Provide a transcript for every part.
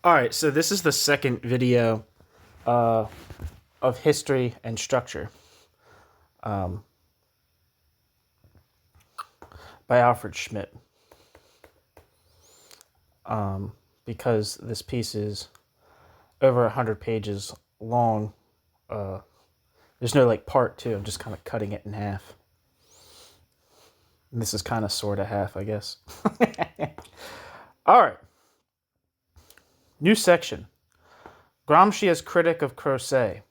All right, so this is the second video uh, of history and structure by Alfred Schmidt, because this piece is over 100 pages long. There's no part two. I'm just kind of cutting it in half. And this is kind of sort of half, I guess. All right, new section. Gramsci as critic of Croce.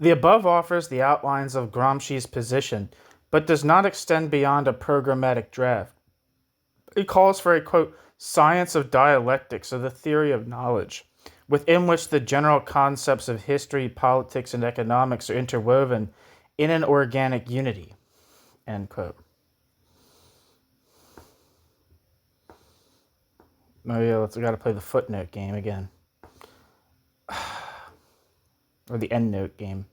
The above offers the outlines of Gramsci's position, but does not extend beyond a programmatic draft. It calls for a, quote, science of dialectics, of the theory of knowledge, within which the general concepts of history, politics, and economics are interwoven in an organic unity, end quote. Oh yeah, we got to play the footnote game again. Or the endnote game.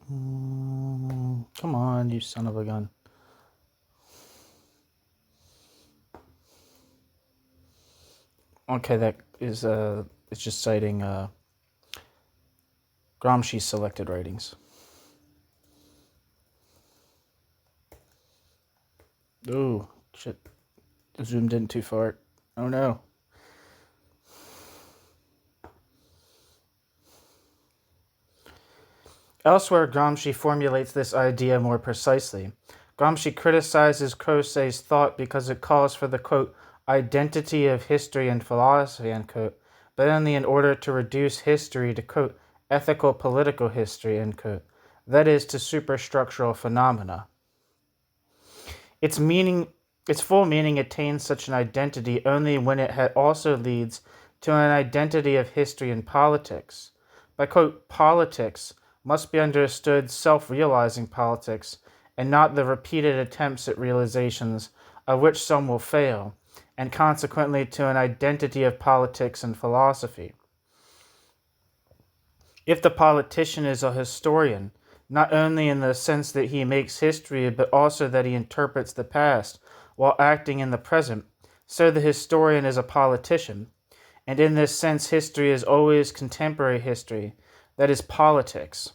Come on, you son of a gun. Okay, that is it's just citing Gramsci's selected writings. Oh, shit. Zoomed in too far. Oh no. Elsewhere, Gramsci formulates this idea more precisely. Gramsci criticizes Croce's thought because it calls for the, quote, identity of history and philosophy, end quote, but only in order to reduce history to, quote, ethical political history, end quote, that is, to superstructural phenomena. Its full meaning attains such an identity only when it also leads to an identity of history and politics. By, quote, politics must be understood self-realizing politics, and not the repeated attempts at realizations, of which some will fail, and consequently to an identity of politics and philosophy. If the politician is a historian, not only in the sense that he makes history, but also that he interprets the past while acting in the present, so the historian is a politician, and in this sense history is always contemporary history, that is politics.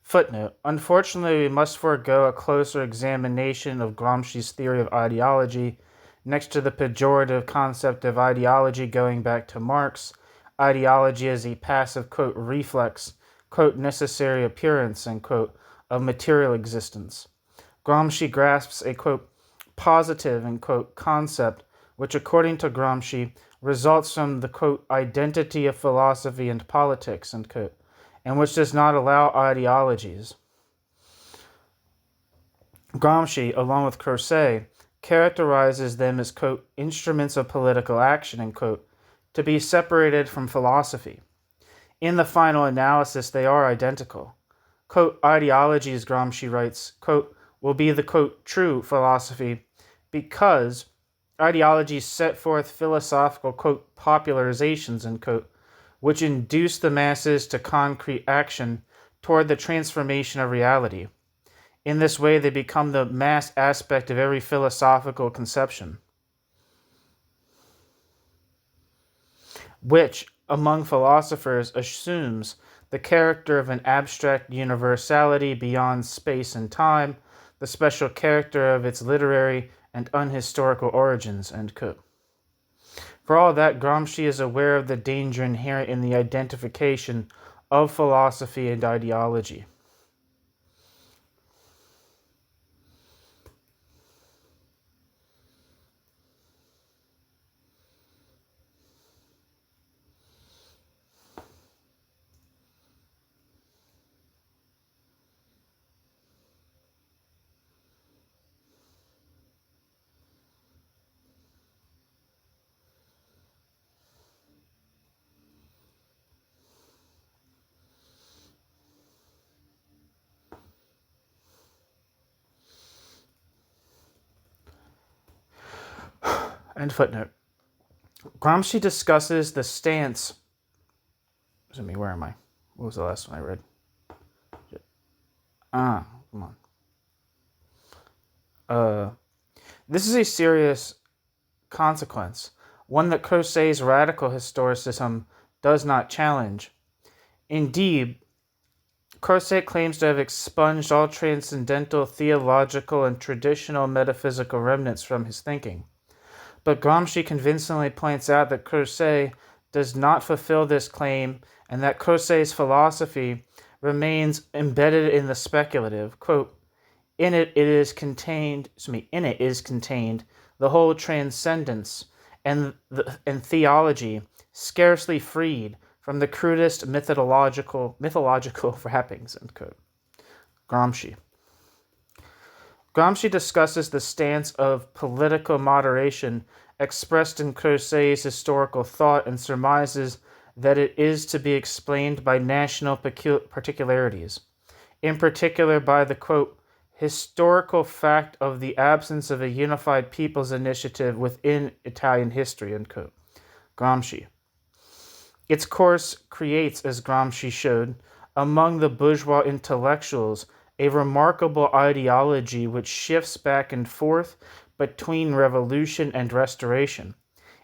Footnote. Unfortunately, we must forego a closer examination of Gramsci's theory of ideology. Next to the pejorative concept of ideology going back to Marx, ideology is a passive, quote, reflex, quote, necessary appearance, end quote, of material existence. Gramsci grasps a, quote, positive, end quote, concept, which according to Gramsci results from the, quote, identity of philosophy and politics, end quote, and which does not allow ideologies. Gramsci, along with Croce, characterizes them as, quote, instruments of political action, end quote, to be separated from philosophy. In the final analysis, they are identical. Quote, ideologies, Gramsci writes, quote, will be the, quote, true philosophy because ideologies set forth philosophical, quote, popularizations, end quote, which induce the masses to concrete action toward the transformation of reality. In this way, they become the mass aspect of every philosophical conception, which, among philosophers, assumes the character of an abstract universality beyond space and time, the special character of its literary and unhistorical origins, end quote. For all that, Gramsci is aware of the danger inherent in the identification of philosophy and ideology. End footnote. Gramsci discusses the stance. Where am I? What was the last one I read? Come on. This is a serious consequence, one that Croce's radical historicism does not challenge. Indeed, Croce claims to have expunged all transcendental, theological, and traditional metaphysical remnants from his thinking. But Gramsci convincingly points out that Croce does not fulfill this claim and that Croce's philosophy remains embedded in the speculative. Quote, in it is contained the whole transcendence and theology, scarcely freed from the crudest mythological wrappings. End quote. Gramsci discusses the stance of political moderation expressed in Croce's historical thought and surmises that it is to be explained by national particularities, in particular by the, quote, historical fact of the absence of a unified people's initiative within Italian history, end quote. Gramsci. Its course creates, as Gramsci showed, among the bourgeois intellectuals a remarkable ideology which shifts back and forth between revolution and restoration.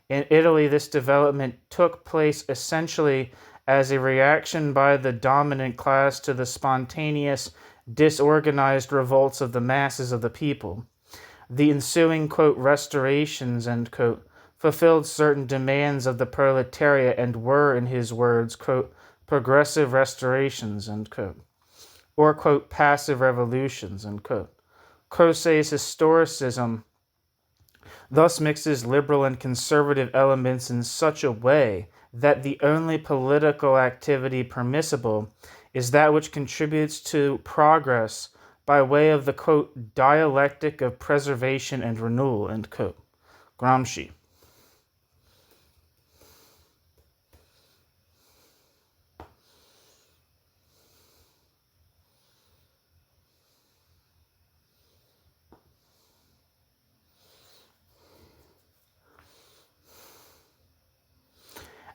In Italy, this development took place essentially as a reaction by the dominant class to the spontaneous, disorganized revolts of the masses of the people. The ensuing, quote, restorations, end quote, fulfilled certain demands of the proletariat and were, in his words, quote, progressive restorations, end quote, or, quote, passive revolutions, end quote. Croce's historicism thus mixes liberal and conservative elements in such a way that the only political activity permissible is that which contributes to progress by way of the, quote, dialectic of preservation and renewal, end quote. Gramsci.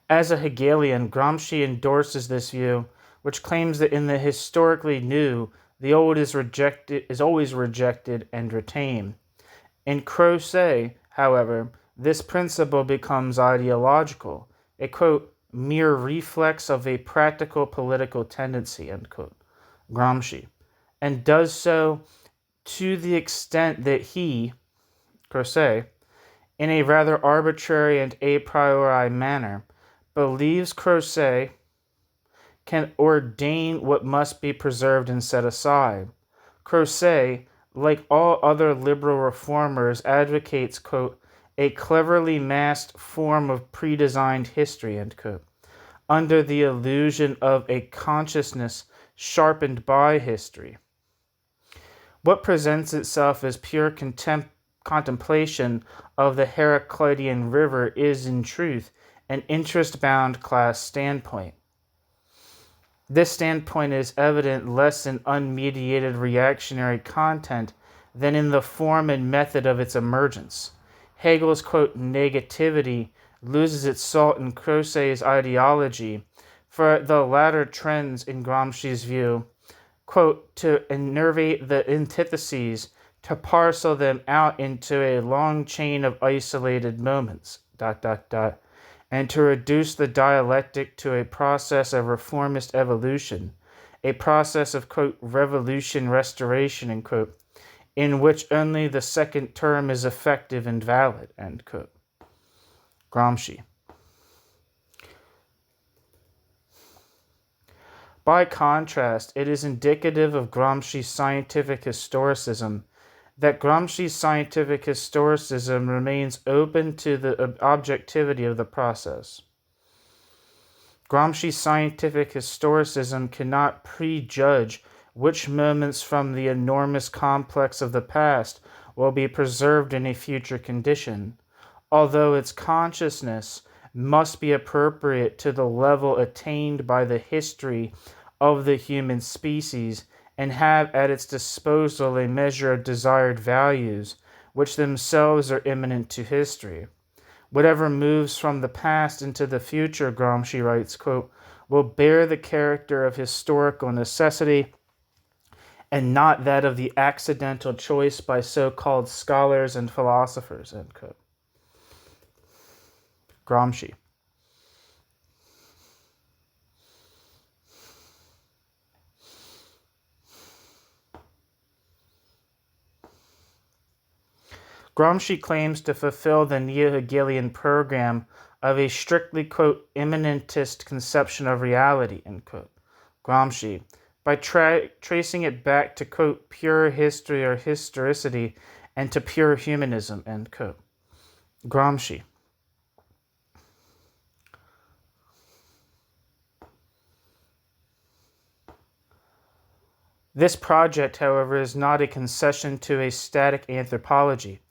As a Hegelian, Gramsci endorses this view, which claims that in the historically new, the old is always rejected and retained. In Croce, however, this principle becomes ideological, a, quote, mere reflex of a practical political tendency, end quote, Gramsci, and does so to the extent that he, Croce, in a rather arbitrary and a priori manner, believes Croce can ordain what must be preserved and set aside. Croce, like all other liberal reformers, advocates, quote, a cleverly masked form of pre-designed history, end quote, under the illusion of a consciousness sharpened by history. What presents itself as pure contemplation of the Heraclitean river is, in truth, an interest-bound class standpoint. This standpoint is evident less in unmediated reactionary content than in the form and method of its emergence. Hegel's, quote, negativity loses its salt in Croce's ideology, for the latter trends, in Gramsci's view, quote, to innervate the antitheses, to parcel them out into a long chain of isolated moments, and to reduce the dialectic to a process of reformist evolution, a process of, quote, revolution restoration, end quote, in which only the second term is effective and valid, end quote. Gramsci. By contrast, it is indicative of Gramsci's scientific historicism that Gramsci's scientific historicism remains open to the objectivity of the process. Gramsci's scientific historicism cannot prejudge which moments from the enormous complex of the past will be preserved in a future condition, although its consciousness must be appropriate to the level attained by the history of the human species and have at its disposal a measure of desired values, which themselves are immanent to history. Whatever moves from the past into the future, Gramsci writes, quote, will bear the character of historical necessity and not that of the accidental choice by so-called scholars and philosophers, end quote. Gramsci. Gramsci claims to fulfill the neo-Hegelian program of a strictly, quote, immanentist conception of reality, end quote. Gramsci, by tracing it back to, quote, pure history or historicity and to pure humanism, end quote. Gramsci. This project, however, is not a concession to a static anthropology.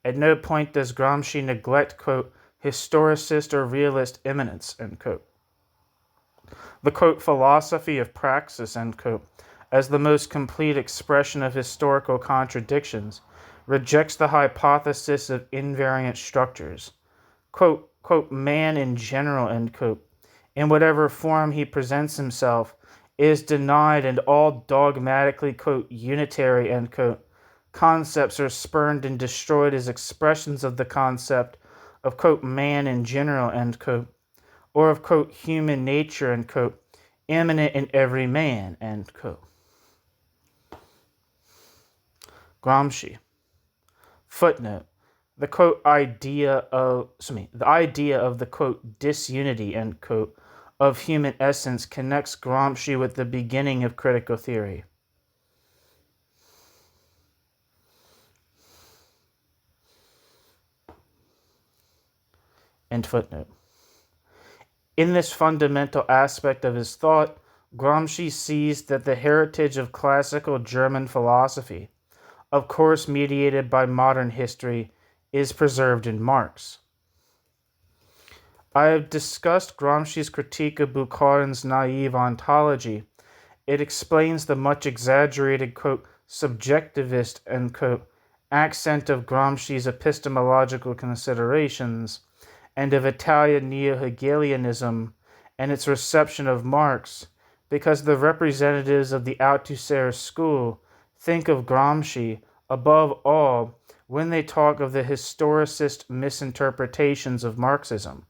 At no point does Gramsci neglect, quote, historicist or realist immanence, end quote. The, quote, philosophy of praxis, end quote, as the most complete expression of historical contradictions, rejects the hypothesis of invariant structures. Quote, man in general, end quote, in whatever form he presents himself, is denied and all dogmatically, quote, unitary, end quote, concepts are spurned and destroyed as expressions of the concept of, quote, man in general, end quote, or of, quote, human nature, end quote, immanent in every man, end quote. Gramsci. Footnote. The, quote, idea of the, quote, disunity, end quote, of human essence connects Gramsci with the beginning of critical theory. End footnote. In this fundamental aspect of his thought, Gramsci sees that the heritage of classical German philosophy, of course mediated by modern history, is preserved in Marx. I have discussed Gramsci's critique of Bukharin's naive ontology. It explains the much exaggerated, quote, subjectivist, end quote, accent of Gramsci's epistemological considerations and of Italian neo-Hegelianism and its reception of Marx, because the representatives of the Althusser school think of Gramsci, above all, when they talk of the historicist misinterpretations of Marxism.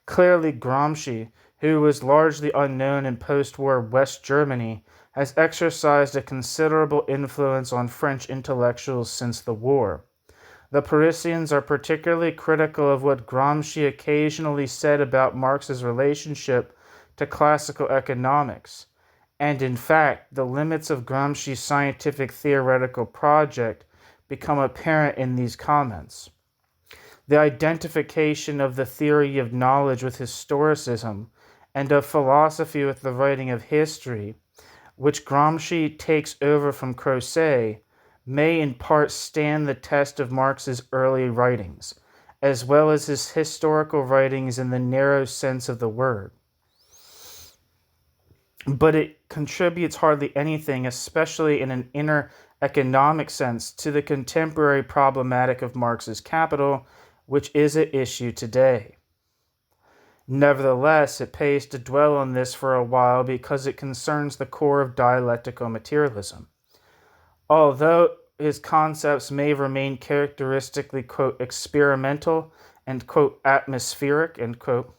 Clearly, Gramsci, who was largely unknown in post-war West Germany, has exercised a considerable influence on French intellectuals since the war. The Parisians are particularly critical of what Gramsci occasionally said about Marx's relationship to classical economics, and in fact, the limits of Gramsci's scientific theoretical project become apparent in these comments. The identification of the theory of knowledge with historicism and of philosophy with the writing of history, which Gramsci takes over from Croce, may in part stand the test of Marx's early writings, as well as his historical writings in the narrow sense of the word. But it contributes hardly anything, especially in an inner economic sense, to the contemporary problematic of Marx's Capital, which is at issue today. Nevertheless, it pays to dwell on this for a while because it concerns the core of dialectical materialism. Although his concepts may remain characteristically, quote, experimental and, quote, atmospheric, end quote,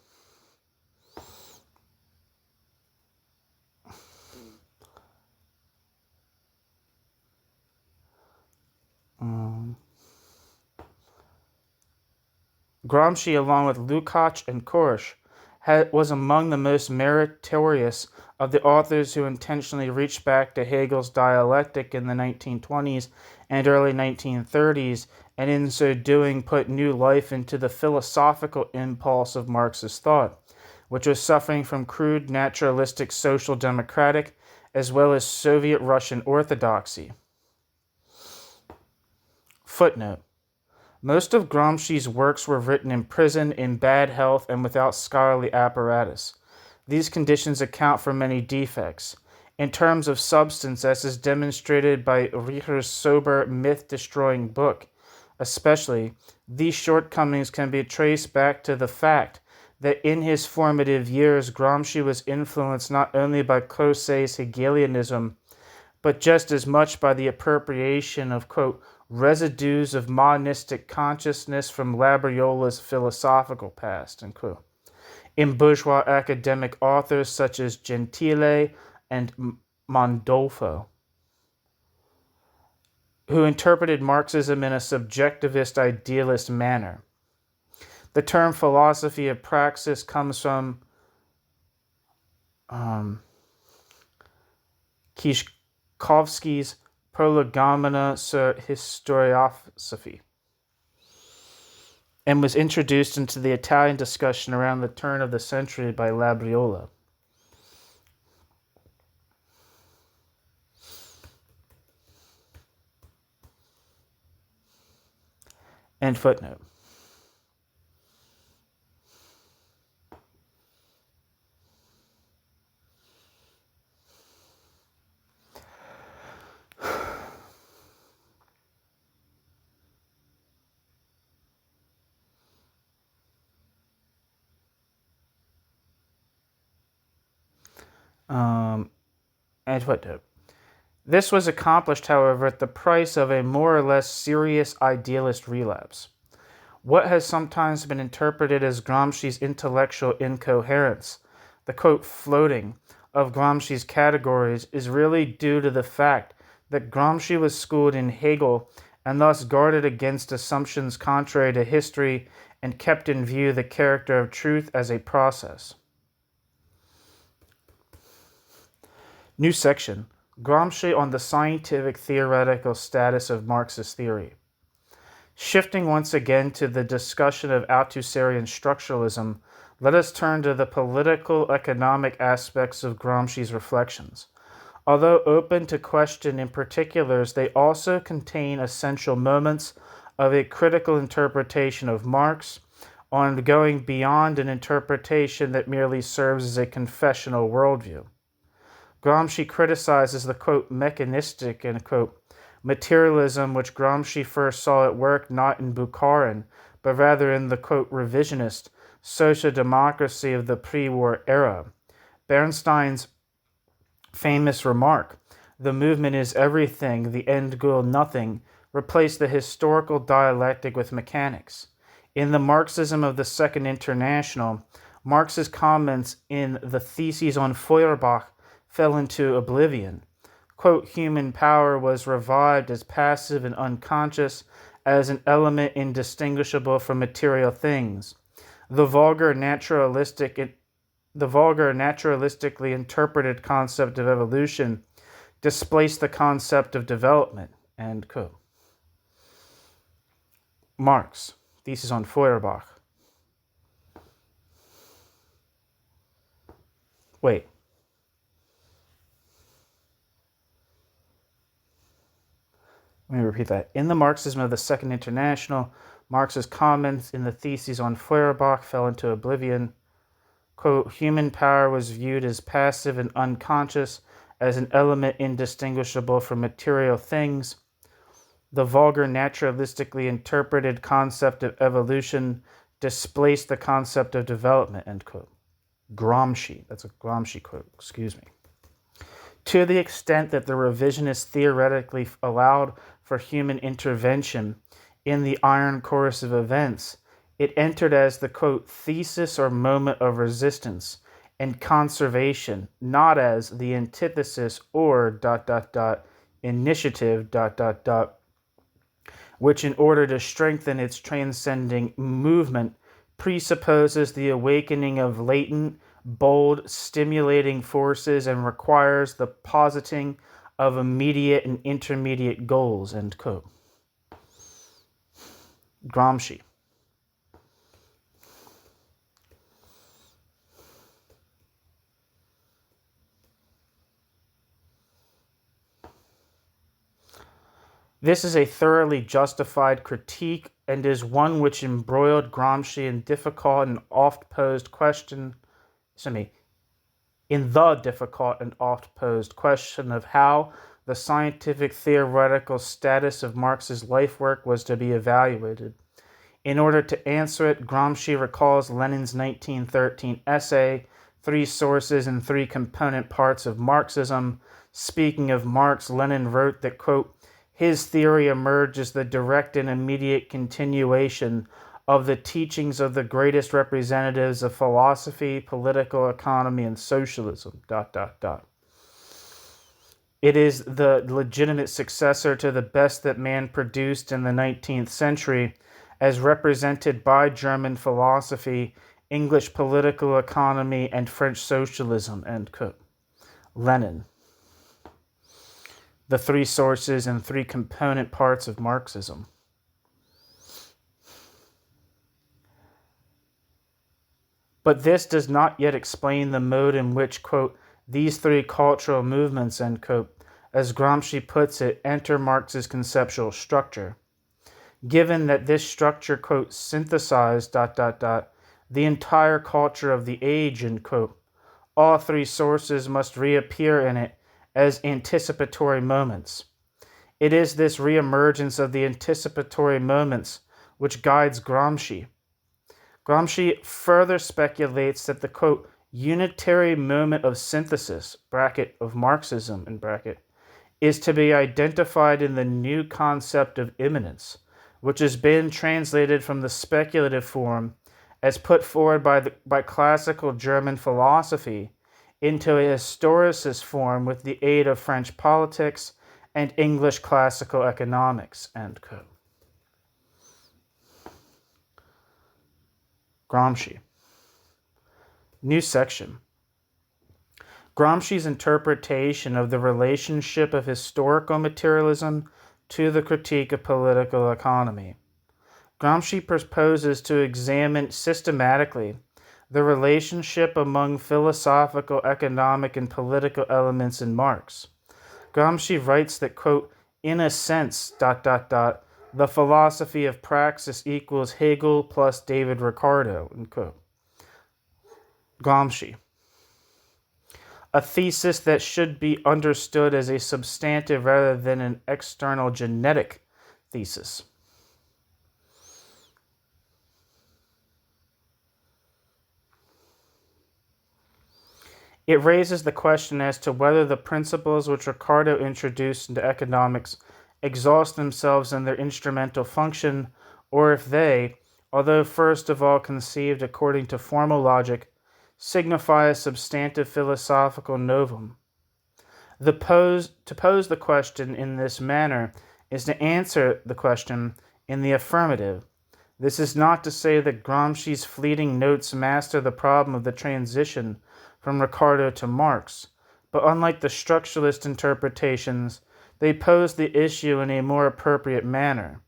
Gramsci, along with Lukács and Korsch, was among the most meritorious of the authors who intentionally reached back to Hegel's dialectic in the 1920s and early 1930s, and in so doing put new life into the philosophical impulse of Marxist thought, which was suffering from crude naturalistic social democratic as well as Soviet Russian orthodoxy. Footnote. Most of Gramsci's works were written in prison, in bad health, and without scholarly apparatus. These conditions account for many defects. In terms of substance, as is demonstrated by Richer's sober, myth-destroying book, Especially, these shortcomings can be traced back to the fact that in his formative years, Gramsci was influenced not only by Crozet's Hegelianism, but just as much by the appropriation of, quote, residues of monistic consciousness from Laboriola's philosophical past, end quote, in bourgeois academic authors such as Gentile and Mondolfo, who interpreted Marxism in a subjectivist idealist manner. The term philosophy of praxis comes from Kishkovsky's Prolegomena sur Historiophilosophy, and was introduced into the Italian discussion around the turn of the century by Labriola. End footnote. End footnote. This was accomplished, however, at the price of a more or less serious idealist relapse. What has sometimes been interpreted as Gramsci's intellectual incoherence, the, quote, floating of Gramsci's categories, is really due to the fact that Gramsci was schooled in Hegel and thus guarded against assumptions contrary to history and kept in view the character of truth as a process. New section. Gramsci on the scientific theoretical status of Marxist theory. Shifting once again to the discussion of Althusserian structuralism, let us turn to the political economic aspects of Gramsci's reflections. Although open to question in particulars, they also contain essential moments of a critical interpretation of Marx, on going beyond an interpretation that merely serves as a confessional worldview. Gramsci criticizes the, quote, mechanistic and, quote, materialism which Gramsci first saw at work not in Bukharin, but rather in the, quote, revisionist social democracy of the pre-war era. Bernstein's famous remark, "The movement is everything, the end goal nothing," replaced the historical dialectic with mechanics. In the Marxism of the Second International, Marx's comments in the Theses on Feuerbach fell into oblivion. Quote, human power was revived as passive and unconscious, as an element indistinguishable from material things. The vulgar naturalistically interpreted concept of evolution displaced the concept of development. End quote. Marx, Theses on Feuerbach. Wait. Let me repeat that. In the Marxism of the Second International, Marx's comments in the Theses on Feuerbach fell into oblivion. Quote, human power was viewed as passive and unconscious, as an element indistinguishable from material things. The vulgar naturalistically interpreted concept of evolution displaced the concept of development, end quote. Gramsci, that's a Gramsci quote, excuse me. To the extent that the revisionists theoretically allowed for human intervention in the iron course of events, it entered as the, quote, thesis or moment of resistance and conservation, not as the antithesis or ... initiative ... which in order to strengthen its transcending movement presupposes the awakening of latent, bold, stimulating forces and requires the positing of immediate and intermediate goals, end quote. Gramsci. This is a thoroughly justified critique and is one which embroiled Gramsci in difficult and oft-posed question, in the difficult and oft-posed question of how the scientific theoretical status of Marx's life work was to be evaluated. In order to answer it, Gramsci recalls Lenin's 1913 essay, Three Sources and Three Component Parts of Marxism. Speaking of Marx, Lenin wrote that, quote, his theory emerges the direct and immediate continuation of the teachings of the greatest representatives of philosophy, political economy, and socialism, ... It is the legitimate successor to the best that man produced in the 19th century, as represented by German philosophy, English political economy, and French socialism, end quote. Lenin. The Three Sources and Three Component Parts of Marxism. But this does not yet explain the mode in which, quote, these three cultural movements, end quote, as Gramsci puts it, enter Marx's conceptual structure. Given that this structure, quote, synthesized, ... the entire culture of the age, end quote, all three sources must reappear in it as anticipatory moments. It is this reemergence of the anticipatory moments which guides Gramsci. Gramsci further speculates that the, quote, unitary moment of synthesis, bracket, of Marxism, in bracket, is to be identified in the new concept of immanence, which has been translated from the speculative form as put forward by classical German philosophy into a historicist form with the aid of French politics and English classical economics, end quote. Gramsci. New section. Gramsci's interpretation of the relationship of historical materialism to the critique of political economy. Gramsci proposes to examine systematically the relationship among philosophical, economic, and political elements in Marx. Gramsci writes that, quote, in a sense, ... the philosophy of praxis equals Hegel plus David Ricardo, end quote. Gramsci. A thesis that should be understood as a substantive rather than an external genetic thesis. It raises the question as to whether the principles which Ricardo introduced into economics exhaust themselves in their instrumental function, or if they, although first of all conceived according to formal logic, signify a substantive philosophical novum. To pose the question in this manner is to answer the question in the affirmative. This is not to say that Gramsci's fleeting notes master the problem of the transition from Ricardo to Marx, but unlike the structuralist interpretations, they pose the issue in a more appropriate manner.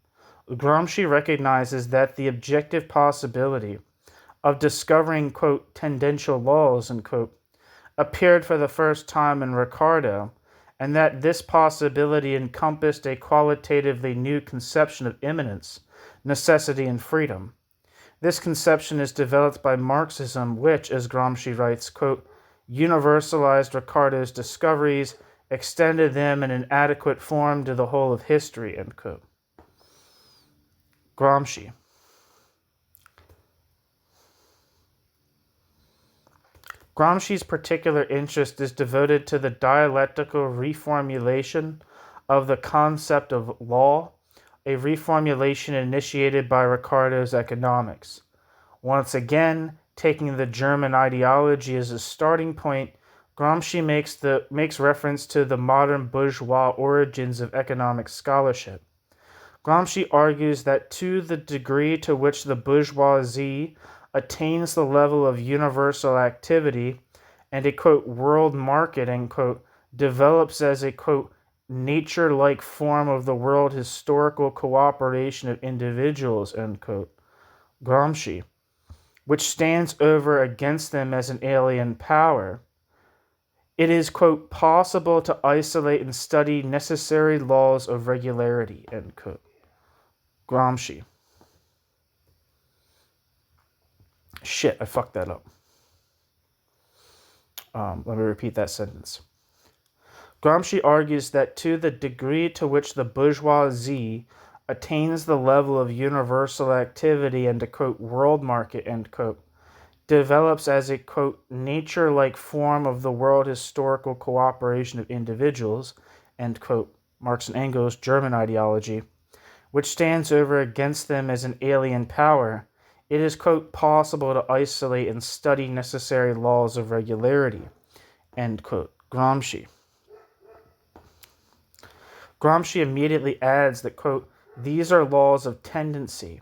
Gramsci recognizes that the objective possibility of discovering, quote, tendential laws, end quote, appeared for the first time in Ricardo, and that this possibility encompassed a qualitatively new conception of immanence, necessity, and freedom. This conception is developed by Marxism, which, as Gramsci writes, quote, universalized Ricardo's discoveries, extended them in an adequate form to the whole of history, end quote. Gramsci. Gramsci's particular interest is devoted to the dialectical reformulation of the concept of law, a reformulation initiated by Ricardo's economics. Once again, taking the German ideology as a starting point, Gramsci makes reference to the modern bourgeois origins of economic scholarship. Gramsci argues that to the degree to which the bourgeoisie attains the level of universal activity and a, quote, world market, end quote, develops as a, quote, nature-like form of the world historical cooperation of individuals, end quote, Gramsci, which stands over against them as an alien power. It is, quote, possible to isolate and study necessary laws of regularity, end quote, Gramsci. Shit, I fucked that up. Let me repeat that sentence. Gramsci argues that to the degree to which the bourgeoisie attains the level of universal activity and a, quote, world market, end quote, develops as a, quote, nature-like form of the world historical cooperation of individuals, end quote, Marx and Engels' German ideology, which stands over against them as an alien power, it is, quote, possible to isolate and study necessary laws of regularity, end quote, Gramsci. Gramsci immediately adds that, quote, these are laws of tendency,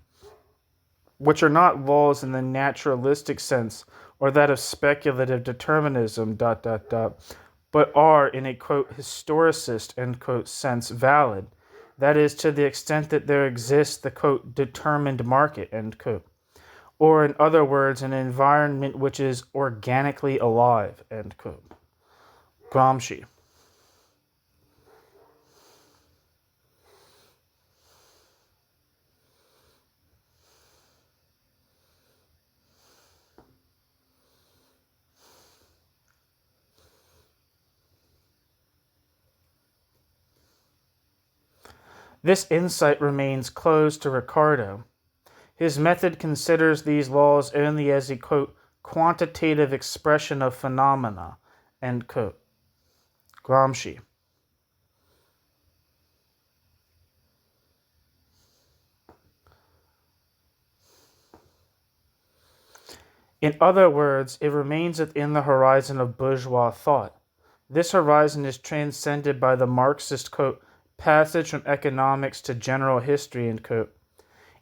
which are not laws in the naturalistic sense or that of speculative determinism, but are in a, quote, historicist, end quote, sense valid. That is, to the extent that there exists the, quote, determined market, end quote. Or, in other words, an environment which is organically alive, end quote. Gramsci. This insight remains closed to Ricardo. His method considers these laws only as a, quote, quantitative expression of phenomena, end quote. Gramsci. In other words, it remains within the horizon of bourgeois thought. This horizon is transcended by the Marxist, quote, passage from economics to general history, end quote,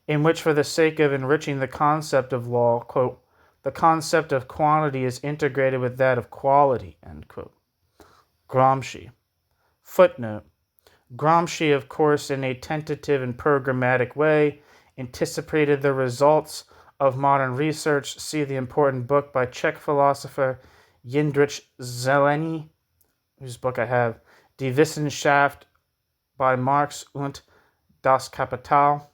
in which, for the sake of enriching the concept of law, quote, the concept of quantity is integrated with that of quality, end quote. Gramsci. Footnote. Gramsci, of course, in a tentative and programmatic way, anticipated the results of modern research. See the important book by Czech philosopher Jindřich Zelený, whose book I have, Die Wissenschaft by Marx und das Kapital,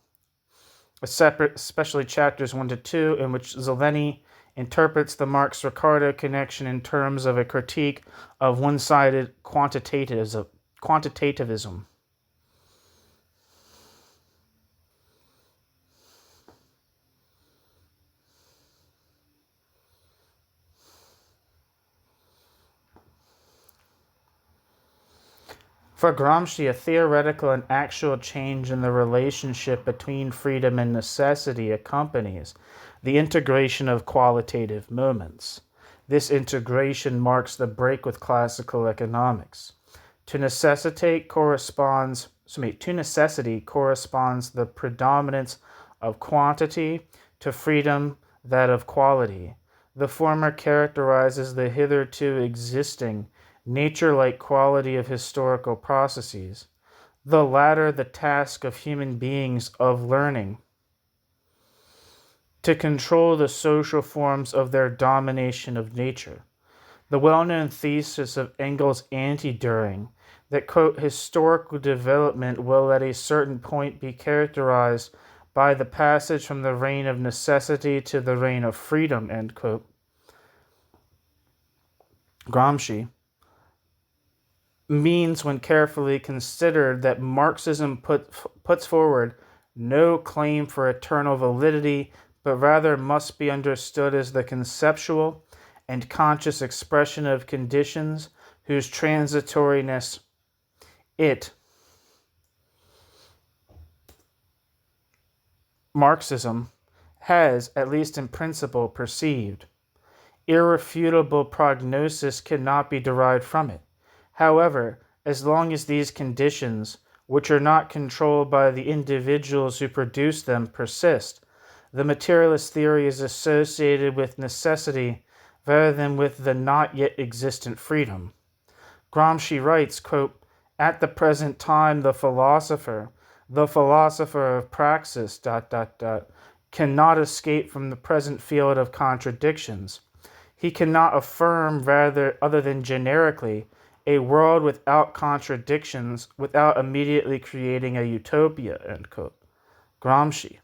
especially chapters 1 to 2, in which Zelený interprets the Marx-Ricardo connection in terms of a critique of one-sided quantitativism. For Gramsci, a theoretical and actual change in the relationship between freedom and necessity accompanies the integration of qualitative moments. This integration marks the break with classical economics. To necessity corresponds the predominance of quantity, to freedom that of quality. The former characterizes the hitherto existing nature-like quality of historical processes, the latter the task of human beings of learning to control the social forms of their domination of nature. The well-known thesis of Engels' anti-Düring, that, quote, historical development will at a certain point be characterized by the passage from the reign of necessity to the reign of freedom, end quote. Gramsci, means, when carefully considered, that Marxism puts forward no claim for eternal validity, but rather must be understood as the conceptual and conscious expression of conditions whose transitoriness Marxism, has, at least in principle, perceived. Irrefutable prognosis cannot be derived from it. However, as long as these conditions, which are not controlled by the individuals who produce them, persist, the materialist theory is associated with necessity rather than with the not yet existent freedom. Gramsci writes, quote, at the present time the philosopher of praxis, cannot escape from the present field of contradictions. He cannot affirm other than generically a world without contradictions, without immediately creating a utopia, end quote. Gramsci.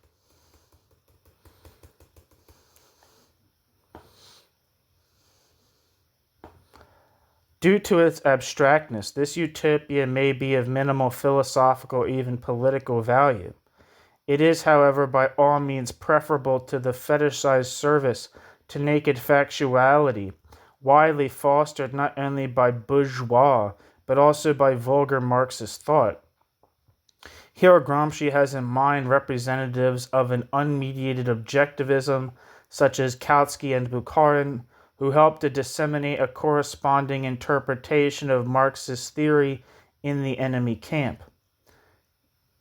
Due to its abstractness, this utopia may be of minimal philosophical or even political value. It is, however, by all means preferable to the fetishized service to naked factuality, widely fostered not only by bourgeois, but also by vulgar Marxist thought. Here Gramsci has in mind representatives of an unmediated objectivism, such as Kautsky and Bukharin, who helped to disseminate a corresponding interpretation of Marxist theory in the enemy camp.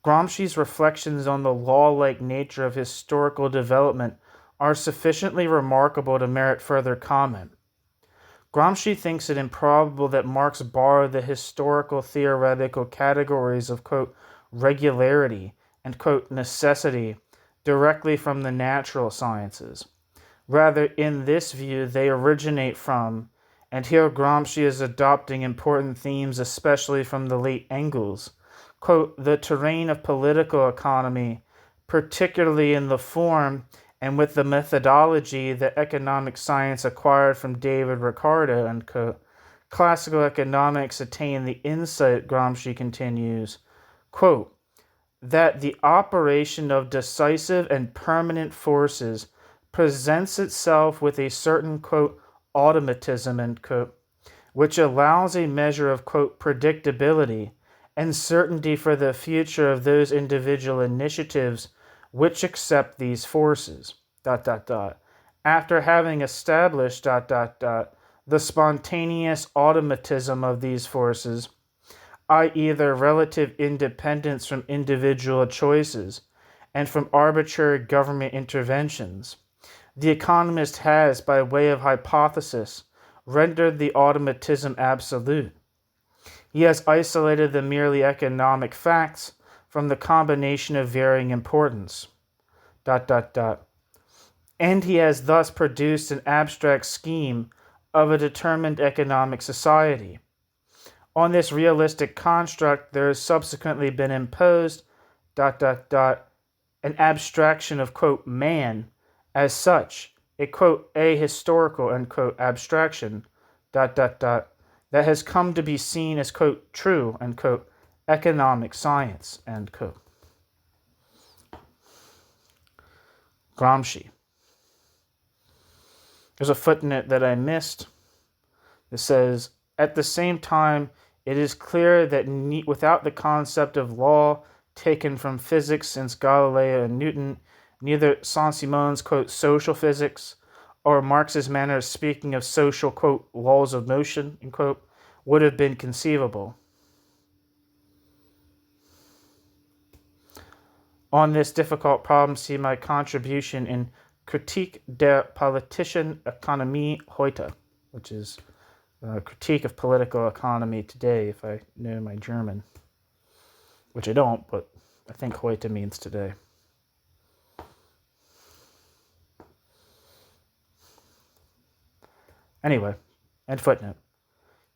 Gramsci's reflections on the law-like nature of historical development are sufficiently remarkable to merit further comment. Gramsci thinks it improbable that Marx borrowed the historical theoretical categories of, quote, regularity and, quote, necessity directly from the natural sciences. Rather, in this view, they originate from, and here Gramsci is adopting important themes, especially from the late Engels, quote, the terrain of political economy, particularly in the form and with the methodology that economic science acquired from David Ricardo, end quote. Classical economics attained the insight, Gramsci continues, quote, that the operation of decisive and permanent forces presents itself with a certain, quote, automatism, end quote, which allows a measure of, quote, predictability and certainty for the future of those individual initiatives which accept these forces, ... After having established ... the spontaneous automatism of these forces, i.e. their relative independence from individual choices and from arbitrary government interventions, the economist has, by way of hypothesis, rendered the automatism absolute. He has isolated the merely economic facts from the combination of varying importance, ... And he has thus produced an abstract scheme of a determined economic society. On this realistic construct, there has subsequently been imposed ... an abstraction of, quote, man as such, a, quote, ahistorical, end quote, abstraction ... that has come to be seen as, quote, true, end quote, economic science, end quote. Gramsci. There's a footnote that I missed. It says, at the same time, it is clear that without the concept of law taken from physics since Galileo and Newton, neither Saint-Simon's, quote, social physics or Marx's manner of speaking of social, quote, laws of motion, end quote, would have been conceivable. On this difficult problem, see my contribution in Kritik der politischen Ökonomie heute, which is a critique of political economy today, if I know my German, which I don't, but I think heute means today. Anyway, end footnote.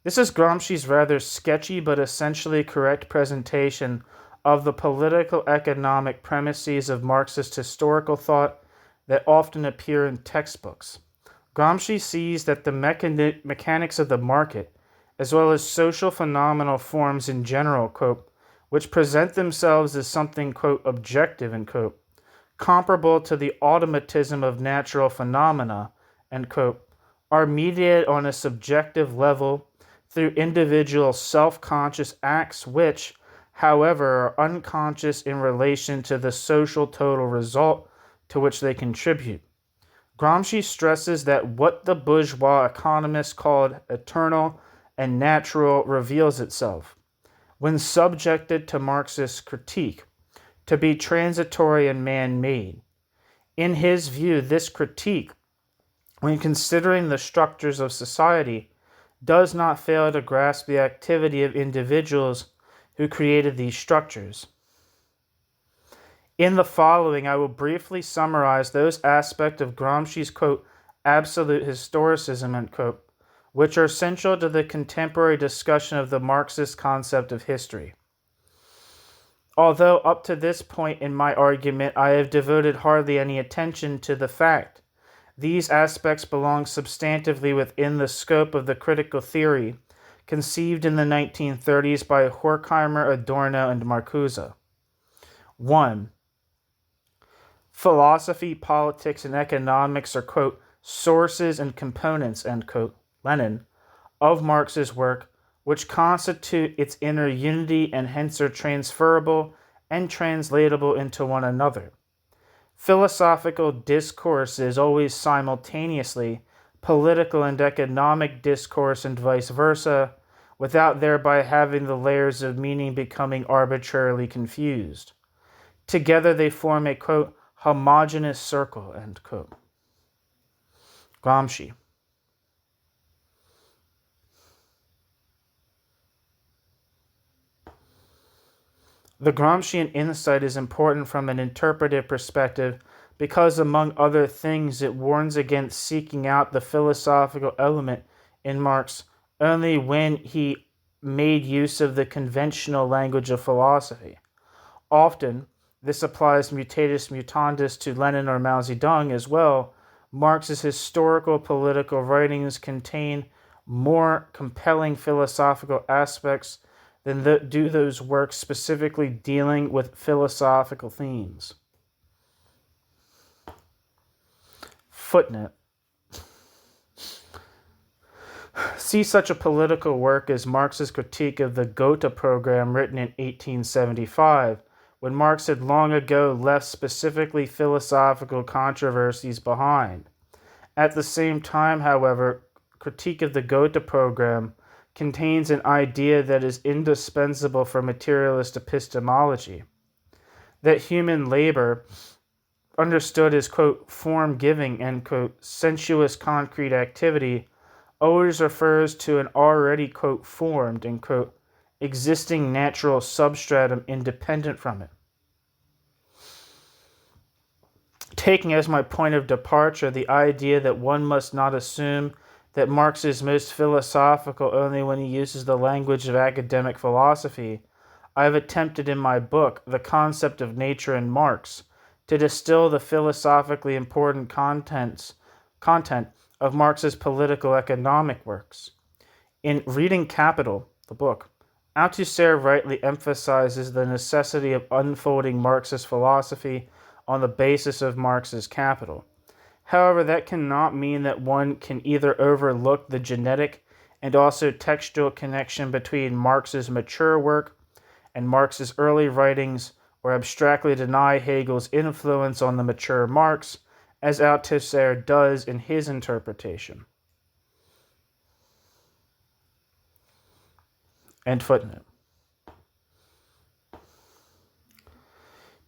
This is Gramsci's rather sketchy but essentially correct presentation of the political economic premises of Marxist historical thought that often appear in textbooks. Gramsci sees that the mechanics of the market, as well as social phenomenal forms in general, quote, which present themselves as something, quote, objective, end quote, comparable to the automatism of natural phenomena, end quote, are mediated on a subjective level through individual self-conscious acts which, however, are unconscious in relation to the social total result to which they contribute. Gramsci stresses that what the bourgeois economists called eternal and natural reveals itself, when subjected to Marxist critique, to be transitory and man-made. In his view, this critique, when considering the structures of society, does not fail to grasp the activity of individuals who created these structures. In the following, I will briefly summarize those aspects of Gramsci's, quote, absolute historicism, end quote, which are central to the contemporary discussion of the Marxist concept of history. Although up to this point in my argument I have devoted hardly any attention to the fact, these aspects belong substantively within the scope of the critical theory conceived in the 1930s by Horkheimer, Adorno, and Marcuse. 1. Philosophy, politics, and economics are, quote, sources and components, end quote, Lenin, of Marx's work, which constitute its inner unity and hence are transferable and translatable into one another. Philosophical discourse is always simultaneously political and economic discourse and vice versa, without thereby having the layers of meaning becoming arbitrarily confused. Together they form a, quote, homogeneous circle, end quote. Gramsci. The Gramscian insight is important from an interpretive perspective because, among other things, it warns against seeking out the philosophical element in Marx only when he made use of the conventional language of philosophy. Often, this applies mutatis mutandis to Lenin or Mao Zedong as well. Marx's historical political writings contain more compelling philosophical aspects than do those works specifically dealing with philosophical themes. Footnote. See such a political work as Marx's critique of the Gotha program written in 1875, when Marx had long ago left specifically philosophical controversies behind. At the same time, however, critique of the Gotha program contains an idea that is indispensable for materialist epistemology, that human labor, understood as, quote, form-giving, end quote, sensuous concrete activity, always refers to an already, quote, formed, end quote, existing natural substratum independent from it. Taking as my point of departure the idea that one must not assume that Marx is most philosophical only when he uses the language of academic philosophy, I have attempted in my book, The Concept of Nature in Marx, to distill the philosophically important content of Marx's political economic works. In Reading Capital, the book, Althusser rightly emphasizes the necessity of unfolding Marxist philosophy on the basis of Marx's Capital. However, that cannot mean that one can either overlook the genetic and also textual connection between Marx's mature work and Marx's early writings, or abstractly deny Hegel's influence on the mature Marx, as Althusser does in his interpretation. End footnote.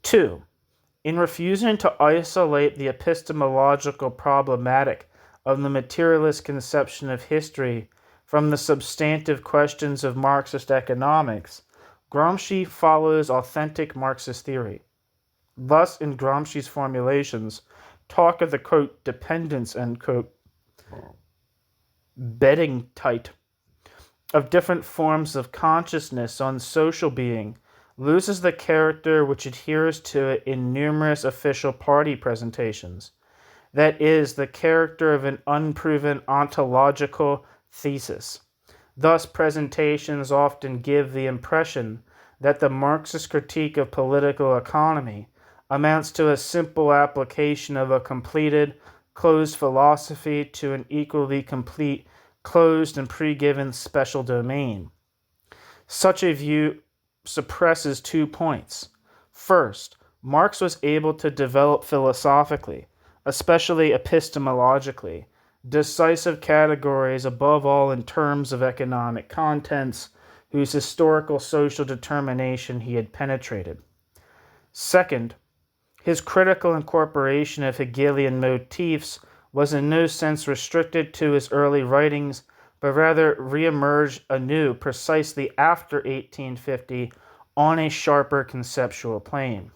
2. In refusing to isolate the epistemological problematic of the materialist conception of history from the substantive questions of Marxist economics, Gramsci follows authentic Marxist theory. Thus, in Gramsci's formulations, talk of the, quote, dependence, end quote, bedding tight of different forms of consciousness on social being loses the character which adheres to it in numerous official party presentations. That is, the character of an unproven ontological thesis. Thus, presentations often give the impression that the Marxist critique of political economy amounts to a simple application of a completed, closed philosophy to an equally complete, closed and pre-given special domain. Such a view suppresses 2 points. First, Marx was able to develop philosophically, especially epistemologically, decisive categories above all in terms of economic contents, whose historical social determination he had penetrated. Second, his critical incorporation of Hegelian motifs was in no sense restricted to his early writings, but rather re-emerged anew precisely after 1850 on a sharper conceptual plane.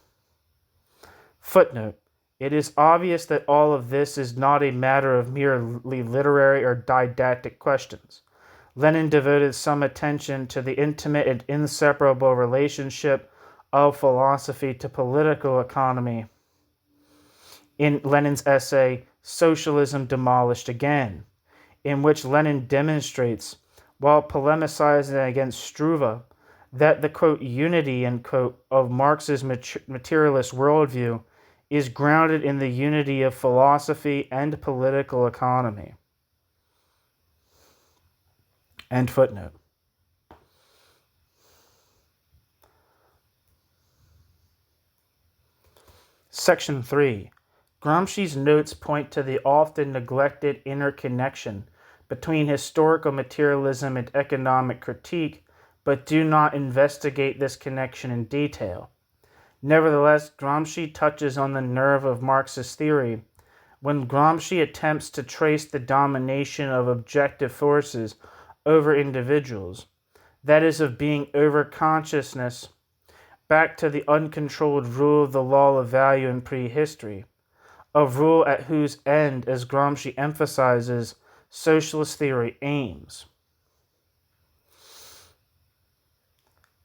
Footnote. It is obvious that all of this is not a matter of merely literary or didactic questions. Lenin devoted some attention to the intimate and inseparable relationship of philosophy to political economy in Lenin's essay, Socialism Demolished Again, in which Lenin demonstrates while polemicizing against Struve, that the, quote, unity, end quote, of Marx's materialist worldview is grounded in the unity of philosophy and political economy. End footnote. Section 3. Gramsci's notes point to the often neglected interconnection between historical materialism and economic critique, but do not investigate this connection in detail. Nevertheless, Gramsci touches on the nerve of Marxist theory when Gramsci attempts to trace the domination of objective forces over individuals, that is, of being over consciousness, back to the uncontrolled rule of the law of value in prehistory, a rule at whose end, as Gramsci emphasizes, socialist theory aims.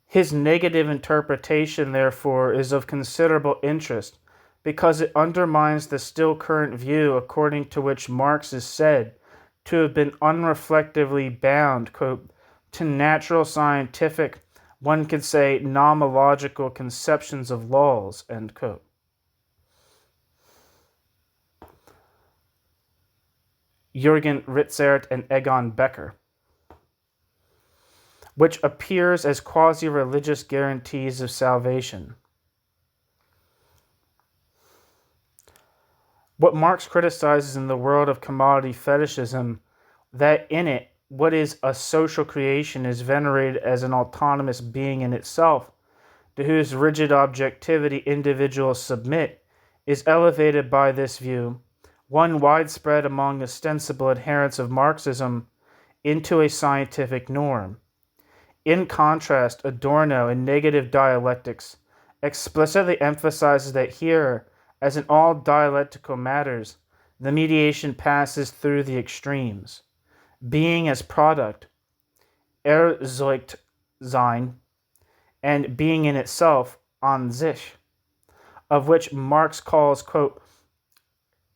His negative interpretation, therefore, is of considerable interest because it undermines the still current view according to which Marx is said to have been unreflectively bound, quote, to natural scientific, one could say, nomological conceptions of laws, end quote. Jürgen Ritzert and Egon Becker, which appears as quasi-religious guarantees of salvation. What Marx criticizes in the world of commodity fetishism, that in it, what is a social creation is venerated as an autonomous being in itself, to whose rigid objectivity individuals submit, is elevated by this view, one widespread among ostensible adherents of Marxism, into a scientific norm. In contrast, Adorno, in Negative Dialectics, explicitly emphasizes that here, as in all dialectical matters, the mediation passes through the extremes. Being as product, erzeugt sein, and being in itself, an sich, of which Marx calls, quote,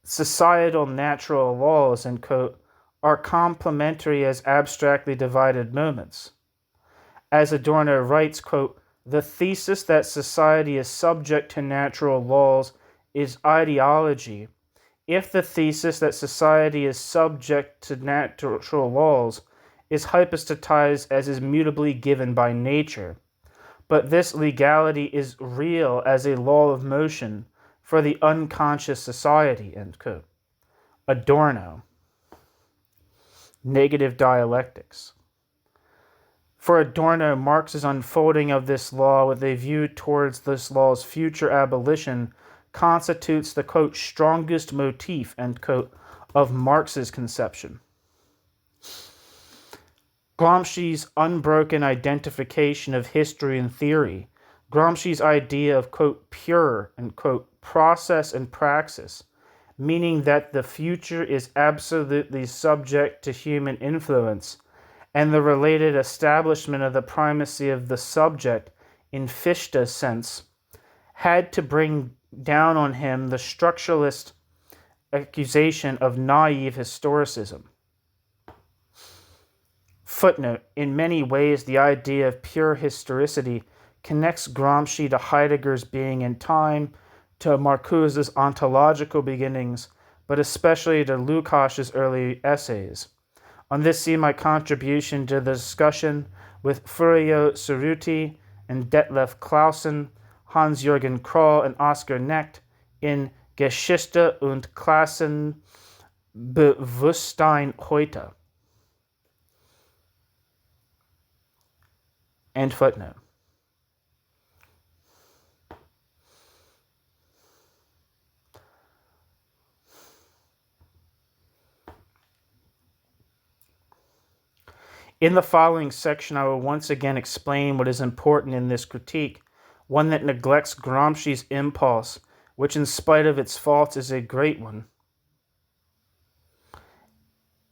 societal natural laws, end quote, are complementary as abstractly divided moments. As Adorno writes, quote, the thesis that society is subject to natural laws is ideology, if the thesis that society is subject to natural laws is hypostatized as is mutably given by nature. But this legality is real as a law of motion for the unconscious society, end quote. Adorno. Negative Dialectics. For Adorno, Marx's unfolding of this law with a view towards this law's future abolition constitutes the, quote, strongest motif, end quote, of Marx's conception. Gramsci's unbroken identification of history and theory, Gramsci's idea of, quote, pure, end quote, process and praxis, meaning that the future is absolutely subject to human influence, and the related establishment of the primacy of the subject in Fichte's sense, had to bring down on him the structuralist accusation of naive historicism. Footnote, in many ways the idea of pure historicity connects Gramsci to Heidegger's being in time, to Marcuse's ontological beginnings, but especially to Lukács's early essays. On this see my contribution to the discussion with Furio Cerruti and Detlef Clausen, Hans-Jürgen Kroll and Oscar Knecht in Geschichte und Klassenbewusstsein heute. End footnote. In the following section, I will once again explain what is important in this critique, one that neglects Gramsci's impulse, which in spite of its faults is a great one.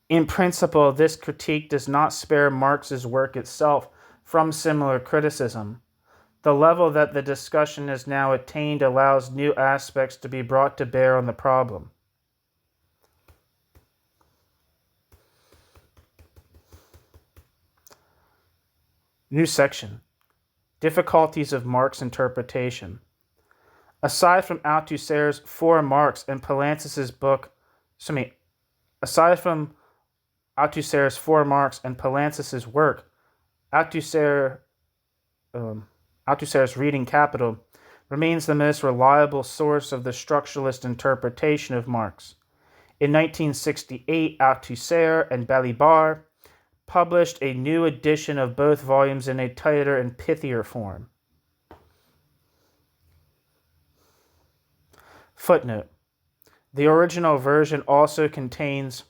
In principle, this critique does not spare Marx's work itself from similar criticism. The level that the discussion has now attained allows new aspects to be brought to bear on the problem. New section. Difficulties of Marx interpretation. Aside from Althusser's For Marx and Palantis's book, aside from Althusser's For Marx and Palantis's work, Althusser's Reading Capital remains the most reliable source of the structuralist interpretation of Marx. In 1968, Althusser and Balibar published a new edition of both volumes in a tighter and pithier form. Footnote. The original version also contains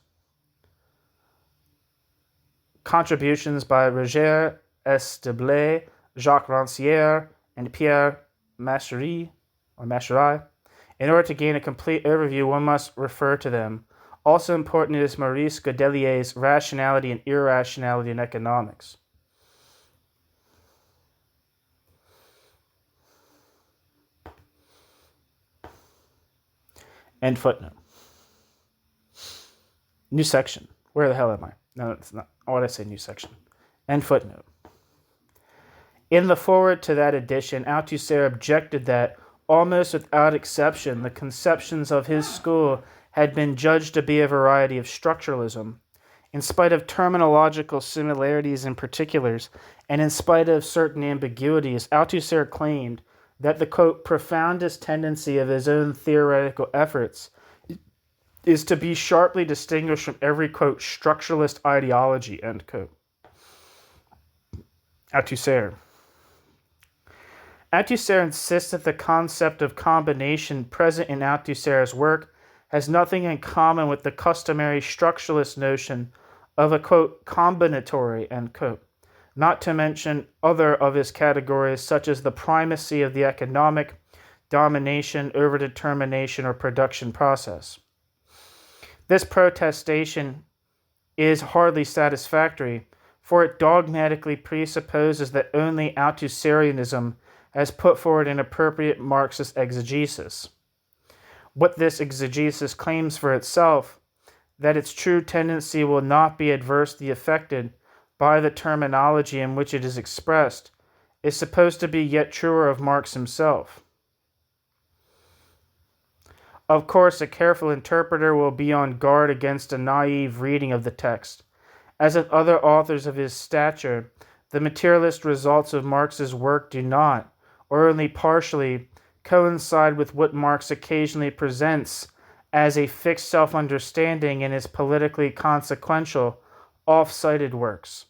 contributions by Roger S. Deblay, Jacques Rancière, and Pierre Machery. In order to gain a complete overview, one must refer to them. Also important is Maurice Godelier's Rationality and Irrationality in Economics. End footnote. New section. Where the hell am I? No, it's not. Why did I say new section? End footnote. In the foreword to that edition, Althusser objected that, almost without exception, the conceptions of his school had been judged to be a variety of structuralism. In spite of terminological similarities and particulars, and in spite of certain ambiguities, Althusser claimed that the, quote, profoundest tendency of his own theoretical efforts is to be sharply distinguished from every, quote, structuralist ideology, end quote. Althusser insists that the concept of combination present in Althusser's work has nothing in common with the customary structuralist notion of a, quote, combinatory, end quote, not to mention other of his categories such as the primacy of the economic domination over determination or production process. This protestation is hardly satisfactory, for it dogmatically presupposes that only Althusserianism has put forward an appropriate Marxist exegesis. What this exegesis claims for itself, that its true tendency will not be adversely affected by the terminology in which it is expressed, is supposed to be yet truer of Marx himself. Of course, a careful interpreter will be on guard against a naive reading of the text. As with other authors of his stature, the materialist results of Marx's work do not, or only partially, coincide with what Marx occasionally presents as a fixed self-understanding in his politically consequential, off-cited works.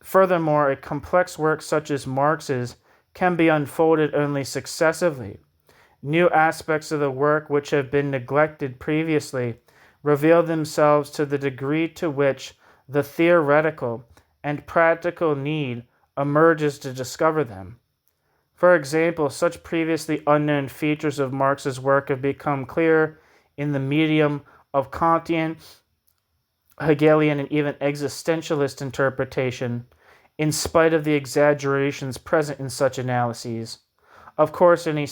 Furthermore, a complex work such as Marx's can be unfolded only successively. New aspects of the work which have been neglected previously reveal themselves to the degree to which the theoretical and practical need emerges to discover them. For example, such previously unknown features of Marx's work have become clear in the medium of Kantian, Hegelian, and even existentialist interpretation, in spite of the exaggerations present in such analyses. Of course, a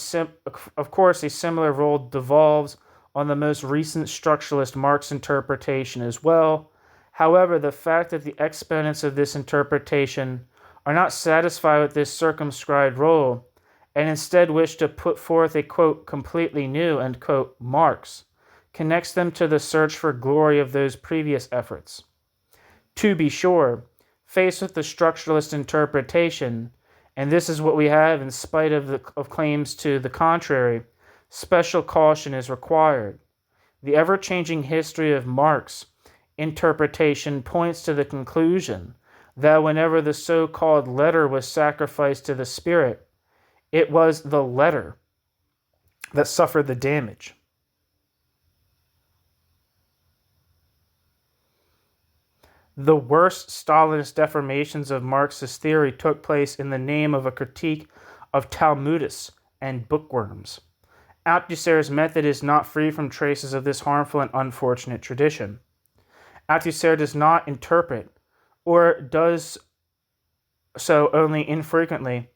similar role devolves on the most recent structuralist Marx interpretation as well. However, the fact that the exponents of this interpretation are not satisfied with this circumscribed role, and instead wish to put forth a, quote, completely new, end quote, Marx, connects them to the search for glory of those previous efforts. To be sure, faced with the structuralist interpretation, and this is what we have in spite of claims to the contrary, special caution is required. The ever-changing history of Marx interpretation points to the conclusion that whenever the so-called letter was sacrificed to the spirit, it was the letter that suffered the damage. The worst Stalinist deformations of Marxist theory took place in the name of a critique of Talmudists and bookworms. Althusser's method is not free from traces of this harmful and unfortunate tradition. Althusser does not interpret, or does so only infrequently,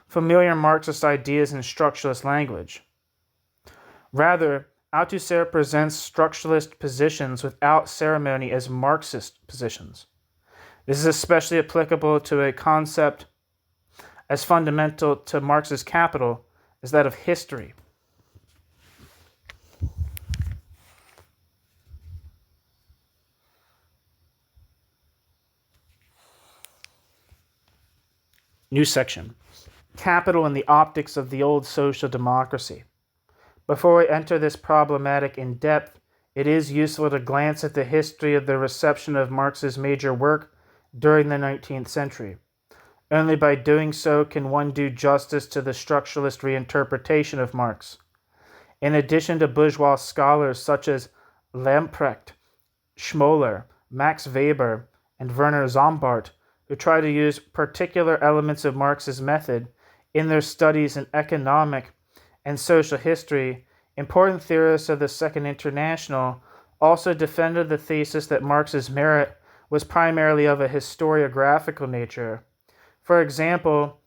familiar Marxist ideas in structuralist language. Rather, Althusser presents structuralist positions without ceremony as Marxist positions. This is especially applicable to a concept as fundamental to Marx's Capital as that of history. New section. Capital and the optics of the old social democracy. Before we enter this problematic in depth, it is useful to glance at the history of the reception of Marx's major work during the 19th century. Only by doing so can one do justice to the structuralist reinterpretation of Marx. In addition to bourgeois scholars such as Lamprecht, Schmoller, Max Weber, and Werner Zombart, who try to use particular elements of Marx's method in their studies in economic and social history, important theorists of the Second International also defended the thesis that Marx's merit was primarily of a historiographical nature. For example,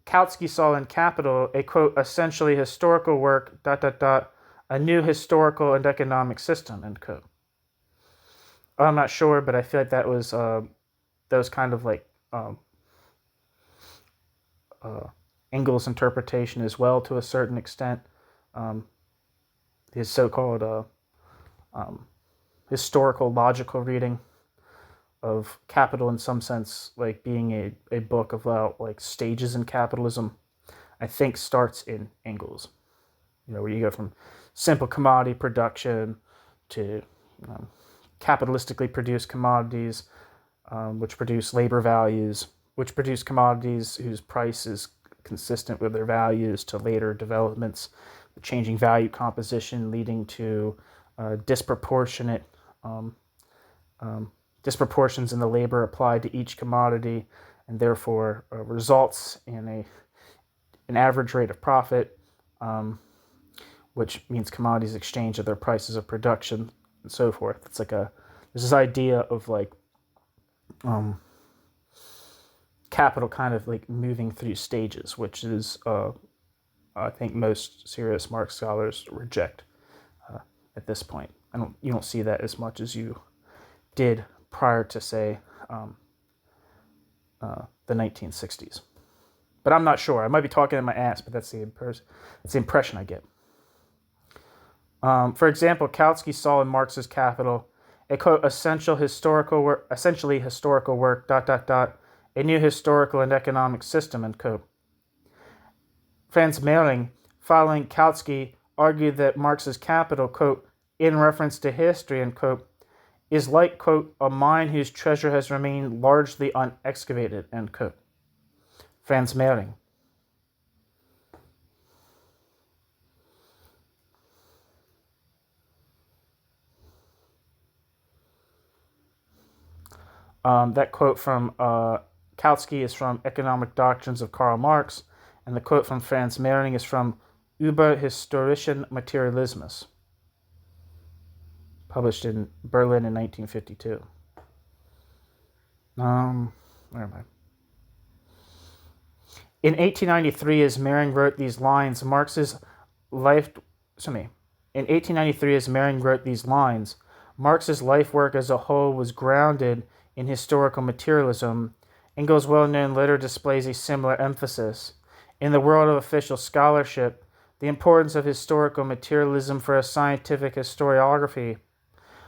Kautsky saw in Capital a, quote, essentially historical work, a new historical and economic system, end quote. I'm not sure, but I feel like that was kind of like Engels' interpretation as well, to a certain extent. His so-called historical logical reading of Capital, in some sense, like being a book about like stages in capitalism, I think starts in Engels. Where you go from simple commodity production to capitalistically produced commodities, which produce labor values, which produce commodities whose price is consistent with their values, to later developments, the changing value composition leading to disproportionate disproportions in the labor applied to each commodity, and therefore results in an average rate of profit, which means commodities exchange at their prices of production and so forth. It's like there's this idea of like capital kind of like moving through stages, which is I think most serious Marx scholars reject at this point. You don't see that as much as you did prior to, say, the 1960s. But I'm not sure. I might be talking in my ass, but that's the impression I get. For example, Kautsky saw in Marx's Capital a, quote, essentially historical work, a new historical and economic system, end quote. Franz Mehring, following Kautsky, argued that Marx's Capital, quote, in reference to history, end quote, is like, quote, a mine whose treasure has remained largely unexcavated, end quote. Franz Mehring. That quote from Kautsky is from Economic Doctrines of Karl Marx, and the quote from Franz Mehring is from Über historischen Materialismus, published in Berlin in 1952. Where am I? In 1893, as Mehring wrote these lines, Marx's life work as a whole was grounded in historical materialism. Engels' well-known letter displays a similar emphasis. In the world of official scholarship, the importance of historical materialism for a scientific historiography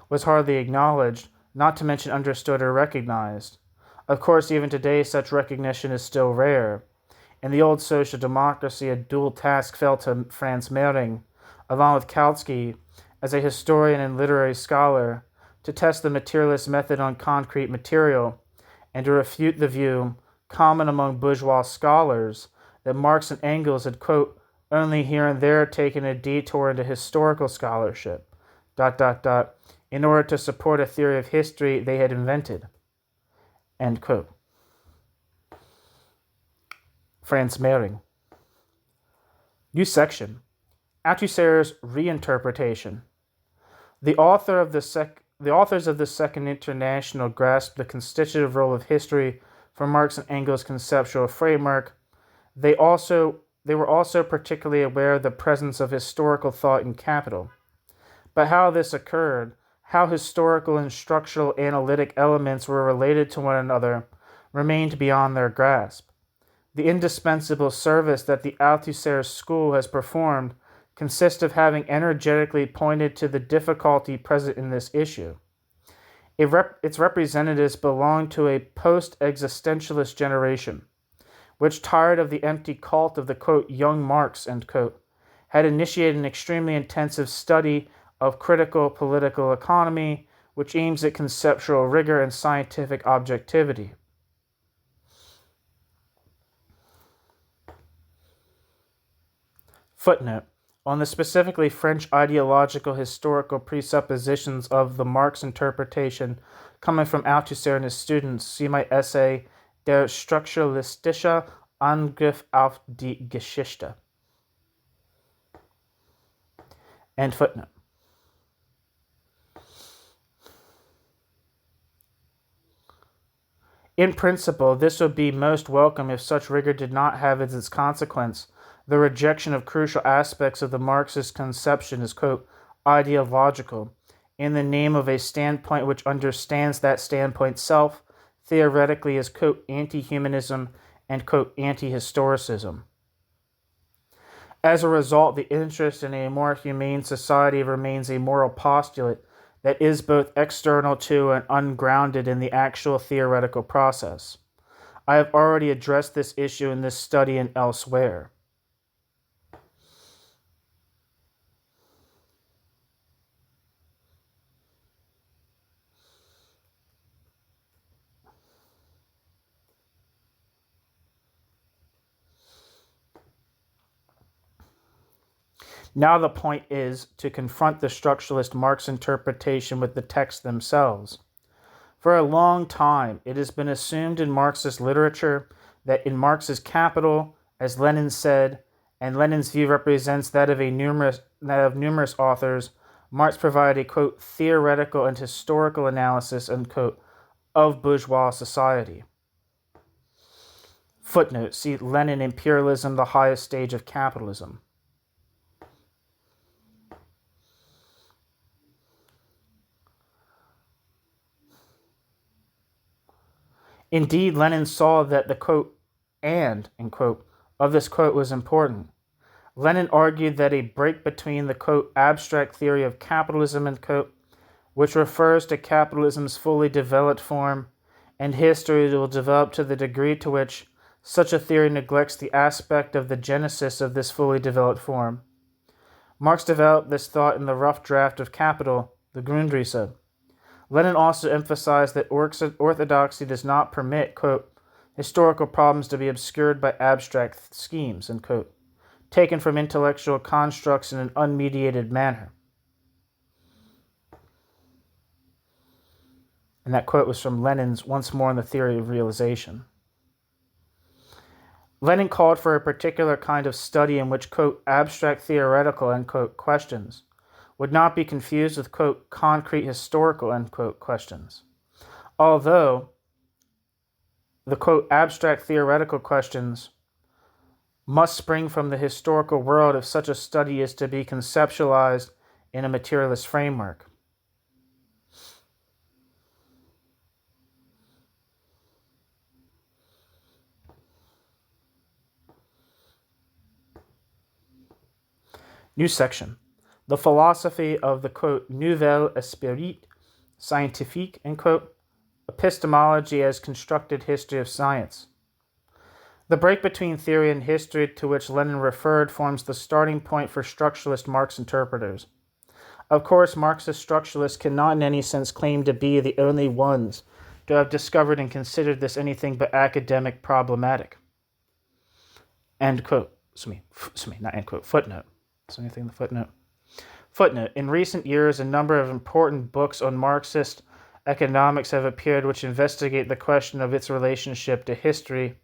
was hardly acknowledged, not to mention understood or recognized. Of course, even today, such recognition is still rare. In the old social democracy, a dual task fell to Franz Mehring, along with Kautsky, as a historian and literary scholar, to test the materialist method on concrete material, and to refute the view, common among bourgeois scholars, that Marx and Engels had, quote, only here and there taken a detour into historical scholarship, in order to support a theory of history they had invented, end quote. Franz Mehring. New section. Althusser's reinterpretation. The authors of the Second International grasped the constitutive role of history from Marx and Engels' conceptual framework. They were also particularly aware of the presence of historical thought in Capital. But how this occurred, how historical and structural analytic elements were related to one another remained beyond their grasp. The indispensable service that the Althusser school has performed consists of having energetically pointed to the difficulty present in this issue. Its representatives belong to a post-existentialist generation, which, tired of the empty cult of the, quote, young Marx, end quote, had initiated an extremely intensive study of critical political economy, which aims at conceptual rigor and scientific objectivity. Footnote. On the specifically French ideological historical presuppositions of the Marx interpretation coming from Althusser and his students, see my essay Der Structuralistische Angriff auf die Geschichte. End footnote. In principle, this would be most welcome if such rigor did not have as its consequence the rejection of crucial aspects of the Marxist conception as, quote, ideological, in the name of a standpoint which understands that standpoint self theoretically as, quote, anti-humanism and, quote, anti-historicism. As a result, the interest in a more humane society remains a moral postulate that is both external to and ungrounded in the actual theoretical process. I have already addressed this issue in this study and elsewhere. Now the point is to confront the structuralist Marx interpretation with the texts themselves. For a long time, it has been assumed in Marxist literature that in Marx's Capital, as Lenin said, and Lenin's view represents that of numerous authors, Marx provided a, quote, theoretical and historical analysis, unquote, of bourgeois society. Footnote, see Lenin, Imperialism, the Highest Stage of Capitalism. Indeed, Lenin saw that the, quote, and, end quote, of this quote was important. Lenin argued that a break between the, quote, abstract theory of capitalism, end quote, which refers to capitalism's fully developed form, and history will develop to the degree to which such a theory neglects the aspect of the genesis of this fully developed form. Marx developed this thought in the rough draft of Capital, the Grundrisse. Lenin also emphasized that orthodoxy does not permit, quote, historical problems to be obscured by abstract schemes, end quote, taken from intellectual constructs in an unmediated manner. And that quote was from Lenin's Once More on the Theory of Realization. Lenin called for a particular kind of study in which, quote, abstract theoretical, end quote, questions would not be confused with, quote, concrete historical, end quote, questions. Although the, quote, abstract theoretical questions must spring from the historical world if such a study is to be conceptualized in a materialist framework. New section. The philosophy of the, quote, Nouvelle Esprit Scientifique, end quote, epistemology as constructed history of science. The break between theory and history to which Lenin referred forms the starting point for structuralist Marx interpreters. Of course, Marxist structuralists cannot in any sense claim to be the only ones to have discovered and considered this anything but academic problematic. End quote. Not end quote. Footnote. Is there anything in the footnote? Footnote. In recent years, a number of important books on Marxist economics have appeared which investigate the question of its relationship to history.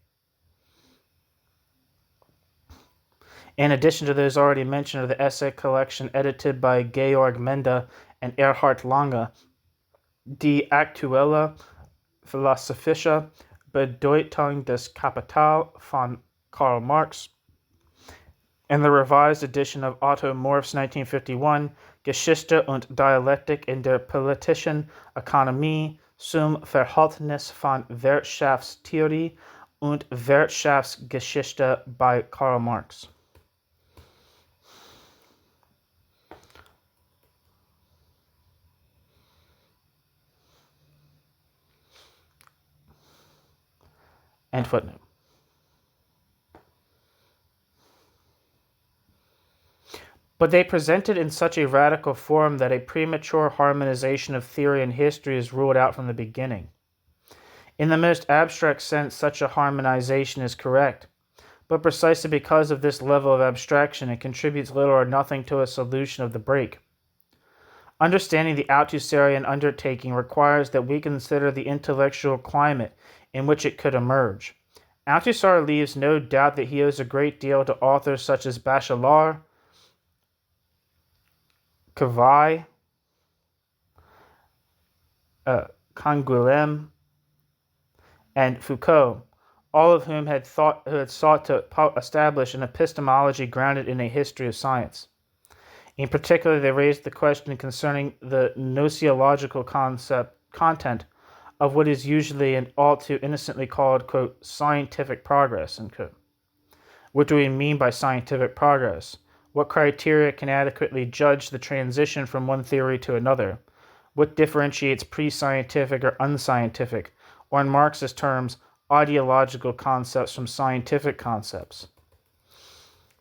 In addition to those already mentioned are the essay collection edited by Georg Mende and Erhard Lange, Die aktuelle philosophische Bedeutung des Kapital von Karl Marx, In the revised edition of Otto Morph's 1951, Geschichte und Dialektik in der politischen Ökonomie zum Verhältnis von Wirtschaftstheorie und Wirtschaftsgeschichte bei Karl Marx. End footnote. But they present it in such a radical form that a premature harmonization of theory and history is ruled out from the beginning. In the most abstract sense, such a harmonization is correct, but precisely because of this level of abstraction, it contributes little or nothing to a solution of the break. Understanding the Althusserian undertaking requires that we consider the intellectual climate in which it could emerge. Althusser leaves no doubt that he owes a great deal to authors such as Bachelard, Cavai, Canguilhem, and Foucault, all of whom had sought to establish an epistemology grounded in a history of science. In particular, they raised the question concerning the gnosiological content of what is usually and all too innocently called, quote, scientific progress, end quote. What do we mean by scientific progress? What criteria can adequately judge the transition from one theory to another? What differentiates pre-scientific or unscientific, or in Marxist terms, ideological concepts from scientific concepts?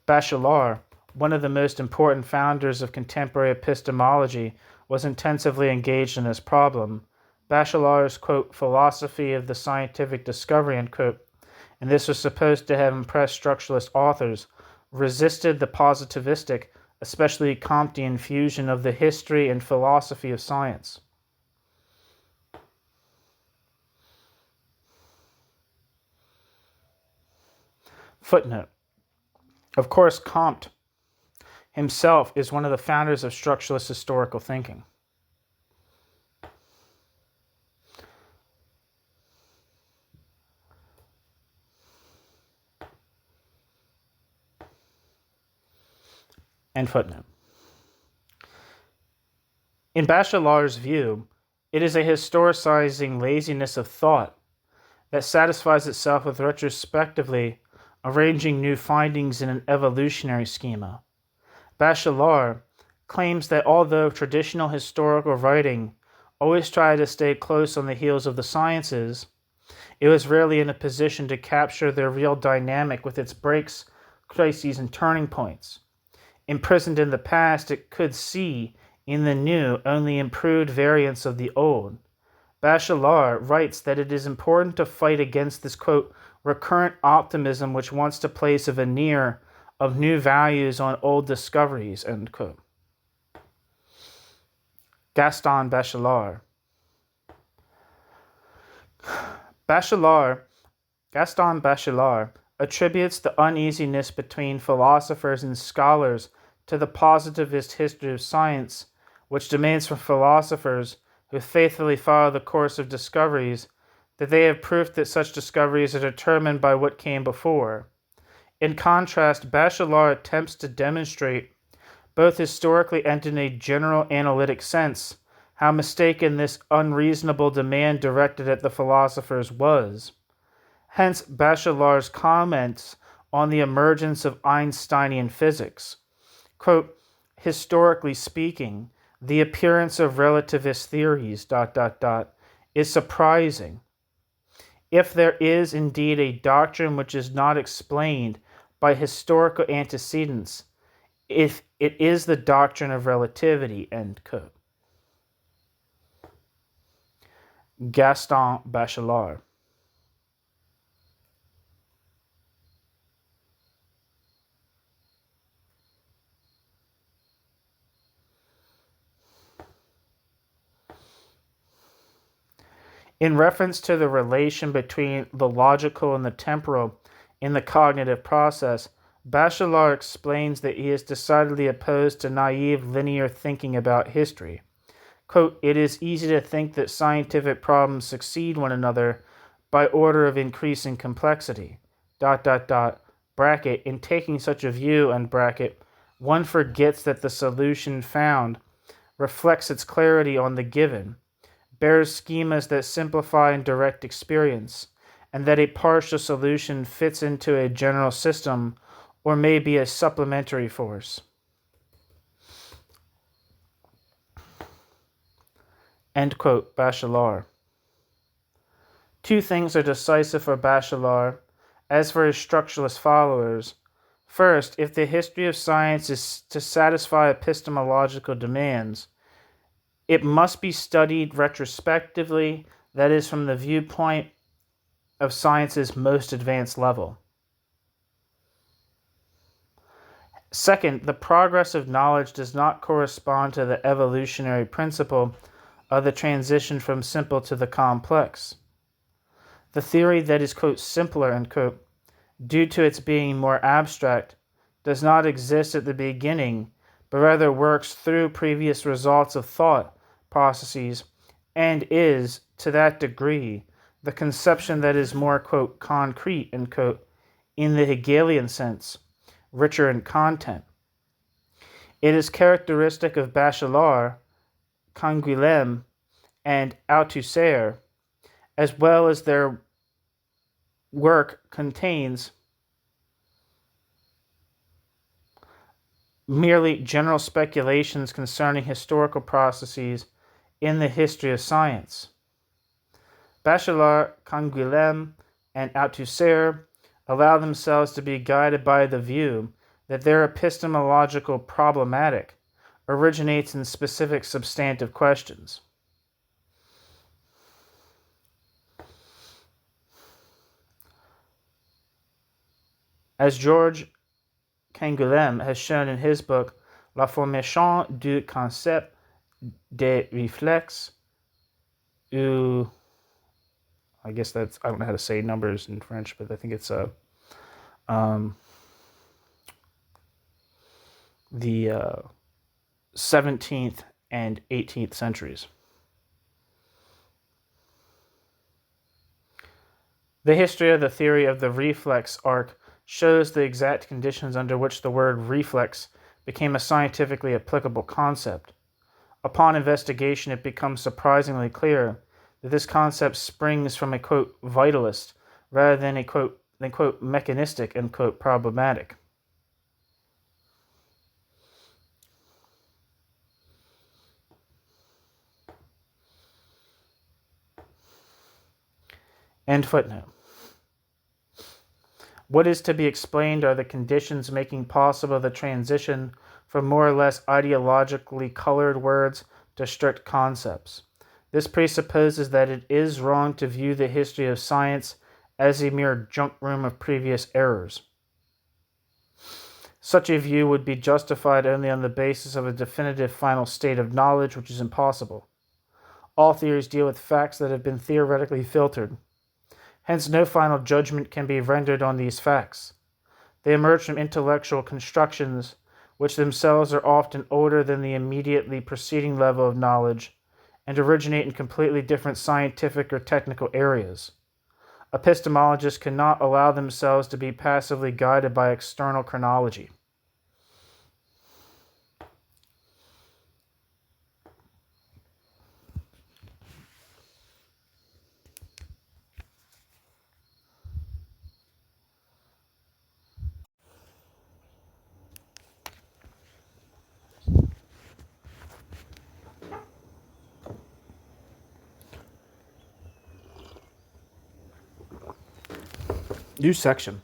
Bachelard, one of the most important founders of contemporary epistemology, was intensively engaged in this problem. Bachelard's, quote, philosophy of the scientific discovery, end quote, and this was supposed to have impressed structuralist authors, resisted the positivistic, especially Comtean fusion of the history and philosophy of science. Footnote. Of course, Comte himself is one of the founders of structuralist historical thinking. End footnote. In Bachelard's view, it is a historicizing laziness of thought that satisfies itself with retrospectively arranging new findings in an evolutionary schema. Bachelard claims that although traditional historical writing always tried to stay close on the heels of the sciences, it was rarely in a position to capture their real dynamic with its breaks, crises, and turning points. Imprisoned in the past, it could see in the new only improved variants of the old. Bachelard writes that it is important to fight against this, quote, recurrent optimism which wants to place a veneer of new values on old discoveries, end quote. Gaston Bachelard. Gaston Bachelard attributes the uneasiness between philosophers and scholars to the positivist history of science, which demands from philosophers who faithfully follow the course of discoveries that they have proof that such discoveries are determined by what came before. In contrast, Bachelard attempts to demonstrate, both historically and in a general analytic sense, how mistaken this unreasonable demand directed at the philosophers was. Hence, Bachelard's comments on the emergence of Einsteinian physics. Quote, historically speaking, the appearance of relativist theories, is surprising. If there is indeed a doctrine which is not explained by historical antecedents, if it is the doctrine of relativity, end quote. Gaston Bachelard. In reference to the relation between the logical and the temporal in the cognitive process, Bachelard explains that he is decidedly opposed to naive linear thinking about history. Quote, it is easy to think that scientific problems succeed one another by order of increasing complexity. bracket, in taking such a view, end bracket, one forgets that the solution found reflects its clarity on the given, bears schemas that simplify and direct experience, and that a partial solution fits into a general system or may be a supplementary force. End quote, Bachelard. Two things are decisive for Bachelard, as for his structuralist followers. First, if the history of science is to satisfy epistemological demands, it must be studied retrospectively, that is, from the viewpoint of science's most advanced level. Second, the progress of knowledge does not correspond to the evolutionary principle of the transition from simple to the complex. The theory that is, quote, simpler, end quote, due to its being more abstract, does not exist at the beginning, but rather works through previous results of thought processes, and is, to that degree, the conception that is more, quote, concrete, end quote, in the Hegelian sense, richer in content. It is characteristic of Bachelard, Canguilhem, and Althusser, as well as their work contains merely general speculations concerning historical processes in the history of science. Bachelard, Canguilhem, and Althusser allow themselves to be guided by the view that their epistemological problematic originates in specific substantive questions. As Georges Canguilhem has shown in his book La formation du concept des réflexes, ou I guess that's, I don't know how to say numbers in French, but I think it's the 17th and 18th centuries. The history of the theory of the reflex arc shows the exact conditions under which the word reflex became a scientifically applicable concept. Upon investigation, it becomes surprisingly clear that this concept springs from a, quote, vitalist rather than a, quote, mechanistic, end quote, problematic. End footnote. What is to be explained are the conditions making possible the transition from more or less ideologically colored words to strict concepts. This presupposes that it is wrong to view the history of science as a mere junk room of previous errors. Such a view would be justified only on the basis of a definitive final state of knowledge, which is impossible. All theories deal with facts that have been theoretically filtered. Hence, no final judgment can be rendered on these facts. They emerge from intellectual constructions, which themselves are often older than the immediately preceding level of knowledge, and originate in completely different scientific or technical areas. Epistemologists cannot allow themselves to be passively guided by external chronology. New section.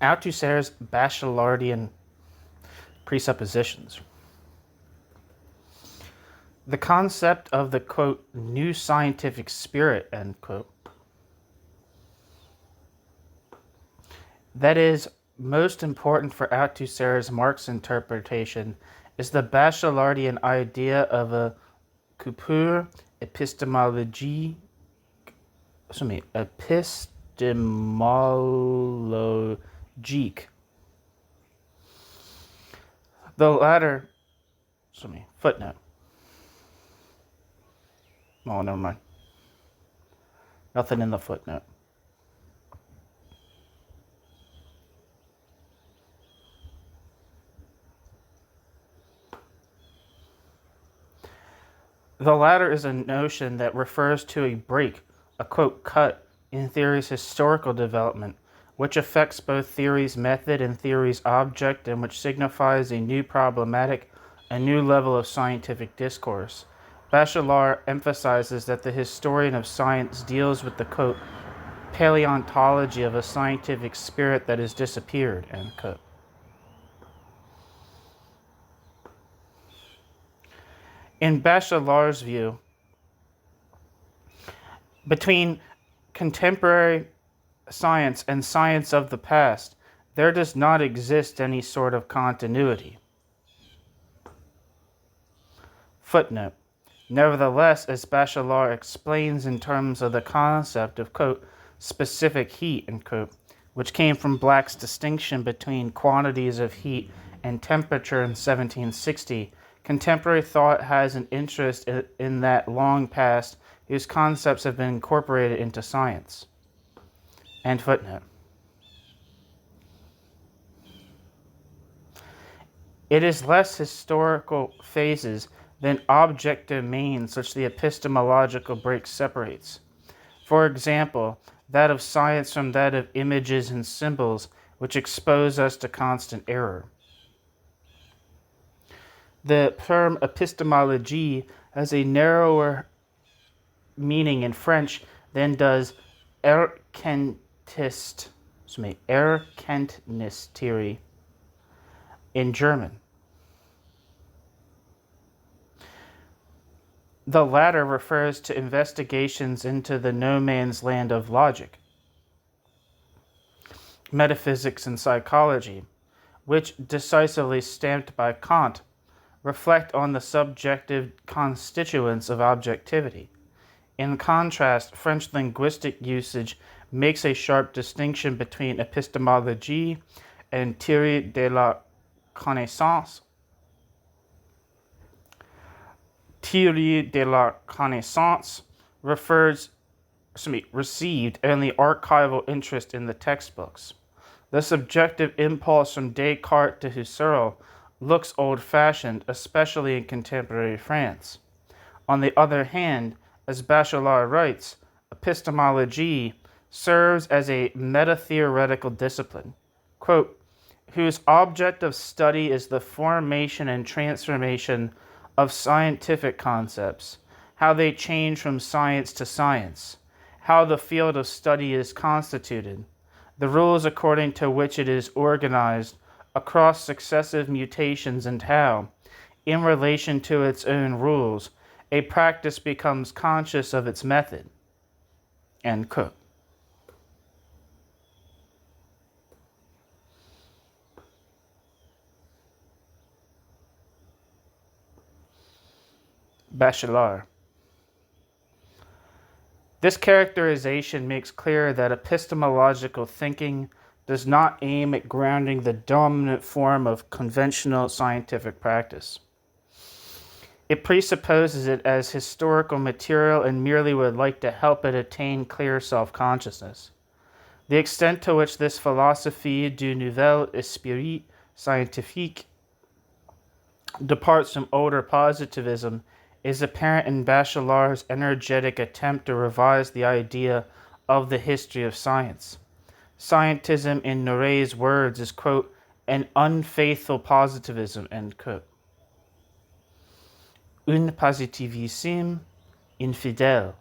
Althusser's Bachelardian presuppositions. The concept of the, quote, new scientific spirit, end quote, that is most important for Althusser's Marx interpretation is the Bachelardian idea of a coupure epistemologique. The latter, footnote. Oh, never mind. Nothing in the footnote. The latter is a notion that refers to a break, a quote, cut, in theory's historical development, which affects both theory's method and theory's object, and which signifies a new problematic, a new level of scientific discourse. Bachelard emphasizes that the historian of science deals with the, quote, paleontology of a scientific spirit that has disappeared, end quote. In Bachelard's view, between contemporary science and science of the past, there does not exist any sort of continuity. Footnote. Nevertheless, as Bachelard explains in terms of the concept of, quote, specific heat, end quote, which came from Black's distinction between quantities of heat and temperature in 1760, contemporary thought has an interest in that long past whose concepts have been incorporated into science. End footnote. It is less historical phases than object domains which the epistemological break separates. For example, that of science from that of images and symbols, which expose us to constant error. The term epistemologie has a narrower meaning in French than does Erkenntnis theory in German. The latter refers to investigations into the no man's land of logic, metaphysics, and psychology, which, decisively stamped by Kant, reflect on the subjective constituents of objectivity. In contrast, French linguistic usage makes a sharp distinction between epistemologie and théorie de la connaissance. Théorie de la connaissance received only archival interest in the textbooks. The subjective impulse from Descartes to Husserl looks old-fashioned, especially in contemporary France. On the other hand, as Bachelard writes, epistemology serves as a meta-theoretical discipline, quote, whose object of study is the formation and transformation of scientific concepts, how they change from science to science, how the field of study is constituted, the rules according to which it is organized across successive mutations, and how, in relation to its own rules, a practice becomes conscious of its method. End quote. Bachelard. This characterization makes clear that epistemological thinking does not aim at grounding the dominant form of conventional scientific practice. It presupposes it as historical material and merely would like to help it attain clear self-consciousness. The extent to which this philosophie du nouvel esprit scientifique departs from older positivism is apparent in Bachelard's energetic attempt to revise the idea of the history of science. Scientism, in Noret's words, is, quote, an unfaithful positivism, end quote. Un positivisme infidèle.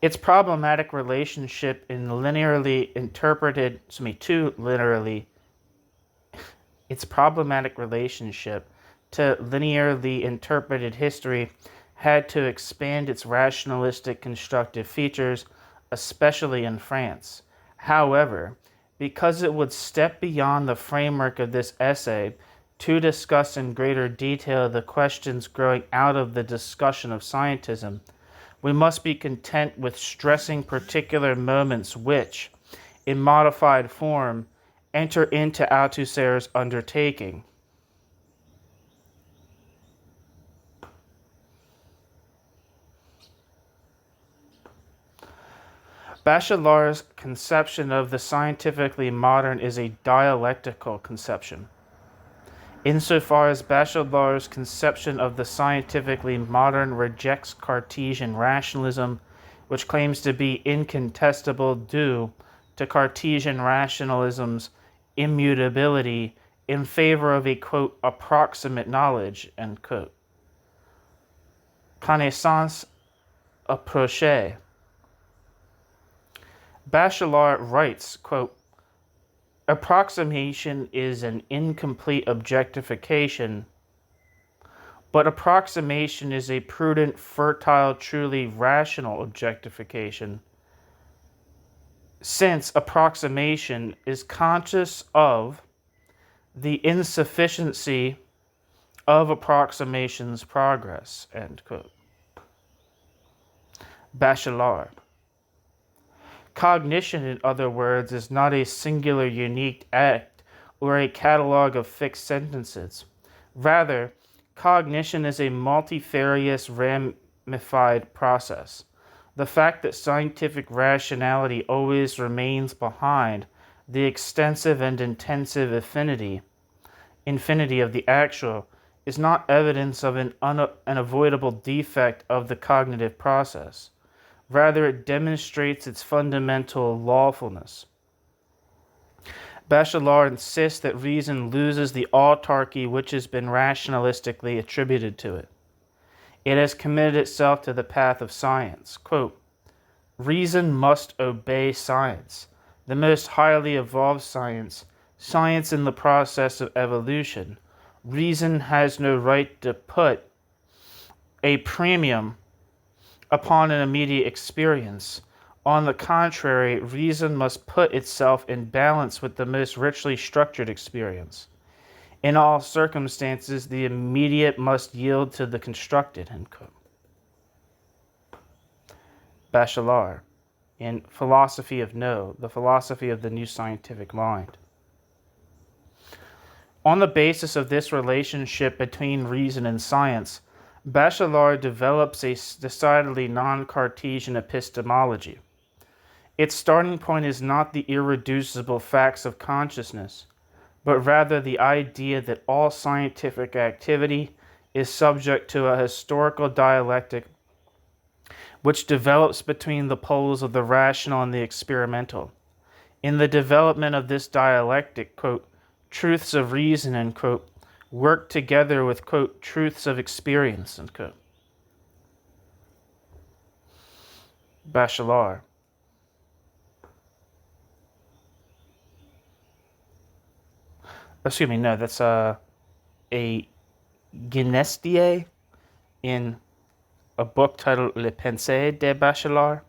Its problematic relationship in linearly interpreted, its problematic relationship to linearly interpreted history had to expand its rationalistic constructive features, especially in France. However, because it would step beyond the framework of this essay to discuss in greater detail the questions growing out of the discussion of scientism, We must be content with stressing particular moments which, in modified form, enter into Althusser's undertaking. Bachelar's conception of the scientifically modern is a dialectical conception. Insofar as Bachelar's conception of the scientifically modern rejects Cartesian rationalism, which claims to be incontestable due to Cartesian rationalism's immutability in favor of a, quote, approximate knowledge, end quote. Connaissance approchée. Bachelard writes, quote, approximation is an incomplete objectification, but approximation is a prudent, fertile, truly rational objectification, since approximation is conscious of the insufficiency of approximation's progress, end quote. Bachelard. Cognition, in other words, is not a singular unique act or a catalog of fixed sentences. Rather, cognition is a multifarious, ramified process. The fact that scientific rationality always remains behind the extensive and intensive infinity of the actual is not evidence of an unavoidable defect of the cognitive process. Rather, it demonstrates its fundamental lawfulness. Bachelard insists that reason loses the autarky which has been rationalistically attributed to it. It has committed itself to the path of science. Quote, reason must obey science, the most highly evolved science, science in the process of evolution. Reason has no right to put a premium upon an immediate experience. On the contrary, reason must put itself in balance with the most richly structured experience. In all circumstances, the immediate must yield to the constructed, end quote. Bachelard, in Philosophy of No, the Philosophy of the New Scientific Mind. On the basis of this relationship between reason and science, Bachelard develops a decidedly non-Cartesian epistemology. Its starting point is not the irreducible facts of consciousness, but rather the idea that all scientific activity is subject to a historical dialectic which develops between the poles of the rational and the experimental. In the development of this dialectic, quote, truths of reason, end quote, work together with, quote, truths of experience, end quote. Bachelard. Excuse me, no, that's a Genestier in a book titled Les Pensées de Bachelard.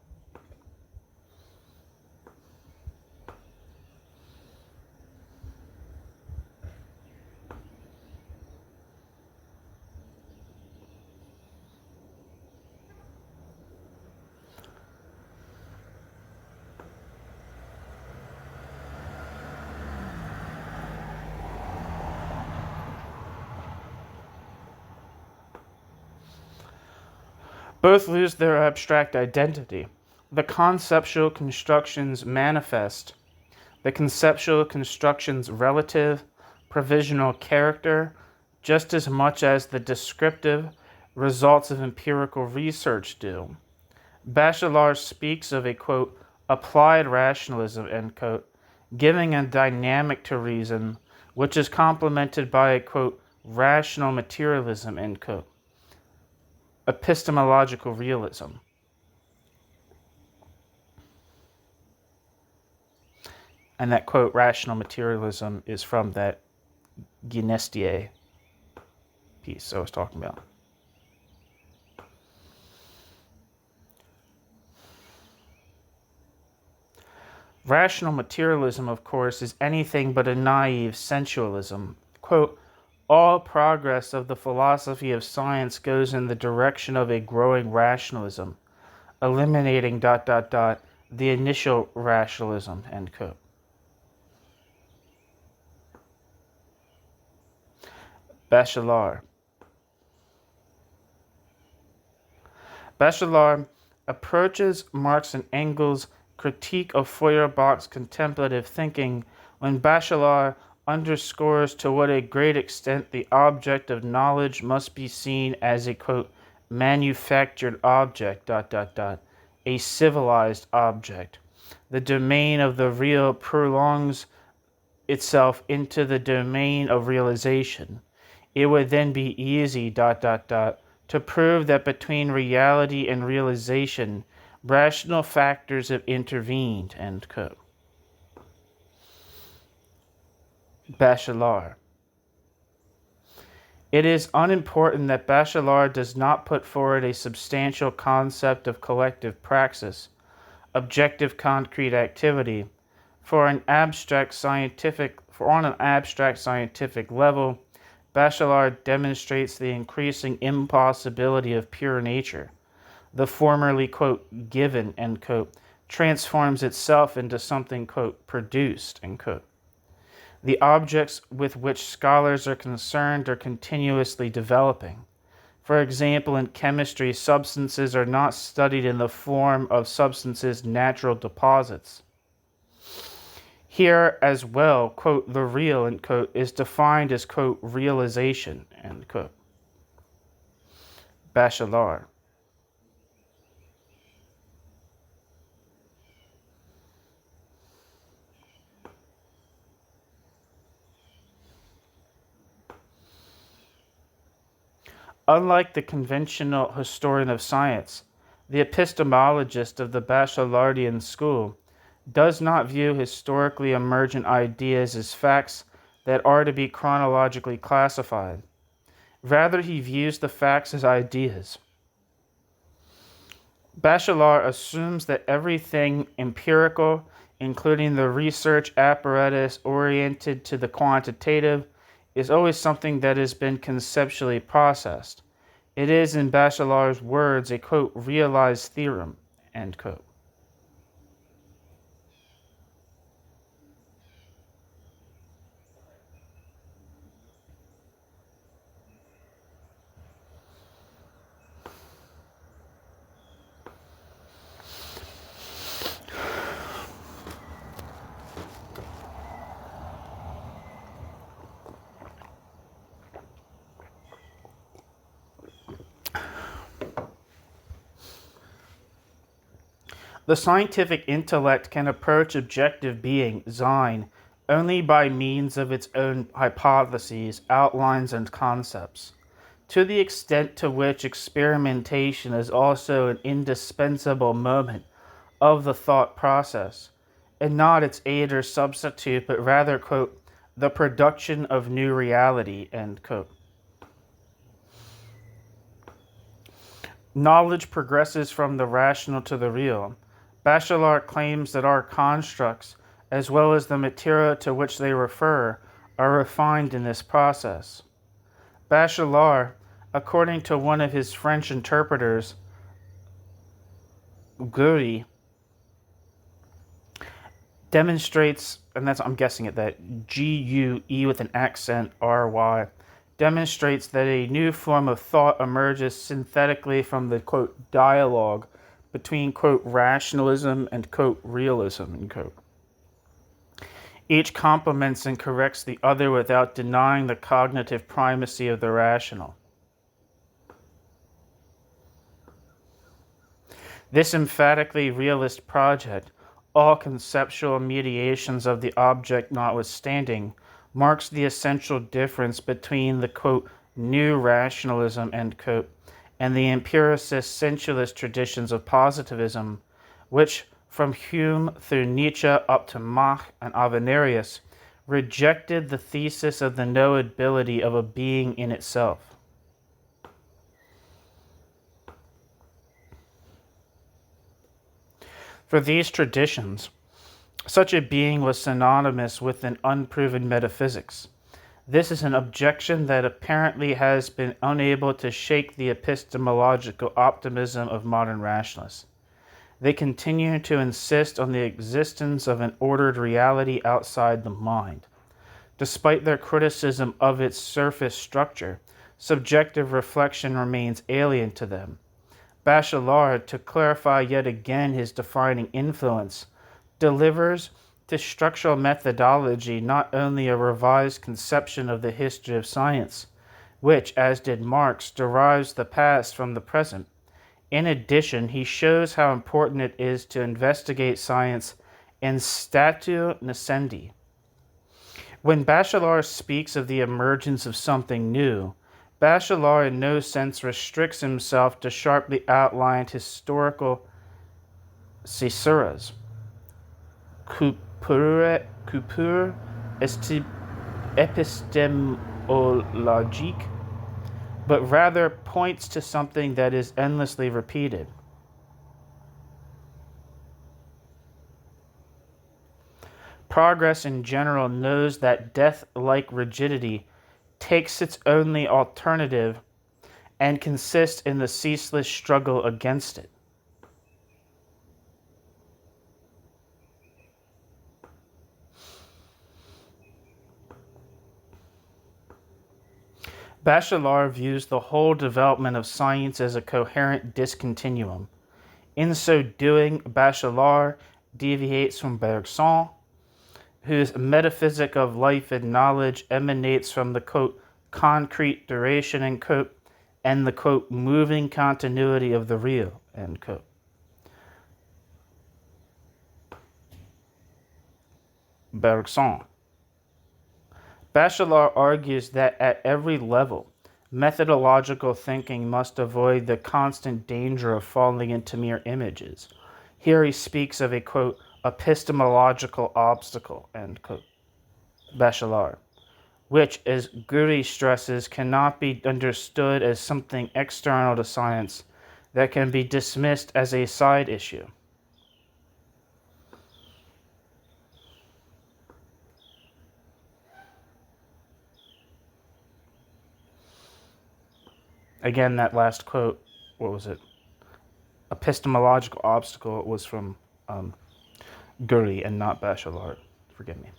Both lose their abstract identity. The conceptual constructions manifest the conceptual construction's relative, provisional character just as much as the descriptive results of empirical research do. Bachelard speaks of a, quote, applied rationalism, end quote, giving a dynamic to reason, which is complemented by a, quote, rational materialism, end quote. Epistemological realism. And that, quote, rational materialism is from that Genestier piece I was talking about. Rational materialism, of course, is anything but a naive sensualism. Quote, all progress of the philosophy of science goes in the direction of a growing rationalism. eliminating the initial rationalism, end quote. Bachelard. Bachelard approaches Marx and Engels' critique of Feuerbach's contemplative thinking when Bachelard underscores to what a great extent the object of knowledge must be seen as a, quote, manufactured object, a civilized object. The domain of the real prolongs itself into the domain of realization. It would then be easy, to prove that between reality and realization, rational factors have intervened, end quote. Bachelard. It is unimportant that Bachelard does not put forward a substantial concept of collective praxis, objective concrete activity, for on an abstract scientific level. Bachelard demonstrates the increasing impossibility of pure nature. The formerly, quote, given, end quote, transforms itself into something, quote, produced, end quote. The objects with which scholars are concerned are continuously developing. For example, in chemistry, substances are not studied in the form of substances' natural deposits. Here as well, quote, the real, end quote, is defined as, quote, realization, end quote. Bachelard. Unlike the conventional historian of science, the epistemologist of the Bachelardian school does not view historically emergent ideas as facts that are to be chronologically classified. Rather, he views the facts as ideas. Bachelard assumes that everything empirical, including the research apparatus oriented to the quantitative, is always something that has been conceptually processed. It is, in Bachelard's words, a, quote, realized theorem, end quote. The scientific intellect can approach objective being, Sein, only by means of its own hypotheses, outlines, and concepts. To the extent to which experimentation is also an indispensable moment of the thought process, and not its aid or substitute, but rather, quote, the production of new reality, end quote. Knowledge progresses from the rational to the real. Bachelard claims that our constructs, as well as the material to which they refer, are refined in this process. Bachelard, according to one of his French interpreters, Gury, demonstrates, and that's, I'm guessing it, that G-U-E with an accent, R-Y, demonstrates that a new form of thought emerges synthetically from the, quote, dialogue between, quote, rationalism and, quote, realism, end quote. Each complements and corrects the other without denying the cognitive primacy of the rational. This emphatically realist project, all conceptual mediations of the object notwithstanding, marks the essential difference between the, quote, new rationalism, end quote, and the empiricist sensualist traditions of positivism, which, from Hume through Nietzsche up to Mach and Avenarius, rejected the thesis of the knowability of a being in itself. For these traditions, such a being was synonymous with an unproven metaphysics. This is an objection that apparently has been unable to shake the epistemological optimism of modern rationalists. They continue to insist on the existence of an ordered reality outside the mind. Despite their criticism of its surface structure, subjective reflection remains alien to them. Bachelard, to clarify yet again his defining influence, delivers to structural methodology not only a revised conception of the history of science, which, as did Marx, derives the past from the present. In addition, he shows how important it is to investigate science in statu nascendi. When Bachelard speaks of the emergence of something new, Bachelard in no sense restricts himself to sharply outlined historical caesuras. Coupure epistemologique, but rather points to something that is endlessly repeated. Progress in general knows that death-like rigidity takes its only alternative and consists in the ceaseless struggle against it. Bachelard views the whole development of science as a coherent discontinuum. In so doing, Bachelard deviates from Bergson, whose metaphysic of life and knowledge emanates from the, quote, concrete duration, end quote, and the, quote, moving continuity of the real, end quote. Bergson. Bachelard argues that at every level, methodological thinking must avoid the constant danger of falling into mere images. Here he speaks of a, quote, epistemological obstacle, end quote. Bachelard, which, as Gury stresses, cannot be understood as something external to science that can be dismissed as a side issue. Again, that last quote, what was it? Epistemological obstacle was from Gury and not Bachelard. Forgive me.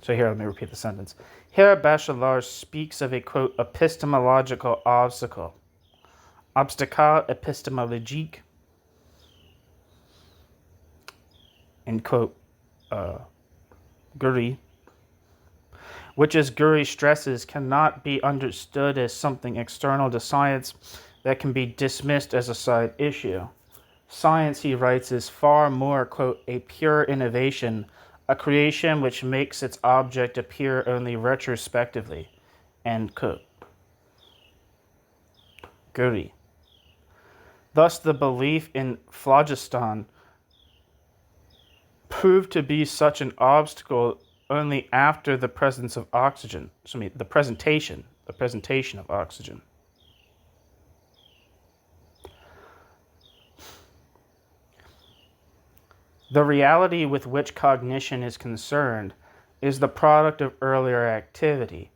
So here, let me repeat the sentence. Here, Bachelard speaks of a, quote, epistemological obstacle. Obstacle epistemologique, end quote, Gury, which, as Gury stresses, cannot be understood as something external to science that can be dismissed as a side issue. Science, he writes, is far more, quote, a pure innovation, a creation which makes its object appear only retrospectively, end quote. Gury. Thus, the belief in phlogiston proved to be such an obstacle only after the presence of oxygen. The presentation of oxygen. The reality with which cognition is concerned is the product of earlier activity.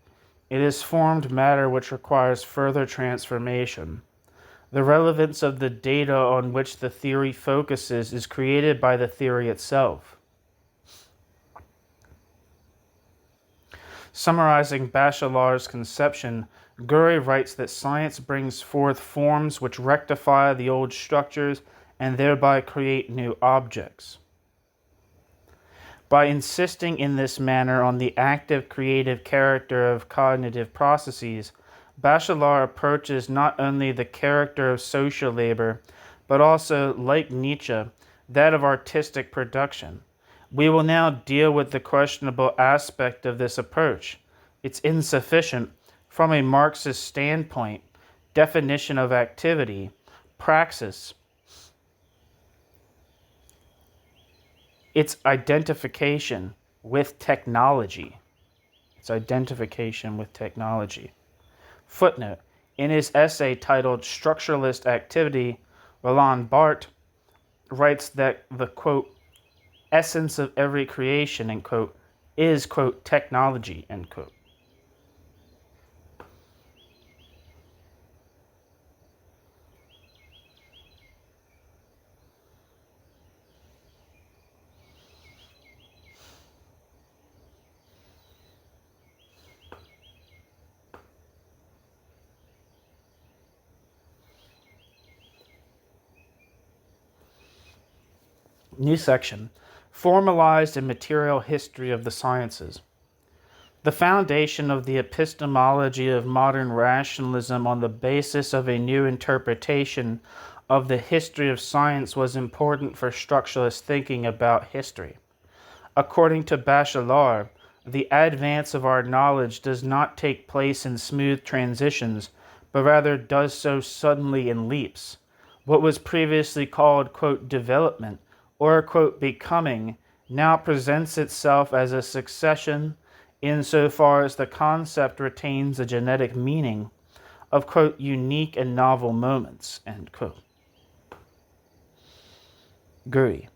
It is formed matter which requires further transformation. The relevance of the data on which the theory focuses is created by the theory itself. Summarizing Bachelard's conception, Gury writes that science brings forth forms which rectify the old structures and thereby create new objects. By insisting in this manner on the active creative character of cognitive processes, Bachelard approaches not only the character of social labor, but also, like Nietzsche, that of artistic production. We will now deal with the questionable aspect of this approach, its insufficient, from a Marxist standpoint, definition of activity, praxis, its identification with technology. Footnote: in his essay titled Structuralist Activity, Roland Barthes writes that the, quote, essence of every creation, end quote, is, quote, technology, end quote. New section. Formalized and material history of the sciences. The foundation of the epistemology of modern rationalism on the basis of a new interpretation of the history of science was important for structuralist thinking about history. According to Bachelard, the advance of our knowledge does not take place in smooth transitions, but rather does so suddenly in leaps. What was previously called, quote, development, or, quote, becoming, now presents itself as a succession, insofar as the concept retains a genetic meaning, of, quote, unique and novel moments, end quote. Guri.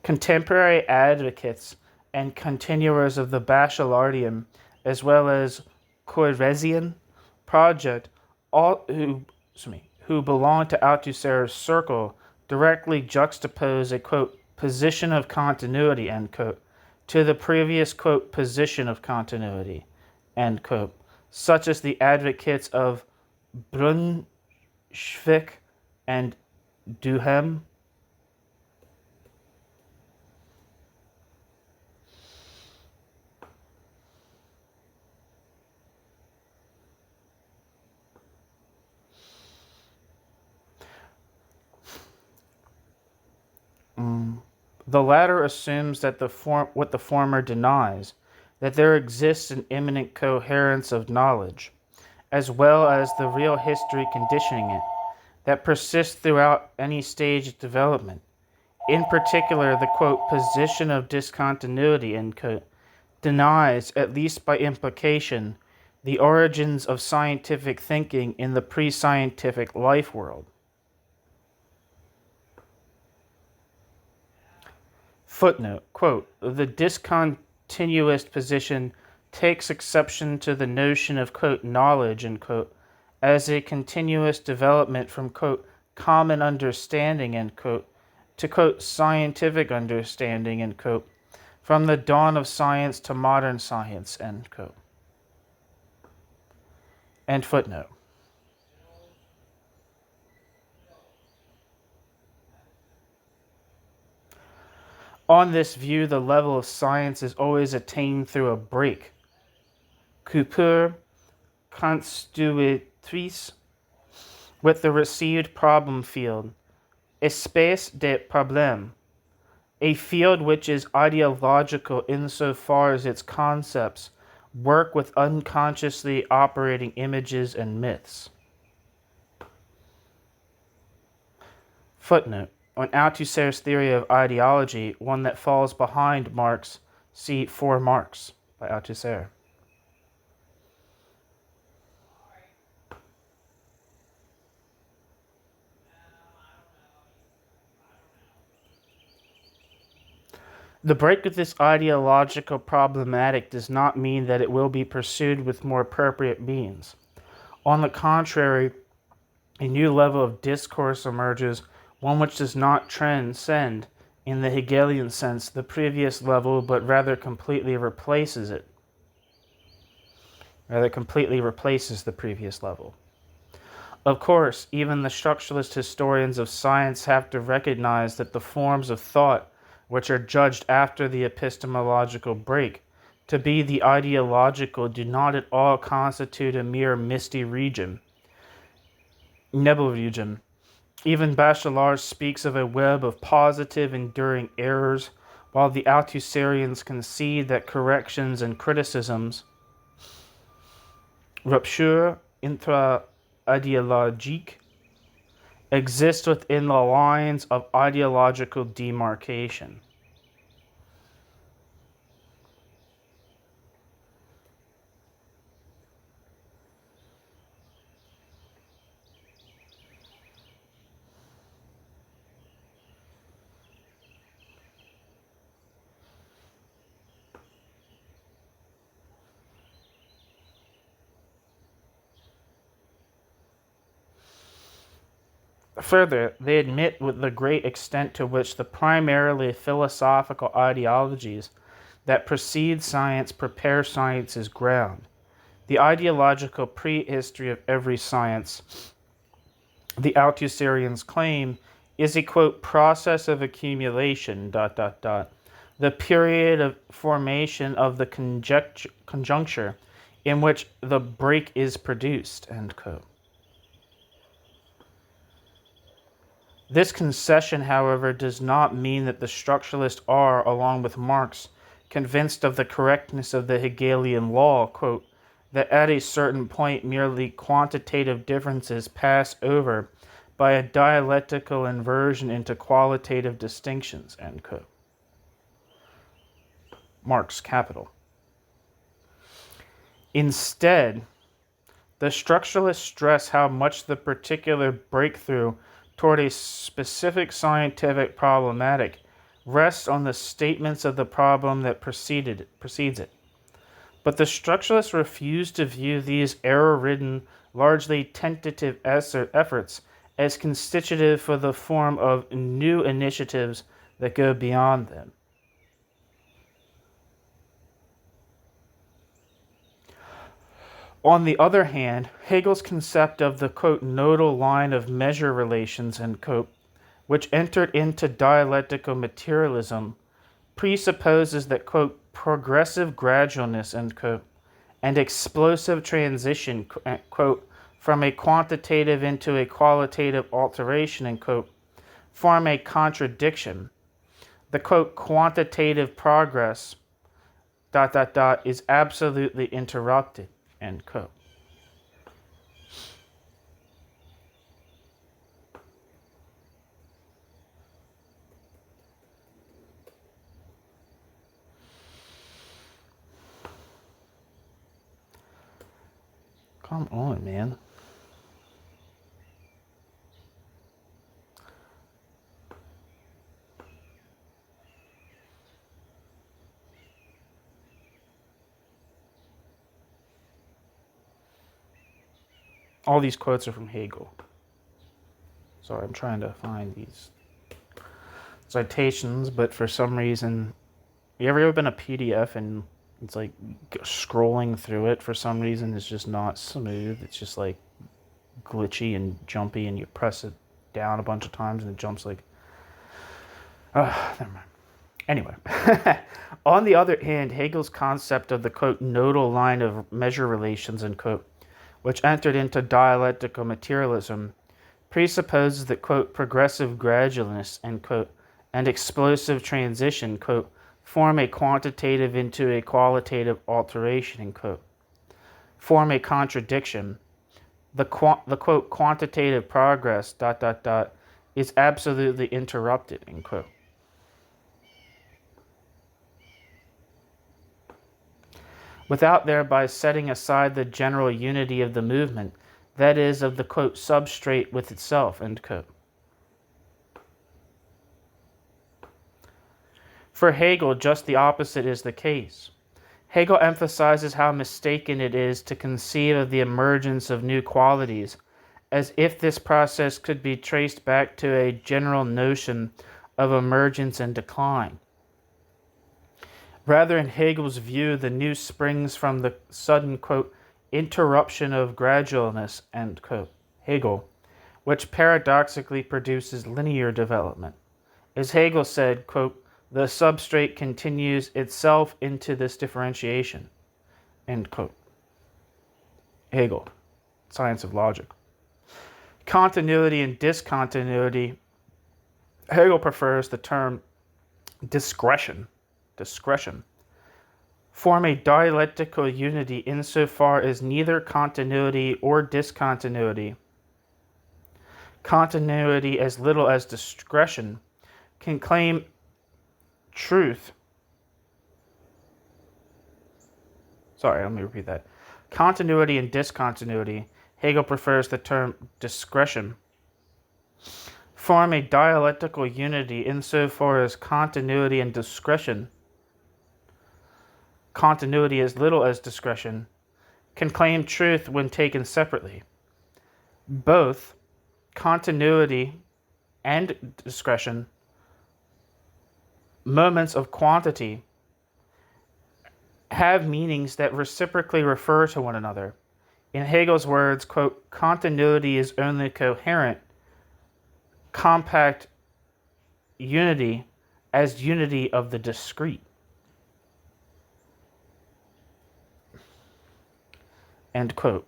Contemporary advocates and continuers of the Bachelardian, as well as Courresian project, all who belong to Althusser's circle, directly juxtapose a, quote, position of continuity, end quote, to the previous, quote, position of continuity, end quote, such as the advocates of Brunswick and Duhem. The latter assumes that what the former denies, that there exists an immanent coherence of knowledge, as well as the real history conditioning it, that persists throughout any stage of development. In particular, the, quote, position of discontinuity, end quote, denies, at least by implication, the origins of scientific thinking in the pre-scientific life world. Footnote, quote, the discontinuist position takes exception to the notion of, quote, knowledge, end quote, as a continuous development from, quote, common understanding, end quote, to, quote, scientific understanding, end quote, from the dawn of science to modern science, end quote. End footnote. On this view, the level of science is always attained through a break, coupure constitutrice, with the received problem field, espace de problème, a field which is ideological insofar as its concepts work with unconsciously operating images and myths. Footnote. On Althusser's theory of ideology, one that falls behind Marx, see For Marx by Althusser. The break with this ideological problematic does not mean that it will be pursued with more appropriate means. On the contrary, a new level of discourse emerges, one which does not transcend, in the Hegelian sense, the previous level, but rather completely replaces it. The previous level. Of course, even the structuralist historians of science have to recognize that the forms of thought which are judged after the epistemological break to be the ideological do not at all constitute a mere misty region, Nebelregion. Even Bachelard speaks of a web of positive enduring errors, while the Althusserians concede that corrections and criticisms, rupture intra-ideologique, exist within the lines of ideological demarcation. Further, they admit with the great extent to which the primarily philosophical ideologies that precede science prepare science's ground. The ideological prehistory of every science, the Althusserians claim, is a, quote, process of accumulation, the period of formation of the conjuncture in which the break is produced, end quote. This concession, however, does not mean that the structuralists are, along with Marx, convinced of the correctness of the Hegelian law, quote, that at a certain point merely quantitative differences pass over by a dialectical inversion into qualitative distinctions, end quote. Marx Capital. Instead, the structuralists stress how much the particular breakthrough toward a specific scientific problematic rests on the statements of the problem that precedes it. But the structuralists refuse to view these error-ridden, largely tentative efforts as constitutive for the form of new initiatives that go beyond them. On the other hand, Hegel's concept of the, quote, nodal line of measure relations, end quote, which entered into dialectical materialism, presupposes that, quote, progressive gradualness, end quote, and explosive transition, quote, from a quantitative into a qualitative alteration, end quote, form a contradiction. The, quote, quantitative progress, is absolutely interrupted, end quote. Come on, man. All these quotes are from Hegel. Sorry, I'm trying to find these citations, but for some reason, you ever been a PDF and it's like scrolling through it for some reason it's just not smooth. It's just like glitchy and jumpy, and you press it down a bunch of times and it jumps like, never mind. Anyway, on the other hand, Hegel's concept of the, quote, nodal line of measure relations, end quote, which entered into dialectical materialism, presupposes that, quote, progressive gradualness, end quote, and explosive transition, quote, form a quantitative into a qualitative alteration, end quote, form a contradiction. The quote, quantitative progress, is absolutely interrupted, end quote. Without thereby setting aside the general unity of the movement, that is, of the, quote, substrate with itself, end quote. For Hegel, just the opposite is the case. Hegel emphasizes how mistaken it is to conceive of the emergence of new qualities as if this process could be traced back to a general notion of emergence and decline. Rather, in Hegel's view, the new springs from the sudden, quote, interruption of gradualness, end quote, Hegel, which paradoxically produces linear development. As Hegel said, quote, the substrate continues itself into this differentiation, end quote. Hegel, Science of Logic. Continuity and discontinuity, Hegel prefers the term discretion, form a dialectical unity insofar as neither continuity or discontinuity, continuity as little as discretion, can claim truth. Sorry, let me repeat that. Continuity and discontinuity, Hegel prefers the term discretion, form a dialectical unity insofar as continuity and discretion, continuity as little as discretion, can claim truth when taken separately. Both continuity and discretion, moments of quantity, have meanings that reciprocally refer to one another. In Hegel's words, quote, continuity is only coherent compact unity as unity of the discrete. End quote.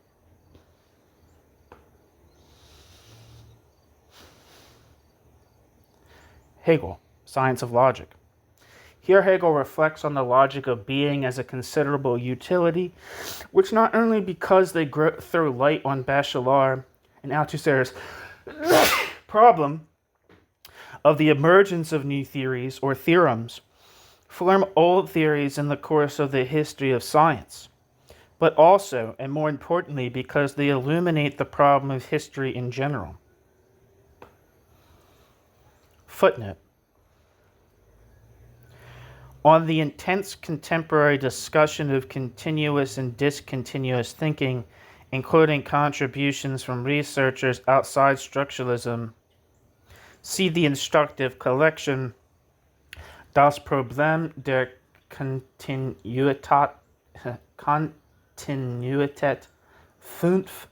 Hegel, Science of Logic. Here Hegel reflects on the logic of being as a considerable utility, which not only because they throw light on Bachelard and Althusser's problem of the emergence of new theories or theorems, form old theories in the course of the history of science, but also, and more importantly, because they illuminate the problem of history in general. Footnote. On the intense contemporary discussion of continuous and discontinuous thinking, including contributions from researchers outside structuralism, see the instructive collection Das Problem der Kontinuität 5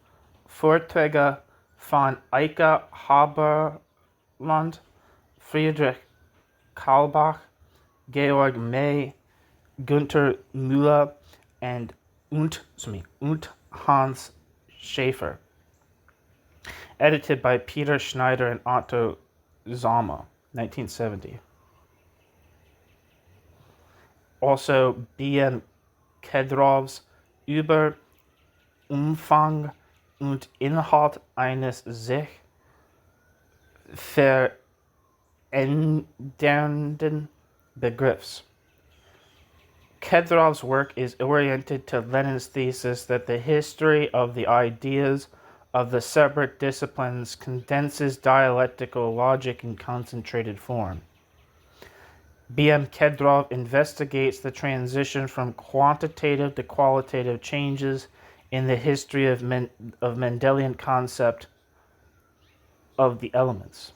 Vorträge von Eike Haberland, Friedrich Kaulbach, Georg May, Günther Müller, and Hans Schäfer. Edited by Peter Schneider and Otto Zama, 1970. Also B.M. Kedrov's Über Umfang und Inhalt eines sich verändernden Begriffs. Kedrov's work is oriented to Lenin's thesis that the history of the ideas of the separate disciplines condenses dialectical logic in concentrated form. B.M. Kedrov investigates the transition from quantitative to qualitative changes in the history of Mendelian concept of the elements.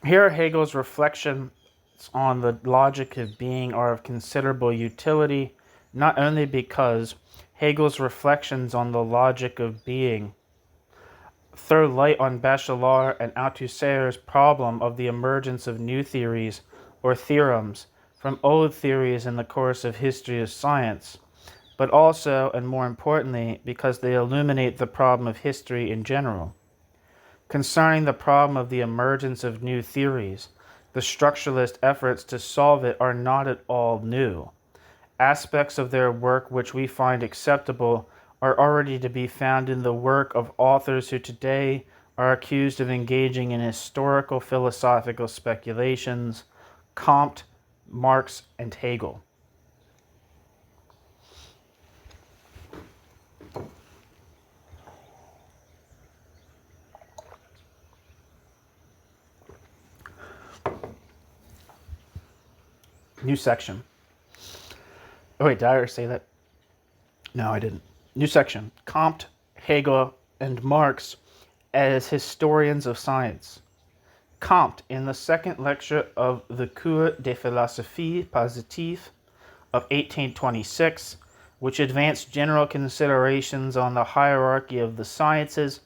Here Hegel's reflections on the logic of being are of considerable utility, not only because Hegel's reflections on the logic of being throw light on Bachelard and Althusser's problem of the emergence of new theories or theorems from old theories in the course of history of science, but also, and more importantly, because they illuminate the problem of history in general. Concerning the problem of the emergence of new theories, the structuralist efforts to solve it are not at all new. Aspects of their work which we find acceptable are already to be found in the work of authors who today are accused of engaging in historical philosophical speculations, Comte, Marx, and Hegel. New section. Oh wait, did I already say that? No, I didn't. New section. Comte, Hegel, and Marx as historians of science. Comte, in the second lecture of the Cours de Philosophie Positive of 1826, which advanced general considerations on the hierarchy of the sciences,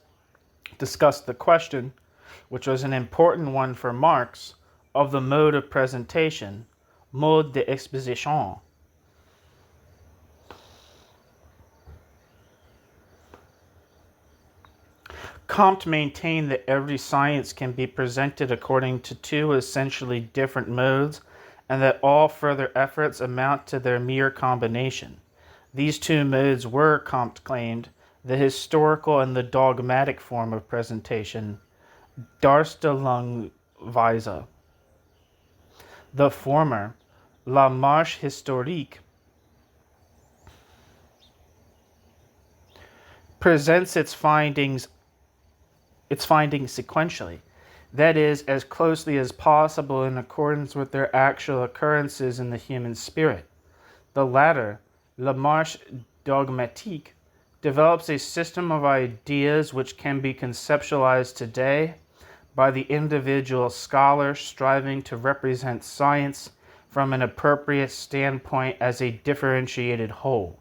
discussed the question, which was an important one for Marx, of the mode of presentation, mode d'exposition. Comte maintained that every science can be presented according to two essentially different modes, and that all further efforts amount to their mere combination. These two modes were, Comte claimed, the historical and the dogmatic form of presentation, Darstellungsweise. The former, La Marche historique presents its findings sequentially, that is, as closely as possible in accordance with their actual occurrences in the human spirit. The latter, La Marche dogmatique, develops a system of ideas which can be conceptualized today by the individual scholar striving to represent science from an appropriate standpoint as a differentiated whole.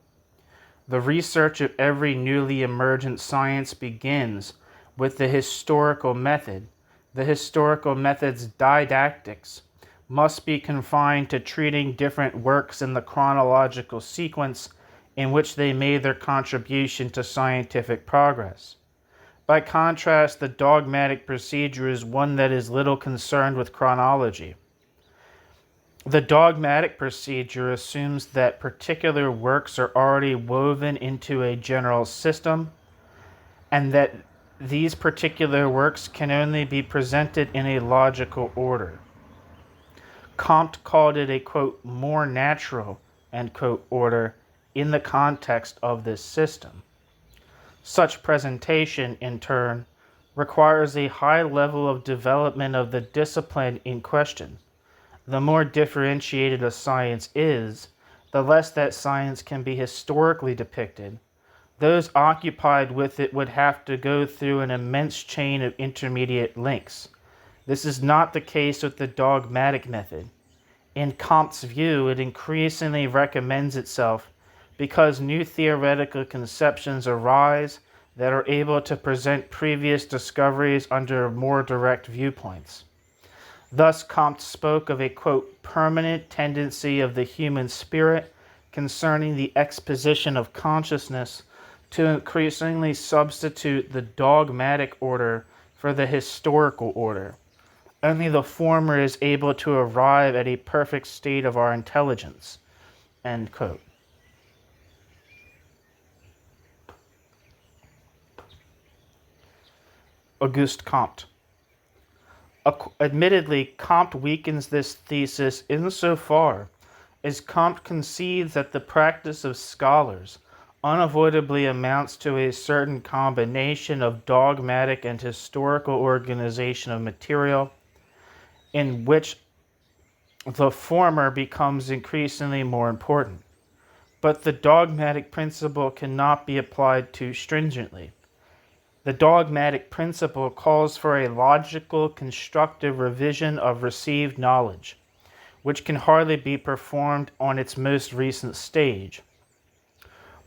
The research of every newly emergent science begins with the historical method. The historical method's didactics must be confined to treating different works in the chronological sequence in which they made their contribution to scientific progress. By contrast, the dogmatic procedure is one that is little concerned with chronology. The dogmatic procedure assumes that particular works are already woven into a general system, and that these particular works can only be presented in a logical order. Comte called it a, quote, more natural, end quote, order in the context of this system. Such presentation, in turn, requires a high level of development of the discipline in question. The more differentiated a science is, the less that science can be historically depicted. Those occupied with it would have to go through an immense chain of intermediate links. This is not the case with the dogmatic method. In Comte's view, it increasingly recommends itself because new theoretical conceptions arise that are able to present previous discoveries under more direct viewpoints. Thus, Comte spoke of a, quote, permanent tendency of the human spirit concerning the exposition of consciousness to increasingly substitute the dogmatic order for the historical order. Only the former is able to arrive at a perfect state of our intelligence, end quote. Auguste Comte. Admittedly, Comte weakens this thesis insofar as Comte concedes that the practice of scholars unavoidably amounts to a certain combination of dogmatic and historical organization of material, in which the former becomes increasingly more important. But the dogmatic principle cannot be applied too stringently. The dogmatic principle calls for a logical, constructive revision of received knowledge, which can hardly be performed on its most recent stage.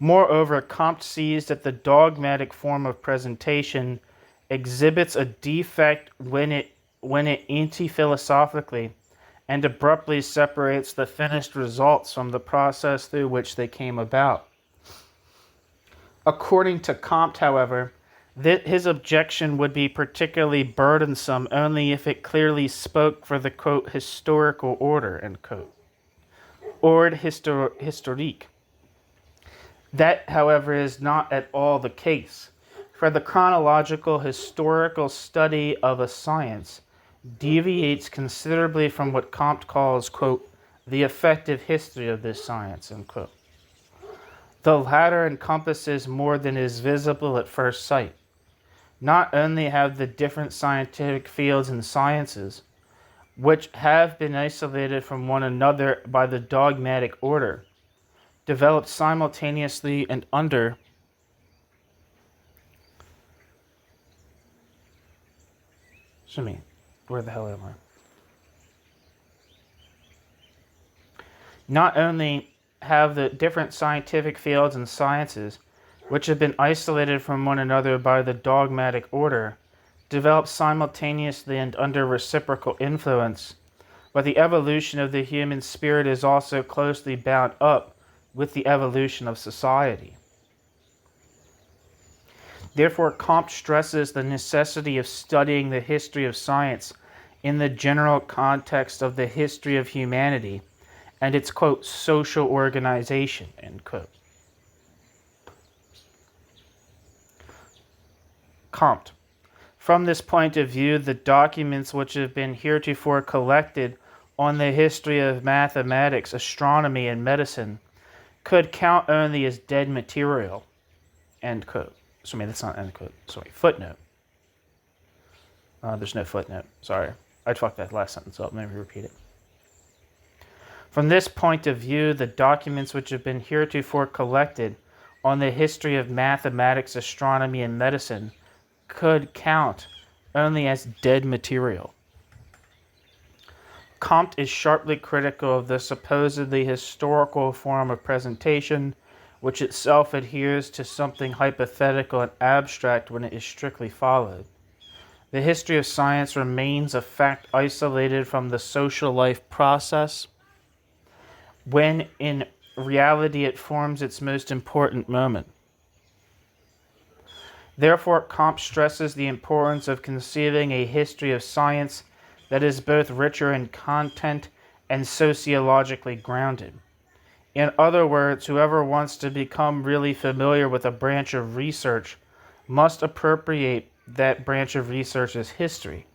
Moreover, Comte sees that the dogmatic form of presentation exhibits a defect when it anti-philosophically and abruptly separates the finished results from the process through which they came about. According to Comte, however, his objection would be particularly burdensome only if it clearly spoke for the, quote, historical order, end quote, ordre historique. That, however, is not at all the case, for the chronological historical study of a science deviates considerably from what Comte calls, quote, the effective history of this science, end quote. The latter encompasses more than is visible at first sight. Not only have the different scientific fields and sciences, which have been isolated from one another by the dogmatic order, developed simultaneously and under where the hell am I? Not only have the different scientific fields and sciences, which have been isolated from one another by the dogmatic order, developed simultaneously and under reciprocal influence, but the evolution of the human spirit is also closely bound up with the evolution of society. Therefore, Comte stresses the necessity of studying the history of science in the general context of the history of humanity and its, quote, social organization, end quote. Comte. From this point of view, the documents which have been heretofore collected on the history of mathematics, astronomy, and medicine could count only as dead material, end quote. Sorry, that's not end quote. Sorry, footnote. There's no footnote. Sorry. I fucked that last sentence up. Let me repeat it. From this point of view, the documents which have been heretofore collected on the history of mathematics, astronomy, and medicine could count only as dead material. Comte is sharply critical of the supposedly historical form of presentation, which itself adheres to something hypothetical and abstract when it is strictly followed. The history of science remains a fact isolated from the social life process, when in reality it forms its most important moment. Therefore, Comte stresses the importance of conceiving a history of science that is both richer in content and sociologically grounded. In other words, whoever wants to become really familiar with a branch of research must appropriate that branch of research's history.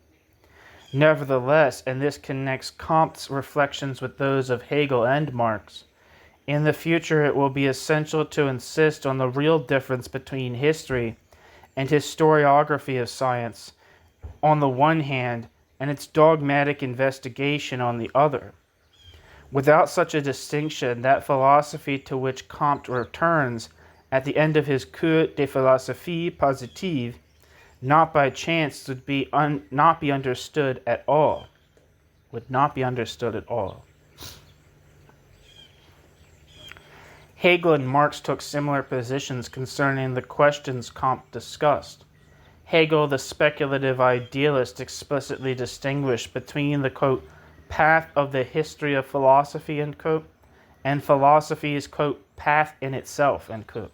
Nevertheless, and this connects Comte's reflections with those of Hegel and Marx, in the future it will be essential to insist on the real difference between history and historiography of science on the one hand, and its dogmatic investigation on the other. Without such a distinction, that philosophy to which Comte returns at the end of his Cours de philosophie positive, not by chance, would not be understood at all. Would not be understood at all. Hegel and Marx took similar positions concerning the questions Comte discussed. Hegel, the speculative idealist, explicitly distinguished between the, quote, path of the history of philosophy, end quote, and philosophy's, quote, path in itself, end quote,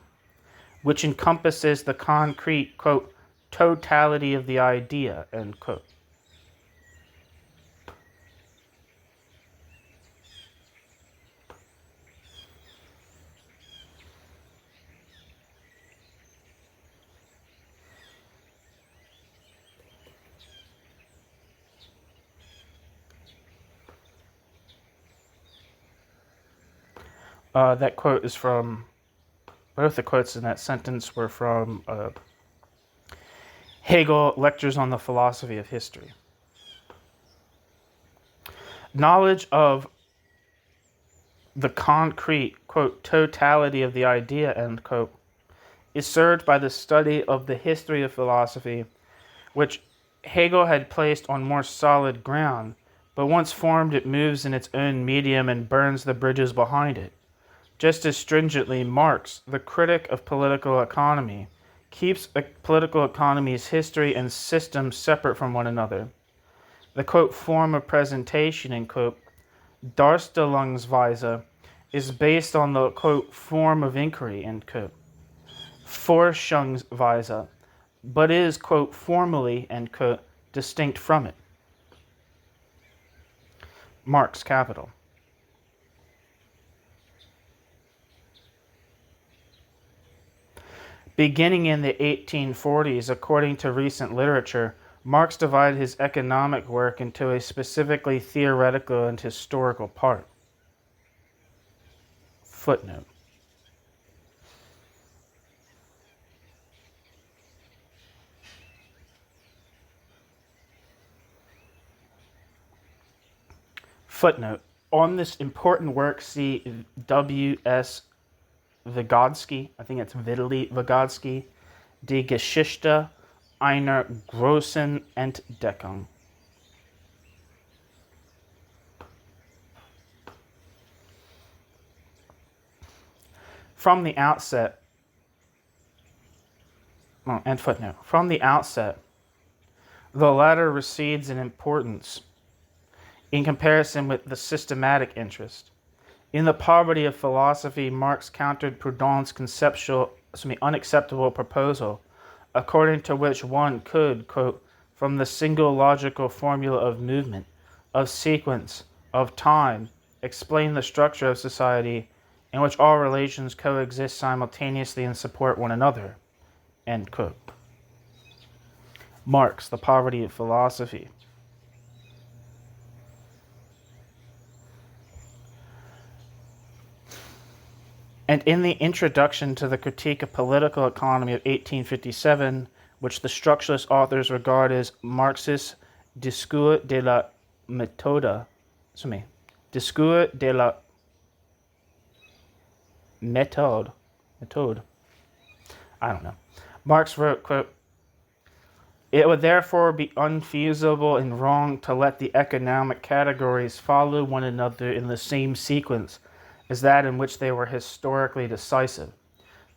which encompasses the concrete, quote, totality of the idea, end quote. That quote is from, both the quotes in that sentence were from Hegel, Lectures on the Philosophy of History. Knowledge of the concrete, quote, totality of the idea, end quote, is served by the study of the history of philosophy, which Hegel had placed on more solid ground, but once formed it moves in its own medium and burns the bridges behind it. Just as stringently, Marx, the critic of political economy, keeps a political economy's history and system separate from one another. The, quote, form of presentation, end quote, Darstellungsweise, is based on the, quote, form of inquiry, end quote, Forschungsweise, but is, quote, formally, end quote, distinct from it. Marx Capital. Beginning in the 1840s, according to recent literature, Marx divided his economic work into a specifically theoretical and historical part. Footnote. Footnote. On this important work, see W.S. Vygotsky, I think it's Vitaly Vygotsky, Die Geschichte einer großen Entdeckung. From the outset, and footnote, from the outset, the latter recedes in importance in comparison with the systematic interest. In The Poverty of Philosophy, Marx countered Proudhon's unacceptable proposal, according to which one could, quote, from the single logical formula of movement, of sequence, of time, explain the structure of society in which all relations coexist simultaneously and support one another, end quote. Marx, The Poverty of Philosophy. And in the introduction to the Critique of Political Economy of 1857, which the structuralist authors regard as Marxist discours de la méthode, discours de la méthode, I don't know. Marx wrote, quote, "It would therefore be unfeasible and wrong to let the economic categories follow one another in the same sequence as that in which they were historically decisive.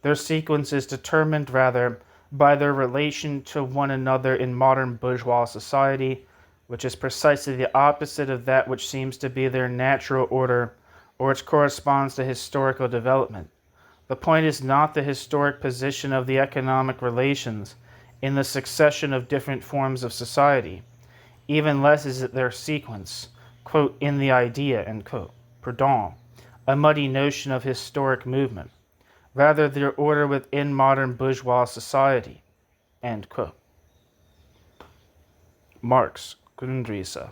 Their sequence is determined rather by their relation to one another in modern bourgeois society, which is precisely the opposite of that which seems to be their natural order or which corresponds to historical development. The point is not the historic position of the economic relations in the succession of different forms of society. Even less is it their sequence, quote, in the idea, end quote, pardon, a muddy notion of historic movement. Rather their order within modern bourgeois society, end quote." Marx, Grundrisse.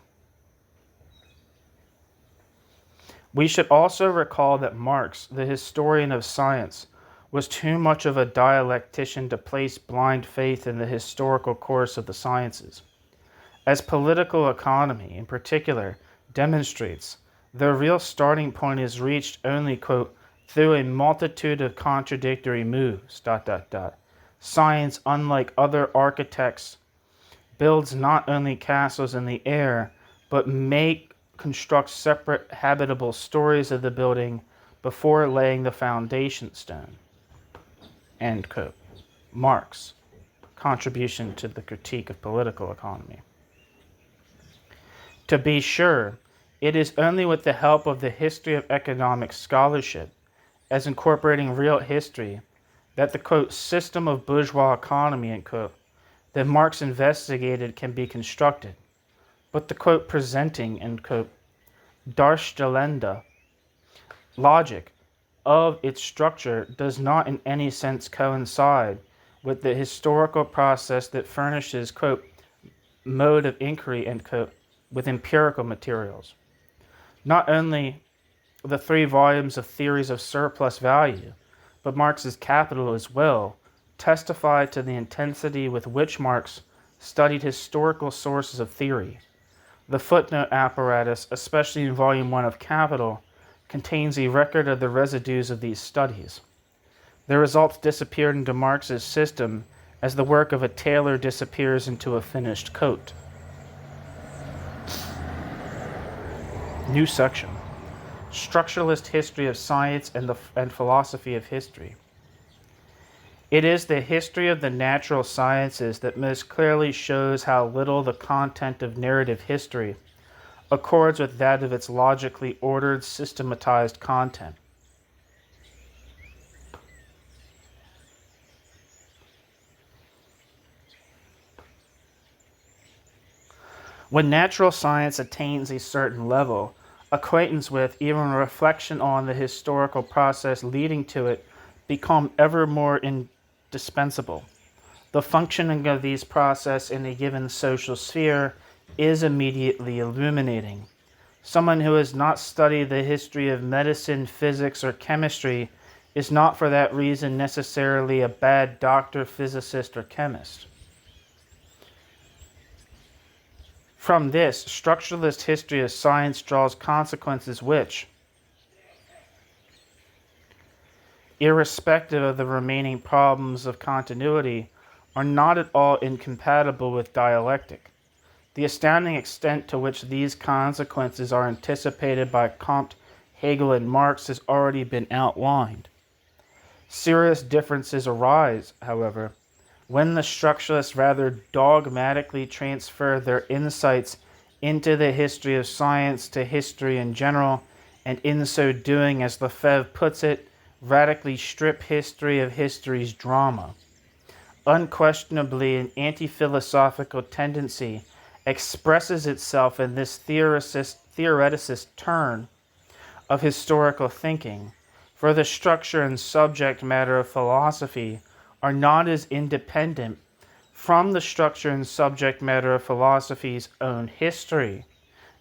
We should also recall that Marx, the historian of science, was too much of a dialectician to place blind faith in the historical course of the sciences. As political economy, in particular, demonstrates, the real starting point is reached only, quote, through a multitude of contradictory moves, ... Science, unlike other architects, builds not only castles in the air, but may construct separate habitable stories of the building before laying the foundation stone. End quote. Marx, Contribution to the Critique of Political Economy. To be sure, it is only with the help of the history of economic scholarship, as incorporating real history, that the, quote, system of bourgeois economy, end quote, that Marx investigated can be constructed. But the, quote, presenting, end quote, darstellende logic of its structure does not in any sense coincide with the historical process that furnishes, quote, mode of inquiry, end quote, with empirical materials. Not only the 3 volumes of Theories of Surplus Value, but Marx's Capital as well, testify to the intensity with which Marx studied historical sources of theory. The footnote apparatus, especially in Volume 1 of Capital, contains a record of the residues of these studies. The results disappeared into Marx's system as the work of a tailor disappears into a finished coat. New section. Structuralist History of Science and Philosophy of History. It is the history of the natural sciences that most clearly shows how little the content of narrative history accords with that of its logically ordered, systematized content. When natural science attains a certain level, acquaintance with, even reflection on the historical process leading to it become ever more indispensable. The functioning of these processes in a given social sphere is immediately illuminating. Someone who has not studied the history of medicine, physics, or chemistry is not for that reason necessarily a bad doctor, physicist, or chemist. From this, structuralist history of science draws consequences which, irrespective of the remaining problems of continuity, are not at all incompatible with dialectic. The astounding extent to which these consequences are anticipated by Comte, Hegel, and Marx has already been outlined. Serious differences arise, however, when the structuralists rather dogmatically transfer their insights into the history of science to history in general, and in so doing, as Lefebvre puts it, radically strip history of history's drama. Unquestionably, an anti-philosophical tendency expresses itself in this theoreticist turn of historical thinking, for the structure and subject matter of philosophy are not as independent from the structure and subject matter of philosophy's own history,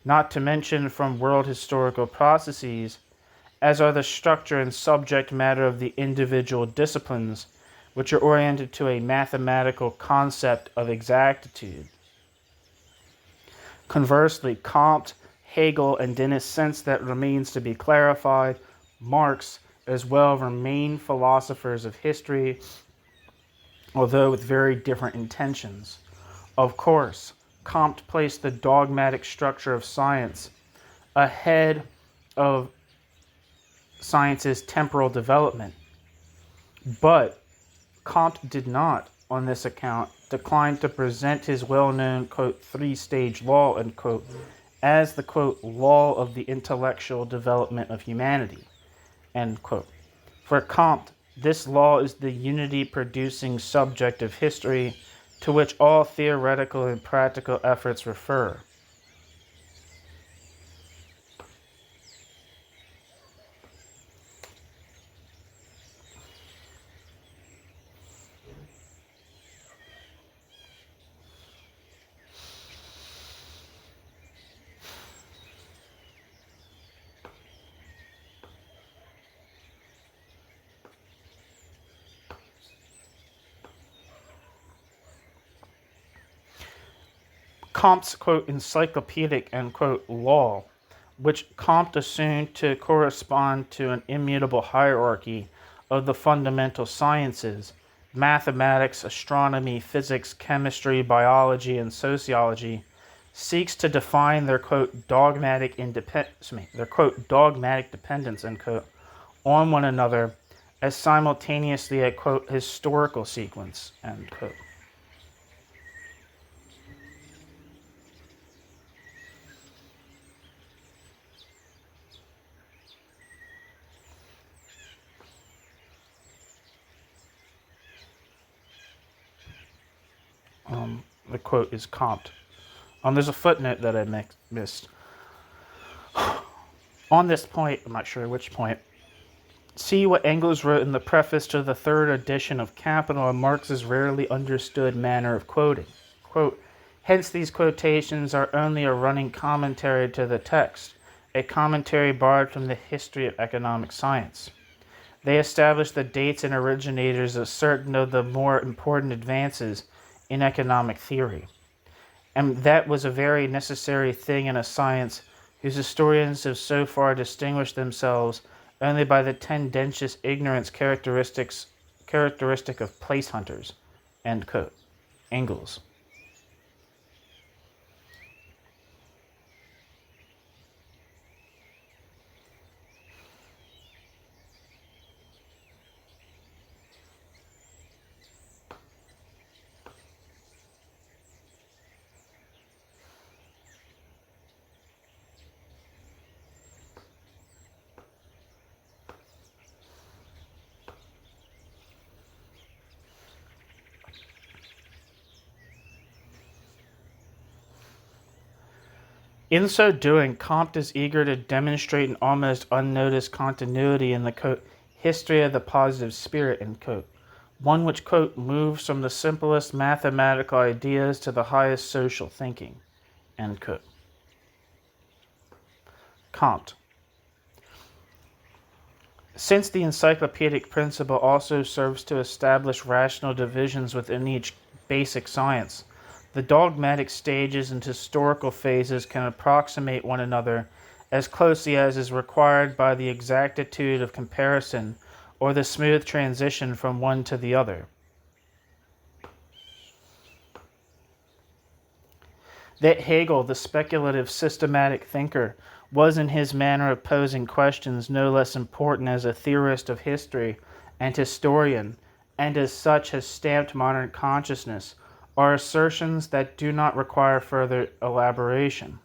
not to mention from world historical processes, as are the structure and subject matter of the individual disciplines, which are oriented to a mathematical concept of exactitude. Conversely, Comte, Hegel, and in a sense that remains to be clarified, Marx as well remain philosophers of history, although with very different intentions. Of course, Comte placed the dogmatic structure of science ahead of science's temporal development, but Comte did not, on this account, decline to present his well-known, quote, three-stage law, unquote, as the, quote, law of the intellectual development of humanity, end quote. For Comte, this law is the unity-producing subject of history to which all theoretical and practical efforts refer. Comte's, quote, encyclopedic, end quote, law, which Comte assumed to correspond to an immutable hierarchy of the fundamental sciences, mathematics, astronomy, physics, chemistry, biology, and sociology, seeks to define their, quote, dogmatic dependence, end quote, on one another as simultaneously a, quote, historical sequence, end quote. The quote is Comte. There's a footnote that I missed. On this point, I'm not sure which point, see what Engels wrote in the preface to the third edition of Capital on Marx's rarely understood manner of quoting. Quote, hence these quotations are only a running commentary to the text, a commentary borrowed from the history of economic science. They establish the dates and originators of certain of the more important advances in economic theory. And that was a very necessary thing in a science whose historians have so far distinguished themselves only by the tendentious ignorance characteristic of place hunters, end quote. Engels. In so doing, Comte is eager to demonstrate an almost unnoticed continuity in the, quote, history of the positive spirit, end quote, one which, quote, moves from the simplest mathematical ideas to the highest social thinking, end quote. Comte. Since the encyclopedic principle also serves to establish rational divisions within each basic science, the dogmatic stages and historical phases can approximate one another as closely as is required by the exactitude of comparison or the smooth transition from one to the other. That Hegel, the speculative systematic thinker, was in his manner of posing questions no less important as a theorist of history and historian, and as such has stamped modern consciousness, are assertions that do not require further elaboration.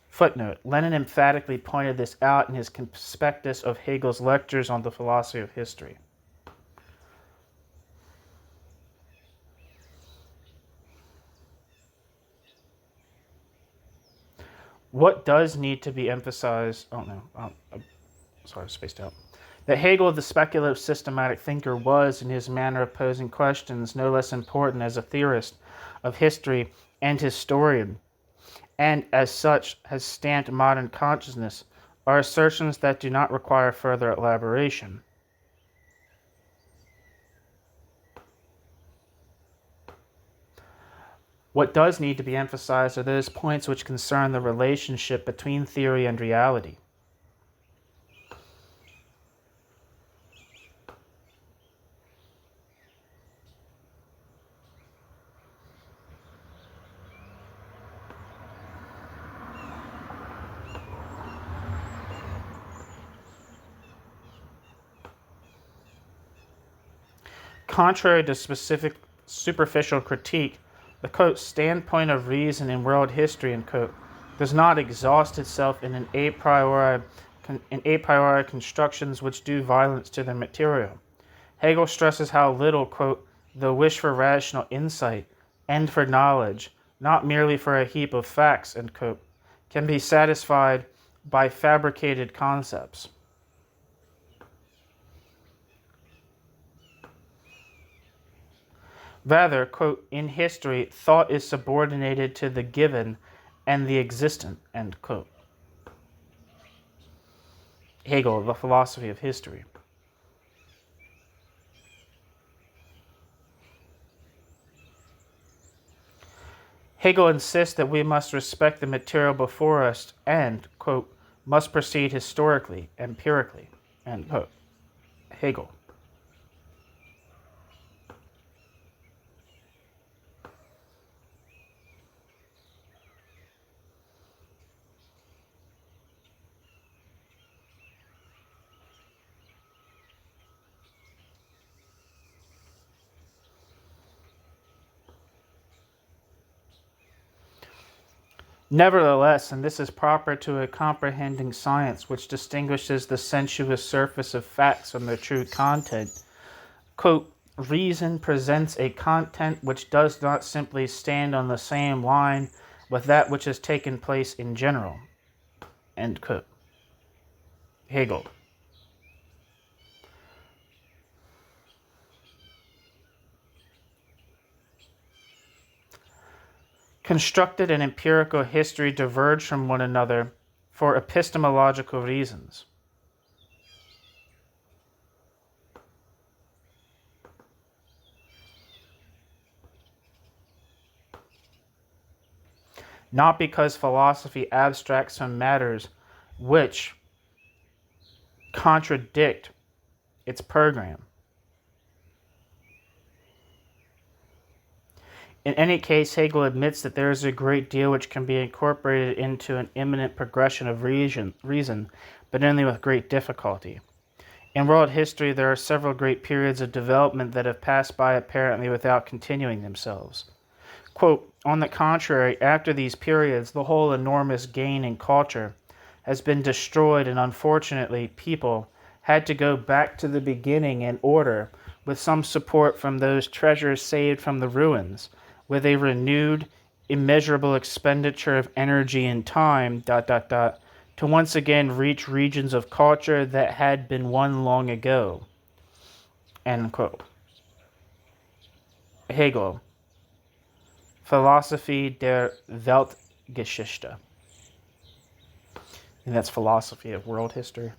Footnote, Lenin emphatically pointed this out in his conspectus of Hegel's lectures on the philosophy of history. What does need to be emphasized, sorry, I spaced out. That Hegel, the speculative systematic thinker, was, in his manner of posing questions, no less important as a theorist of history and historian, and as such has stamped modern consciousness, are assertions that do not require further elaboration. What does need to be emphasized are those points which concern the relationship between theory and reality. Contrary to specific superficial critique, the quote, standpoint of reason in world history, end quote, does not exhaust itself in an a priori constructions which do violence to the material. Hegel stresses how little, quote, the wish for rational insight and for knowledge, not merely for a heap of facts, end quote, can be satisfied by fabricated concepts. Rather, quote, in history, thought is subordinated to the given and the existent, end quote. Hegel, The Philosophy of History. Hegel insists that we must respect the material before us and, quote, must proceed historically, empirically, end quote. Hegel. Nevertheless, and this is proper to a comprehending science which distinguishes the sensuous surface of facts from their true content, quote, reason presents a content which does not simply stand on the same line with that which has taken place in general, end quote. Hegel. Constructed and empirical history diverge from one another for epistemological reasons. Not because philosophy abstracts from matters which contradict its program. In any case, Hegel admits that there is a great deal which can be incorporated into an imminent progression of reason, but only with great difficulty. In world history, there are several great periods of development that have passed by apparently without continuing themselves. Quote, on the contrary, after these periods, the whole enormous gain in culture has been destroyed, and unfortunately, people had to go back to the beginning in order, with some support from those treasures saved from the ruins, with a renewed, immeasurable expenditure of energy and time, to once again reach regions of culture that had been won long ago. End quote. Hegel, Philosophie der Weltgeschichte. And that's philosophy of world history.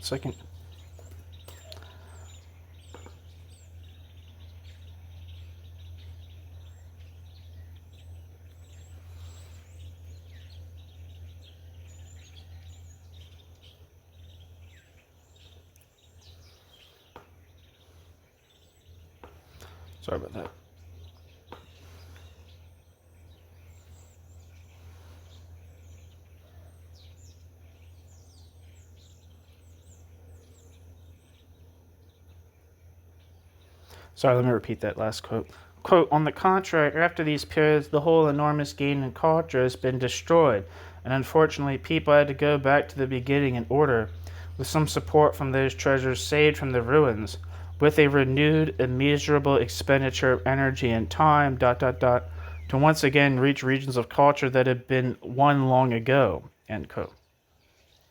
Second. Sorry about that. Sorry, let me repeat that last quote. Quote, on the contrary, after these periods, the whole enormous gain in culture has been destroyed, and unfortunately people had to go back to the beginning in order, with some support from those treasures saved from the ruins, with a renewed, immeasurable expenditure of energy and time, to once again reach regions of culture that had been won long ago, end quote.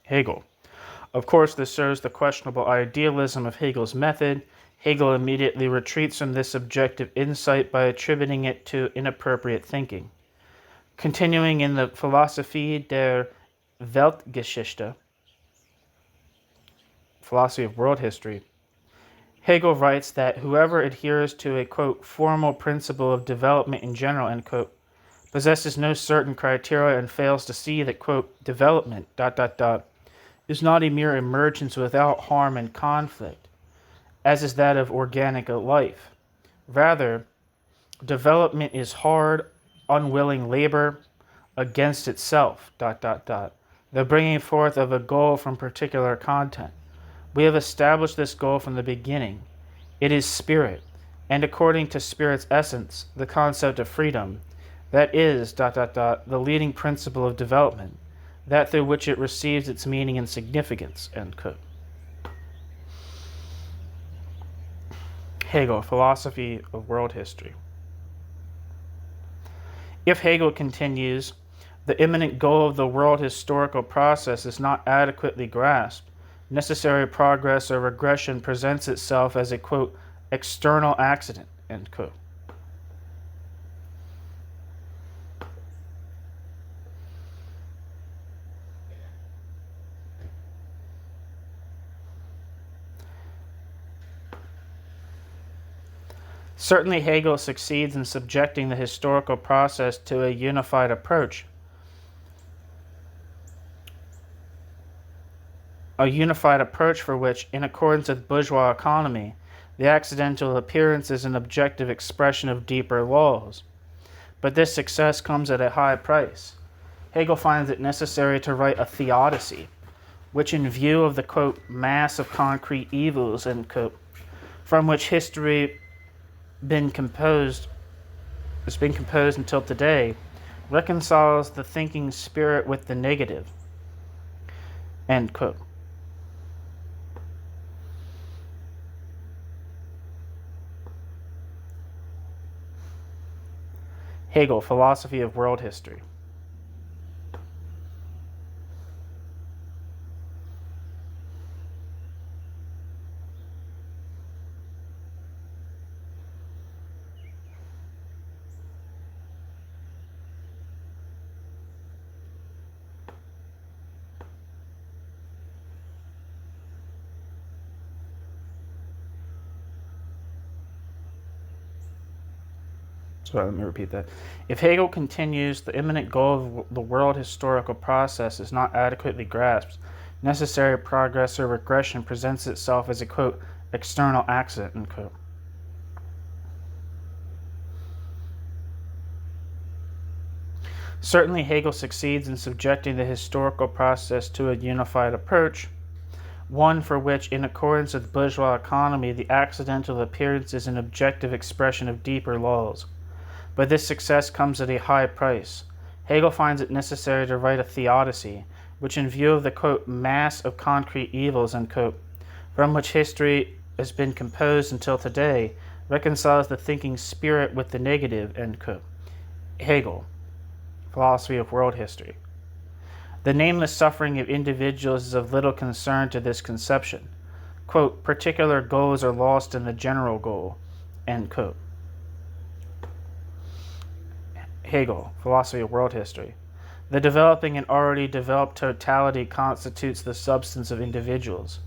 Hegel. Of course, this shows the questionable idealism of Hegel's method. Hegel immediately retreats from this subjective insight by attributing it to inappropriate thinking. Continuing in the Philosophie der Weltgeschichte, philosophy of world history, Hegel writes that whoever adheres to a, quote, formal principle of development in general, end quote, possesses no certain criteria and fails to see that, quote, development, is not a mere emergence without harm and conflict, as is that of organic life. Rather, development is hard, unwilling labor against itself, the bringing forth of a goal from particular content. We have established this goal from the beginning. It is spirit, and according to spirit's essence, the concept of freedom, that is, the leading principle of development, that through which it receives its meaning and significance, end quote. Hegel, Philosophy of World History. If Hegel continues, the imminent goal of the world historical process is not adequately grasped, necessary progress or regression presents itself as a, quote, external accident, end quote. Certainly, Hegel succeeds in subjecting the historical process to a unified approach. A unified approach for which, in accordance with bourgeois economy, the accidental appearance is an objective expression of deeper laws. But this success comes at a high price. Hegel finds it necessary to write a theodicy, which in view of the, quote, mass of concrete evils, end quote, from which history has been composed until today, reconciles the thinking spirit with the negative, end quote. Hegel, Philosophy of World History. Sorry, let me repeat that. If Hegel continues, the imminent goal of the world historical process is not adequately grasped. Necessary progress or regression presents itself as a, quote, external accident, end quote. Certainly, Hegel succeeds in subjecting the historical process to a unified approach, one for which, in accordance with bourgeois economy, the accidental appearance is an objective expression of deeper laws. But this success comes at a high price. Hegel finds it necessary to write a theodicy, which in view of the, quote, mass of concrete evils, end quote, from which history has been composed until today, reconciles the thinking spirit with the negative, end quote. Hegel, Philosophy of World History. The nameless suffering of individuals is of little concern to this conception. Quote, particular goals are lost in the general goal, end quote. Hegel, Philosophy of World History. The developing and already developed totality constitutes the substance of individuals.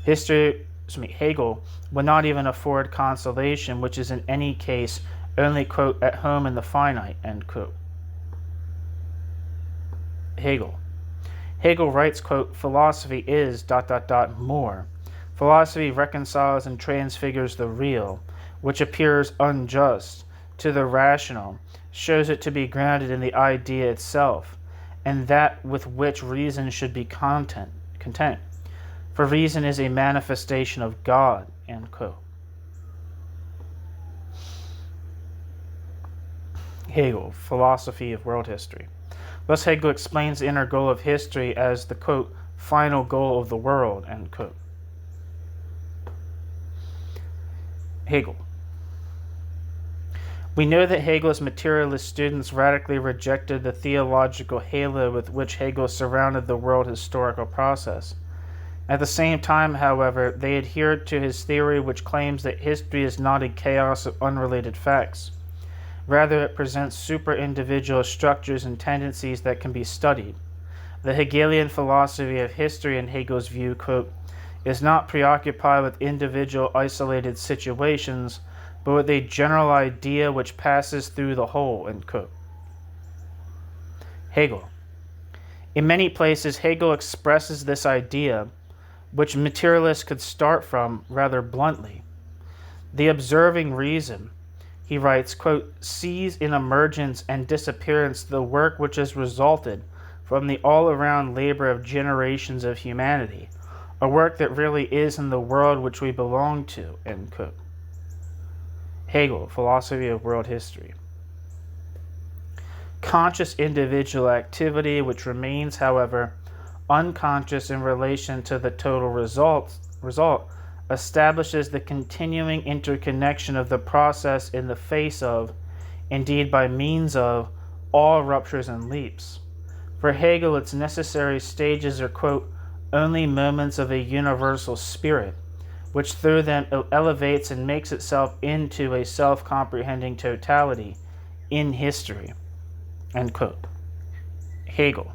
Hegel would not even afford consolation, which is in any case only, quote, at home in the finite, end quote. Hegel. Hegel writes, quote, philosophy is ... more. Philosophy reconciles and transfigures the real, which appears unjust, to the rational, shows it to be grounded in the idea itself, and that with which reason should be content. For reason is a manifestation of God, end quote. Hegel, Philosophy of World History. Thus Hegel explains the inner goal of history as the, quote, final goal of the world, end quote. Hegel. We know that Hegel's materialist students radically rejected the theological halo with which Hegel surrounded the world historical process. At the same time, however, they adhered to his theory, which claims that history is not a chaos of unrelated facts. Rather, it presents super-individual structures and tendencies that can be studied. The Hegelian philosophy of history, in Hegel's view, quote, is not preoccupied with individual isolated situations, but with a general idea which passes through the whole, end quote. Hegel. In many places, Hegel expresses this idea, which materialists could start from, rather bluntly. The observing reason, he writes, quote, sees in emergence and disappearance the work which has resulted from the all-around labor of generations of humanity, a work that really is in the world which we belong to, end quote. Hegel, Philosophy of World History. Conscious individual activity, which remains, however, unconscious in relation to the total result, establishes the continuing interconnection of the process in the face of, indeed by means of, all ruptures and leaps. For Hegel, its necessary stages are, quote, only moments of a universal spirit, which through them elevates and makes itself into a self-comprehending totality in history, end quote. Hegel.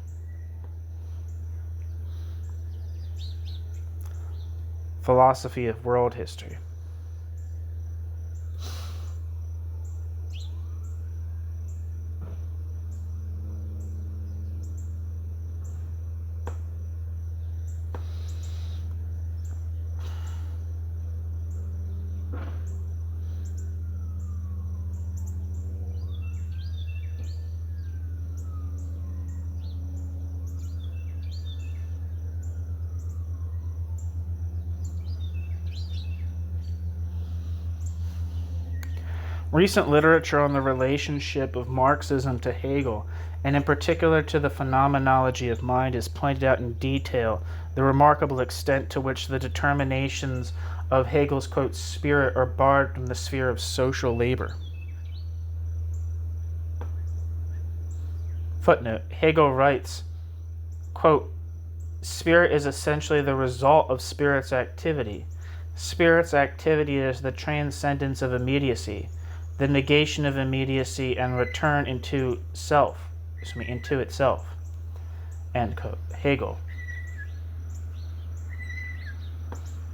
Philosophy of World History. Recent literature on the relationship of Marxism to Hegel, and in particular to the phenomenology of mind, has pointed out in detail the remarkable extent to which the determinations of Hegel's, quote, spirit are barred from the sphere of social labor. Footnote, Hegel writes, quote, spirit is essentially the result of spirit's activity. Spirit's activity is the transcendence of immediacy, the negation of immediacy and return into itself. End quote. Hegel.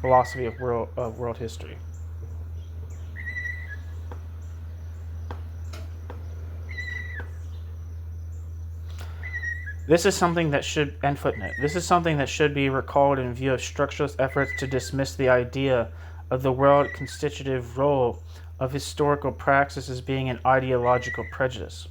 Philosophy of World History. This is something that should, end footnote, this is something that should be recalled in view of structuralist efforts to dismiss the idea of the world constitutive role of historical praxis as being an ideological prejudice.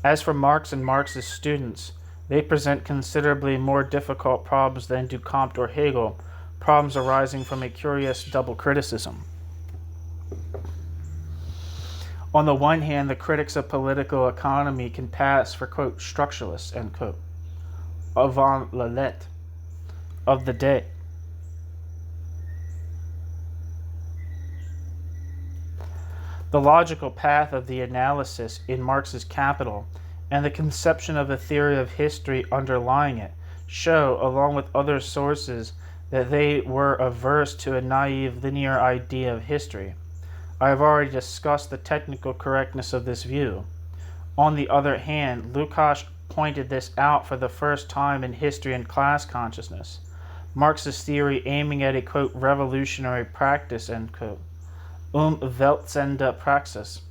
As for Marx and Marxist students, they present considerably more difficult problems than do Comte or Hegel, problems arising from a curious double criticism. On the one hand, the critics of political economy can pass for, quote, structuralists, end quote, avant la lettre of the day. The logical path of the analysis in Marx's Capital and the conception of a theory of history underlying it show, along with other sources, that they were averse to a naive linear idea of history. I have already discussed the technical correctness of this view. On the other hand, Lukács pointed this out for the first time in History and Class Consciousness, Marx's theory aiming at a, quote, revolutionary practice, end quote, Weltsende Praxis,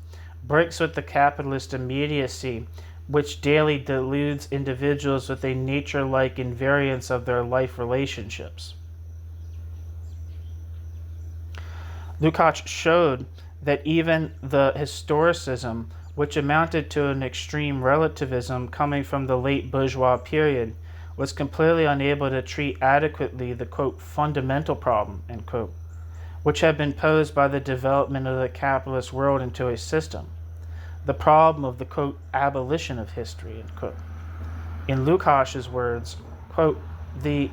breaks with the capitalist immediacy which daily deludes individuals with a nature-like invariance of their life relationships. Lukács showed that even the historicism, which amounted to an extreme relativism coming from the late bourgeois period, was completely unable to treat adequately the, quote, fundamental problem, end quote, which had been posed by the development of the capitalist world into a system, the problem of the, quote, abolition of history, end quote. In Lukács' words, quote, the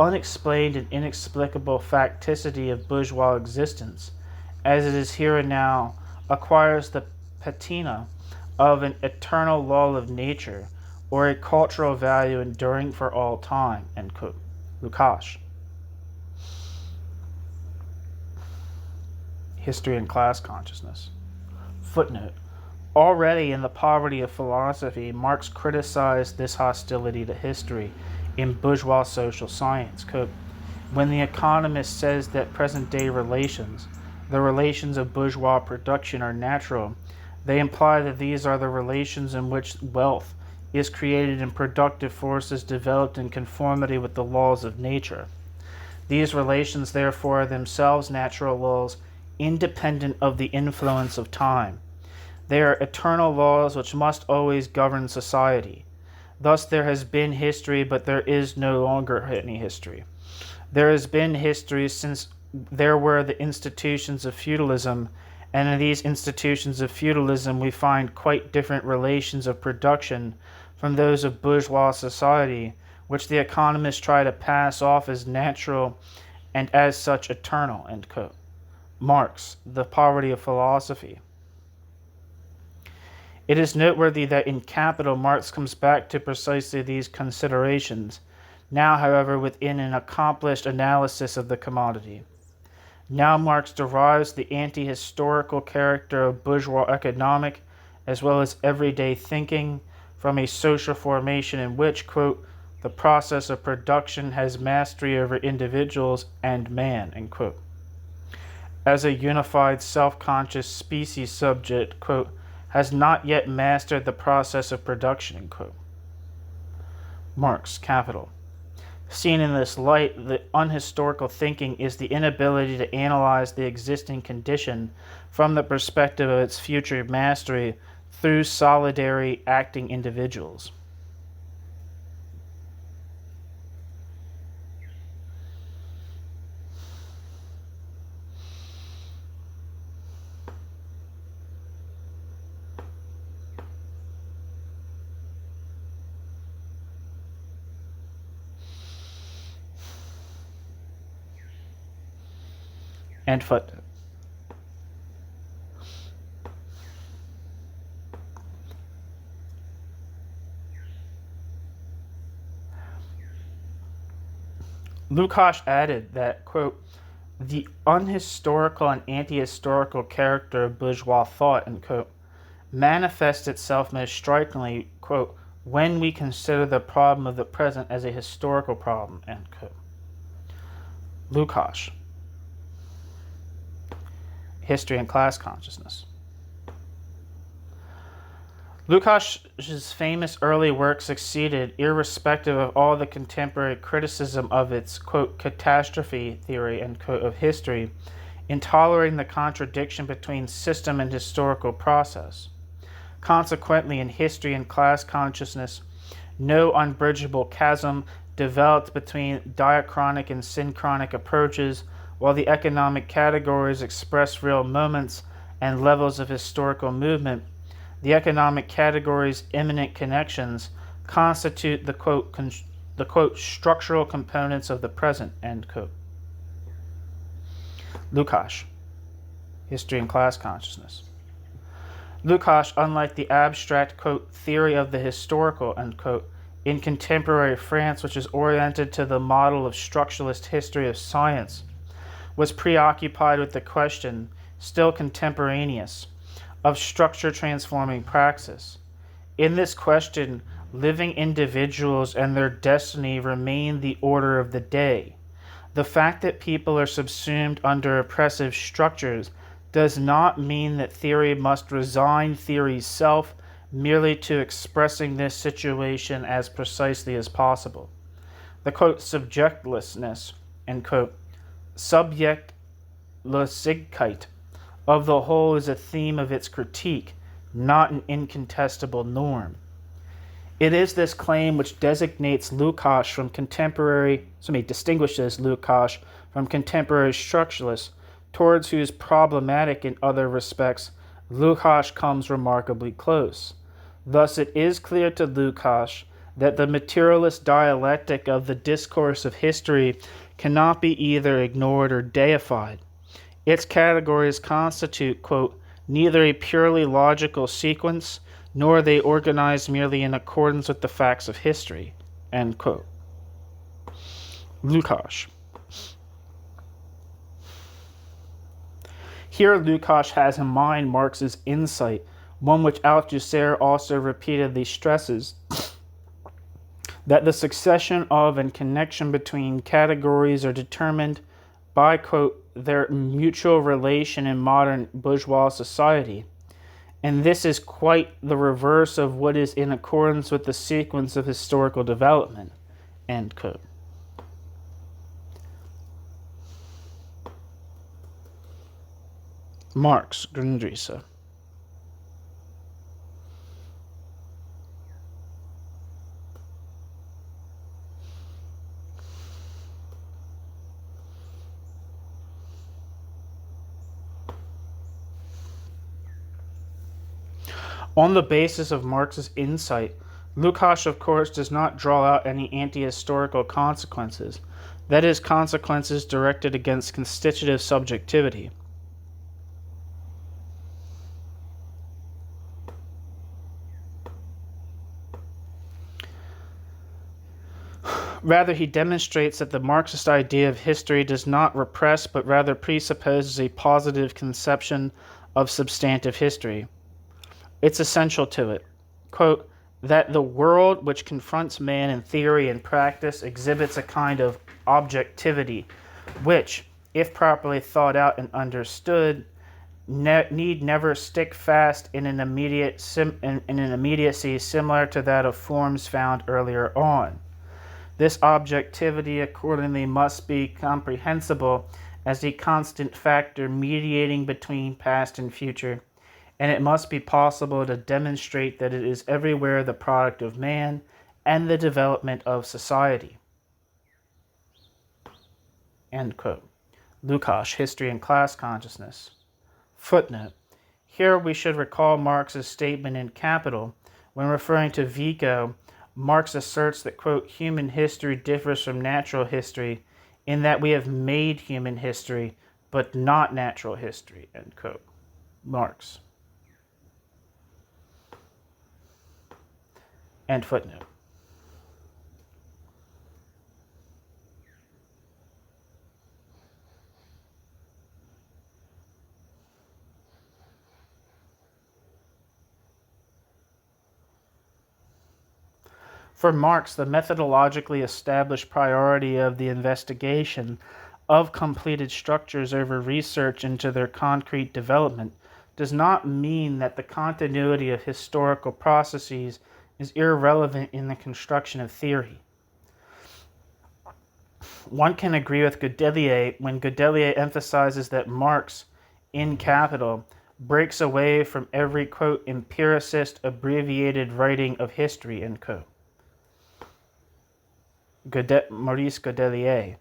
unexplained and inexplicable facticity of bourgeois existence, as it is here and now, acquires the patina of an eternal law of nature, or a cultural value enduring for all time." End quote. Lukács. History and Class Consciousness. Footnote. Already in The Poverty of Philosophy, Marx criticized this hostility to history in bourgeois social science. Quote, "When the economist says that present-day relations, the relations of bourgeois production, are natural, they imply that these are the relations in which wealth is created and productive forces developed in conformity with the laws of nature. These relations, therefore, are themselves natural laws, independent of the influence of time. They are eternal laws which must always govern society. Thus there has been history, but there is no longer any history. There has been history since there were the institutions of feudalism, and in these institutions of feudalism we find quite different relations of production from those of bourgeois society, which the economists try to pass off as natural and as such eternal." End quote. Marx, The Poverty of Philosophy. It is noteworthy that in Capital, Marx comes back to precisely these considerations, now, however, within an accomplished analysis of the commodity. Now Marx derives the anti-historical character of bourgeois economic, as well as everyday thinking, from a social formation in which, quote, "the process of production has mastery over individuals and man," end quote. As a unified self-conscious species subject, quote, "has not yet mastered the process of production," end quote. Marx, Capital. Seen in this light, the unhistorical thinking is the inability to analyze the existing condition from the perspective of its future mastery through solidary acting individuals. End footnote. Lukács added that, quote, "the unhistorical and anti-historical character of bourgeois thought," end quote, manifests itself most strikingly, quote, "when we consider the problem of the present as a historical problem," end quote. Lukács. History and Class Consciousness. Lukács' famous early work succeeded, irrespective of all the contemporary criticism of its, quote, "catastrophe theory," end quote, of history, in tolerating the contradiction between system and historical process. Consequently, in History and Class Consciousness, no unbridgeable chasm developed between diachronic and synchronic approaches, while the economic categories express real moments and levels of historical movement. The economic categories' immanent connections constitute the quote, "structural components of the present," end quote. Lukács. History and Class Consciousness. Lukács, unlike the abstract, quote, "theory of the historical," end quote, in contemporary France, which is oriented to the model of structuralist history of science, was preoccupied with the question, still contemporaneous, of structure transforming praxis. In this question, living individuals and their destiny remain the order of the day. The fact that people are subsumed under oppressive structures does not mean that theory must resign theory's self merely to expressing this situation as precisely as possible. The, quote, "subjectlessness," end quote, Subjektlosigkeit of the whole is a theme of its critique, not an incontestable norm. It is this claim which distinguishes Lukács from contemporary structuralists, towards whose problematic in other respects Lukács comes remarkably close. Thus it is clear to Lukács that the materialist dialectic of the discourse of history cannot be either ignored or deified. Its categories constitute, quote, neither a purely logical sequence, nor are they organized merely in accordance with the facts of history, end quote. Lukács. Here Lukács has in mind Marx's insight, one which Althusser also repeatedly stresses, that the succession of and connection between categories are determined by, quote, their mutual relation in modern bourgeois society. And this is quite the reverse of what is in accordance with the sequence of historical development, end quote. Marx, Grundrisse. On the basis of Marx's insight, Lukács, of course, does not draw out any anti-historical consequences, that is, consequences directed against constitutive subjectivity. Rather, he demonstrates that the Marxist idea of history does not repress, but rather presupposes a positive conception of substantive history. It's essential to it, quote, that the world which confronts man in theory and practice exhibits a kind of objectivity, which, if properly thought out and understood, need never stick fast in an immediacy similar to that of forms found earlier on. This objectivity accordingly must be comprehensible as a constant factor mediating between past and future, and it must be possible to demonstrate that it is everywhere the product of man and the development of society. End quote. Lukács, History and Class Consciousness. Footnote. Here we should recall Marx's statement in Capital. When referring to Vico, Marx asserts that, quote, human history differs from natural history in that we have made human history, but not natural history, end quote. Marx. End footnote. For Marx, the methodologically established priority of the investigation of completed structures over research into their concrete development does not mean that the continuity of historical processes is irrelevant in the construction of theory. One can agree with Godelier when Godelier emphasizes that Marx, in Capital, breaks away from every, quote, empiricist abbreviated writing of history, end quote. Maurice Godelier.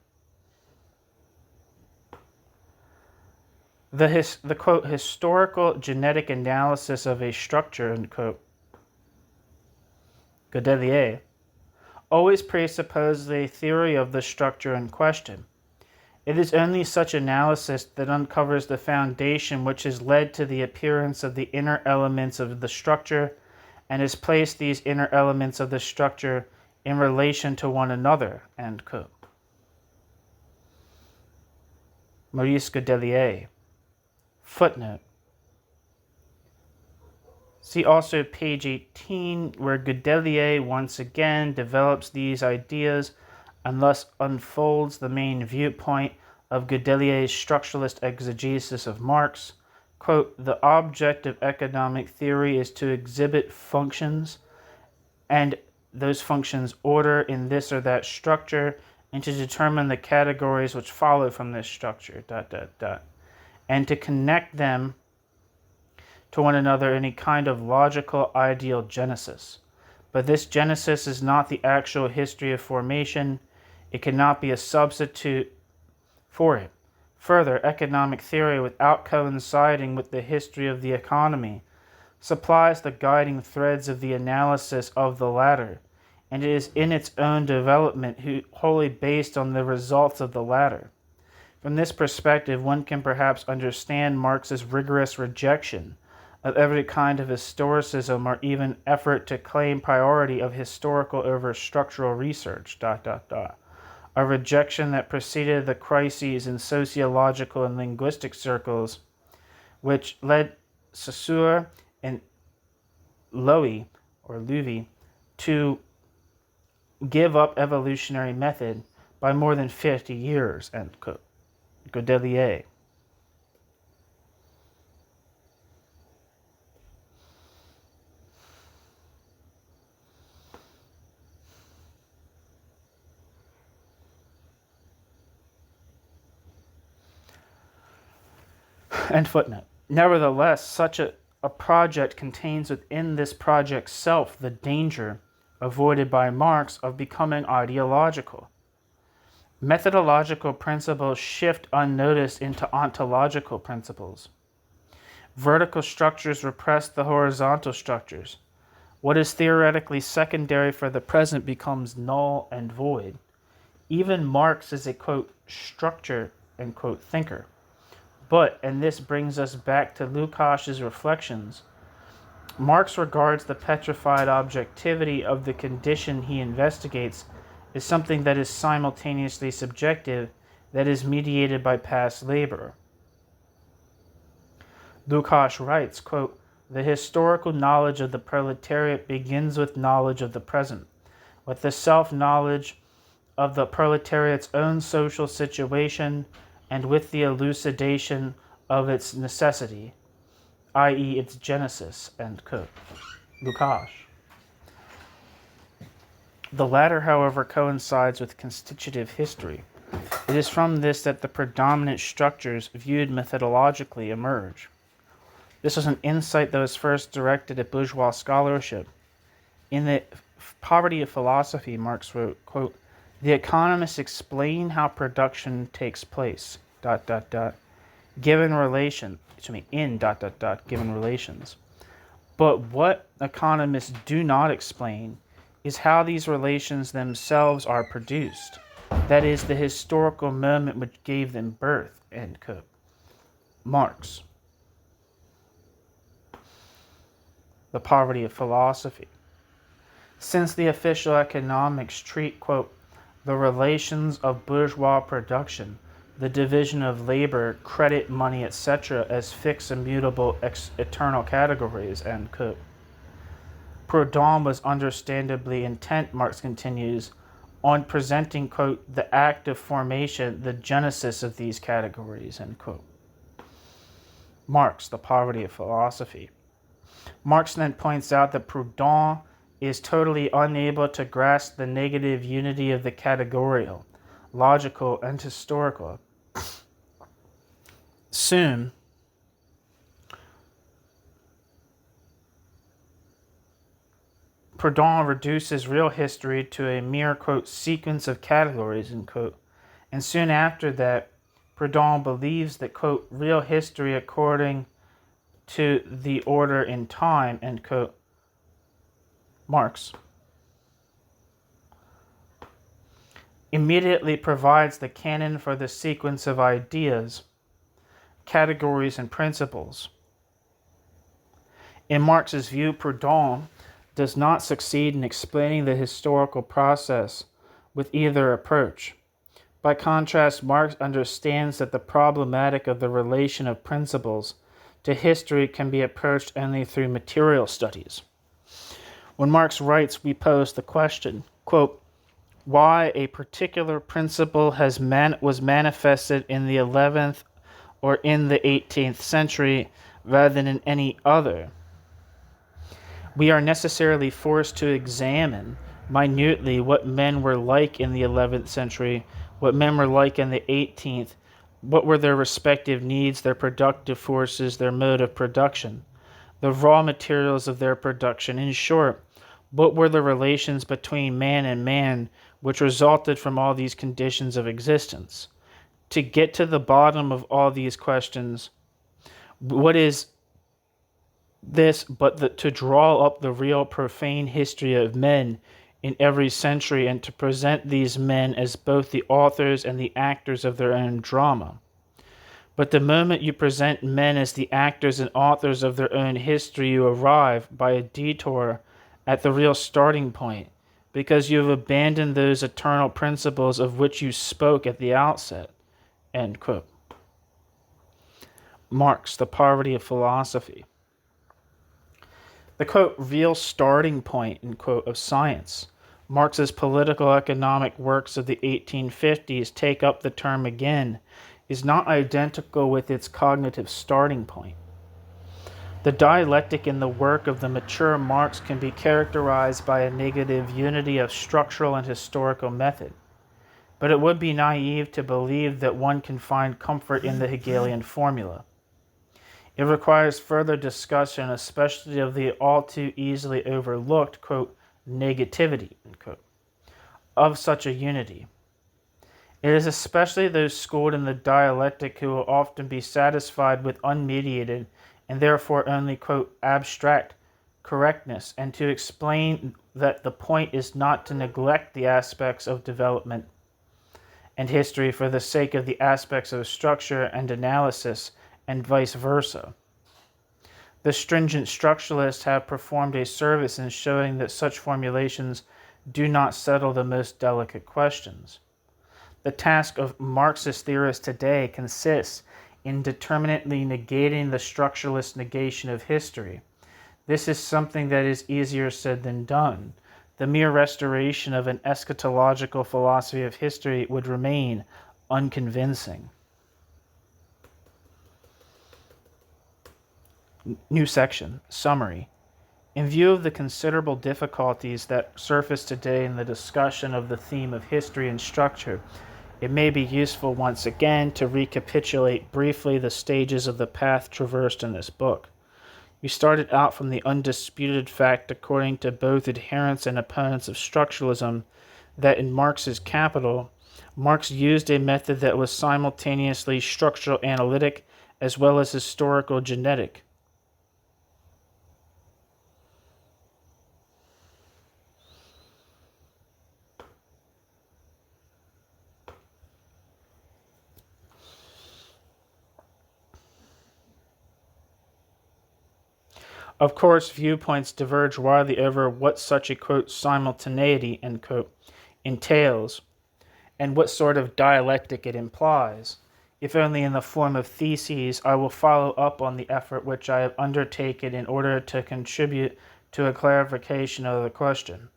The quote, historical genetic analysis of a structure, end quote, Godelier, always presupposes a theory of the structure in question. It is only such analysis that uncovers the foundation which has led to the appearance of the inner elements of the structure and has placed these inner elements of the structure in relation to one another, end quote. Maurice Godelier. Footnote. See also page 18, where Godelier once again develops these ideas and thus unfolds the main viewpoint of Godelier's structuralist exegesis of Marx. Quote, the object of economic theory is to exhibit functions and those functions order in this or that structure and to determine the categories which follow from this structure, and to connect them to one another in a kind of logical ideal genesis. But this genesis is not the actual history of formation. It cannot be a substitute for it. Further, economic theory, without coinciding with the history of the economy, supplies the guiding threads of the analysis of the latter. and it is in its own development wholly based on the results of the latter. From this perspective, one can perhaps understand Marx's rigorous rejection of every kind of historicism or even effort to claim priority of historical over structural research, ... A rejection that preceded the crises in sociological and linguistic circles, which led Saussure and Loewy to give up evolutionary method by more than 50 years, end quote. Godelier. End footnote. Nevertheless, such a project contains within this project's self the danger, avoided by Marx, of becoming ideological. Methodological principles shift unnoticed into ontological principles. Vertical structures repress the horizontal structures. What is theoretically secondary for the present becomes null and void. Even Marx is a, quote, structure, end quote, thinker. But, and this brings us back to Lukács's reflections, Marx regards the petrified objectivity of the condition he investigates as something that is simultaneously subjective, that is mediated by past labor. Lukács writes, quote, "The historical knowledge of the proletariat begins with knowledge of the present, with the self-knowledge of the proletariat's own social situation and with the elucidation of its necessity, i.e. its genesis," end quote. Lukács. The latter, however, coincides with constitutive history. It is from this that the predominant structures viewed methodologically emerge. This was an insight that was first directed at bourgeois scholarship. In The Poverty of Philosophy, Marx wrote, quote, "The economists explain how production takes place, ... given relation, given relations. But what economists do not explain is how these relations themselves are produced. That is, the historical moment which gave them birth," end quote. Marx. The Poverty of Philosophy. Since the official economics treat, quote, "the relations of bourgeois production, the division of labor, credit, money, etc., as fixed, immutable, eternal categories," end quote. Proudhon was understandably intent, Marx continues, on presenting, quote, "the act of formation, the genesis of these categories," end quote. Marx, The Poverty of Philosophy. Marx then points out that Proudhon is totally unable to grasp the negative unity of the categorial, logical, and historical. Soon, Proudhon reduces real history to a mere, quote, "sequence of categories," end quote. And soon after that, Proudhon believes that, quote, "real history according to the order in time," end quote. Marx. Immediately provides the canon for the sequence of ideas, categories, and principles. In Marx's view, Proudhon does not succeed in explaining the historical process with either approach. By contrast, Marx understands that the problematic of the relation of principles to history can be approached only through material studies. When Marx writes, we pose the question, quote, "why a particular principle was manifested in the 11th or in the 18th century rather than in any other. We are necessarily forced to examine minutely what men were like in the 11th century, what men were like in the 18th, what were their respective needs, their productive forces, their mode of production, the raw materials of their production. In short, what were the relations between man and man which resulted from all these conditions of existence? To get to the bottom of all these questions, what is this but to draw up the real profane history of men in every century and to present these men as both the authors and the actors of their own drama. But the moment you present men as the actors and authors of their own history, you arrive, by a detour, at the real starting point, because you have abandoned those eternal principles of which you spoke at the outset." End quote. Marx, The Poverty of Philosophy. The, quote, "real starting point," end quote, of science. Marx's political economic works of the 1850s take up the term again, is not identical with its cognitive starting point. The dialectic in the work of the mature Marx can be characterized by a negative unity of structural and historical method, but it would be naive to believe that one can find comfort in the Hegelian formula. It requires further discussion, especially of the all too easily overlooked, quote, "negativity," end quote, of such a unity. It is especially those schooled in the dialectic who will often be satisfied with unmediated and therefore only, quote, "abstract correctness," and to explain that the point is not to neglect the aspects of development and history for the sake of the aspects of structure and analysis, and vice versa. The stringent structuralists have performed a service in showing that such formulations do not settle the most delicate questions. The task of Marxist theorists today consists in determinately negating the structuralist negation of history. This is something that is easier said than done. The mere restoration of an eschatological philosophy of history would remain unconvincing. New section, summary. In view of the considerable difficulties that surface today in the discussion of the theme of history and structure, it may be useful once again to recapitulate briefly the stages of the path traversed in this book. We started out from the undisputed fact, according to both adherents and opponents of structuralism, that in Marx's Capital, Marx used a method that was simultaneously structural analytic as well as historical genetic. Of course, viewpoints diverge widely over what such a, quote, "simultaneity," end quote, entails, and what sort of dialectic it implies. If only in the form of theses, I will follow up on the effort which I have undertaken in order to contribute to a clarification of the question.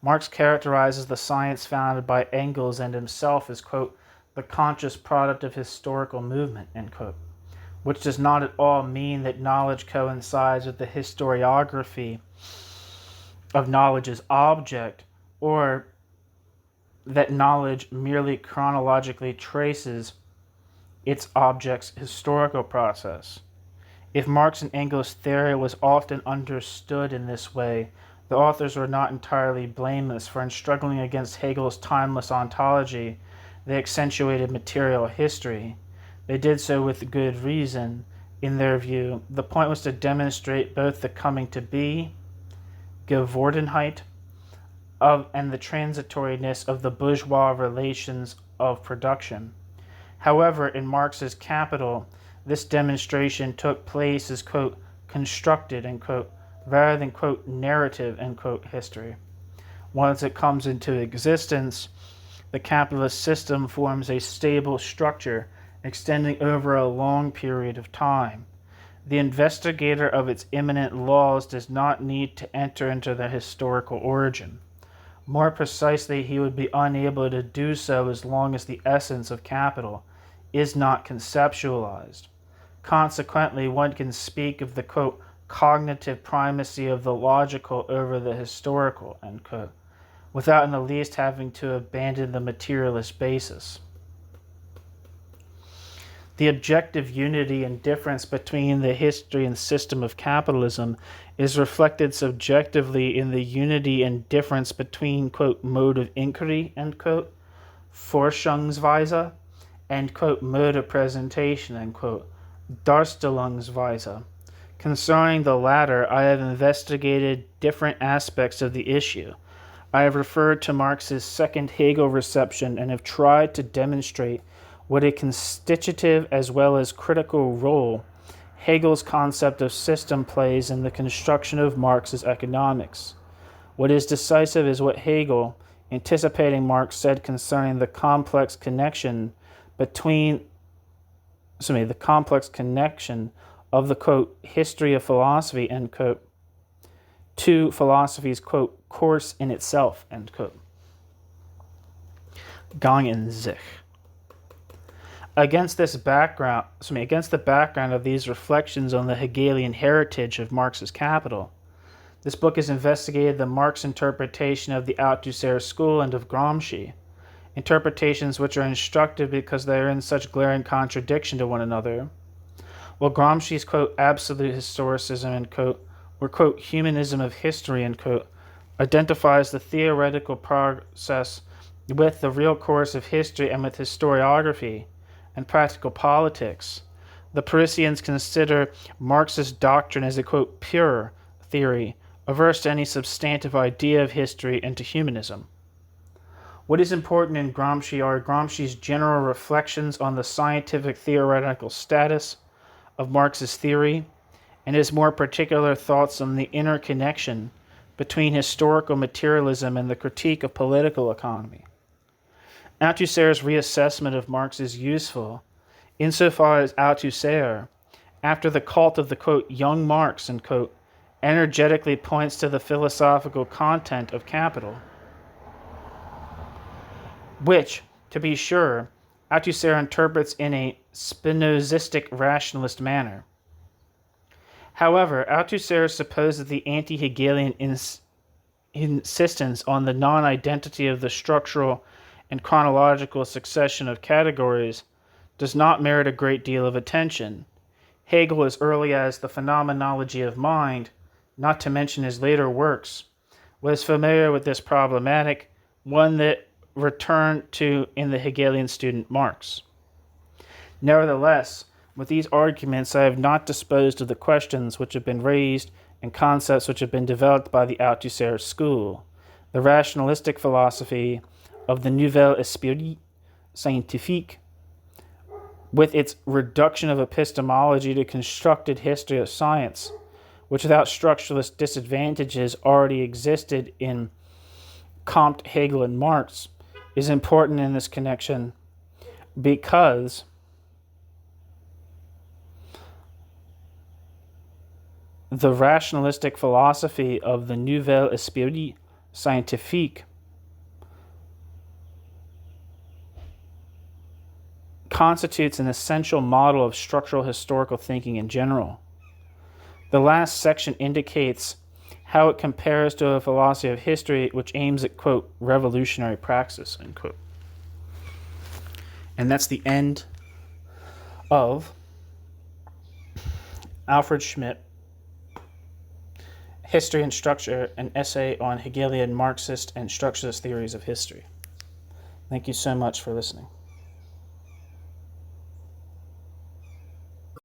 Marx characterizes the science founded by Engels and himself as, quote, "the conscious product of historical movement," end quote, which does not at all mean that knowledge coincides with the historiography of knowledge's object, or that knowledge merely chronologically traces its object's historical process. If Marx and Engels' theory was often understood in this way, the authors were not entirely blameless, for in struggling against Hegel's timeless ontology, they accentuated material history. They did so with good reason. In their view, the point was to demonstrate both the coming to be, Gewordenheit, and the transitoriness of the bourgeois relations of production. However, in Marx's Capital, this demonstration took place as, quote, "constructed," end quote, rather than, quote, "narrative," end quote, history. Once it comes into existence, the capitalist system forms a stable structure extending over a long period of time. The investigator of its immanent laws does not need to enter into their historical origin. More precisely, he would be unable to do so as long as the essence of capital is not conceptualized. Consequently, one can speak of the, quote, "cognitive primacy of the logical over the historical," end quote, without in the least having to abandon the materialist basis. The objective unity and difference between the history and system of capitalism is reflected subjectively in the unity and difference between, quote, "mode of inquiry," end quote, Forschungsweise, and, quote, "mode of presentation," end quote, Darstellungsweise. Concerning the latter, I have investigated different aspects of the issue. I have referred to Marx's second Hegel reception and have tried to demonstrate what a constitutive as well as critical role Hegel's concept of system plays in the construction of Marx's economics. What is decisive is what Hegel, anticipating Marx, said concerning the complex connection of the, quote, history of philosophy, end quote, to philosophy's, quote, course in itself, end quote. Gang in sich. Against the background of these reflections on the Hegelian heritage of Marx's Capital, this book has investigated the Marx interpretation of the Althusser school and of Gramsci, interpretations which are instructive because they are in such glaring contradiction to one another. While Gramsci's, quote, absolute historicism, end quote, or, quote, humanism of history, end quote, identifies the theoretical process with the real course of history and with historiography and practical politics, the Parisians consider Marx's doctrine as a, quote, pure theory, averse to any substantive idea of history and to humanism. What is important in Gramsci are Gramsci's general reflections on the scientific theoretical status of Marx's theory, and his more particular thoughts on the interconnection between historical materialism and the critique of political economy. Althusser's reassessment of Marx is useful insofar as Althusser, after the cult of the, quote, young Marx, end quote, energetically points to the philosophical content of Capital, which, to be sure, Althusser interprets in a Spinozistic rationalist manner. However, Althusser supposes the anti-Hegelian insistence on the non-identity of the structural and chronological succession of categories does not merit a great deal of attention. Hegel, as early as the Phenomenology of Mind, not to mention his later works, was familiar with this problematic, one that returned to in the Hegelian student Marx. Nevertheless, with these arguments, I have not disposed of the questions which have been raised and concepts which have been developed by the Althusser school, the rationalistic philosophy of the Nouvel Esprit Scientifique, with its reduction of epistemology to constructed history of science, which without structuralist disadvantages already existed in Comte, Hegel, and Marx, is important in this connection because the rationalistic philosophy of the Nouvel Esprit Scientifique constitutes an essential model of structural historical thinking in general. The last section indicates how it compares to a philosophy of history which aims at, quote, revolutionary praxis, end quote. And that's the end of Alfred Schmidt, History and Structure, an essay on Hegelian, Marxist, and Structuralist theories of history. Thank you so much for listening.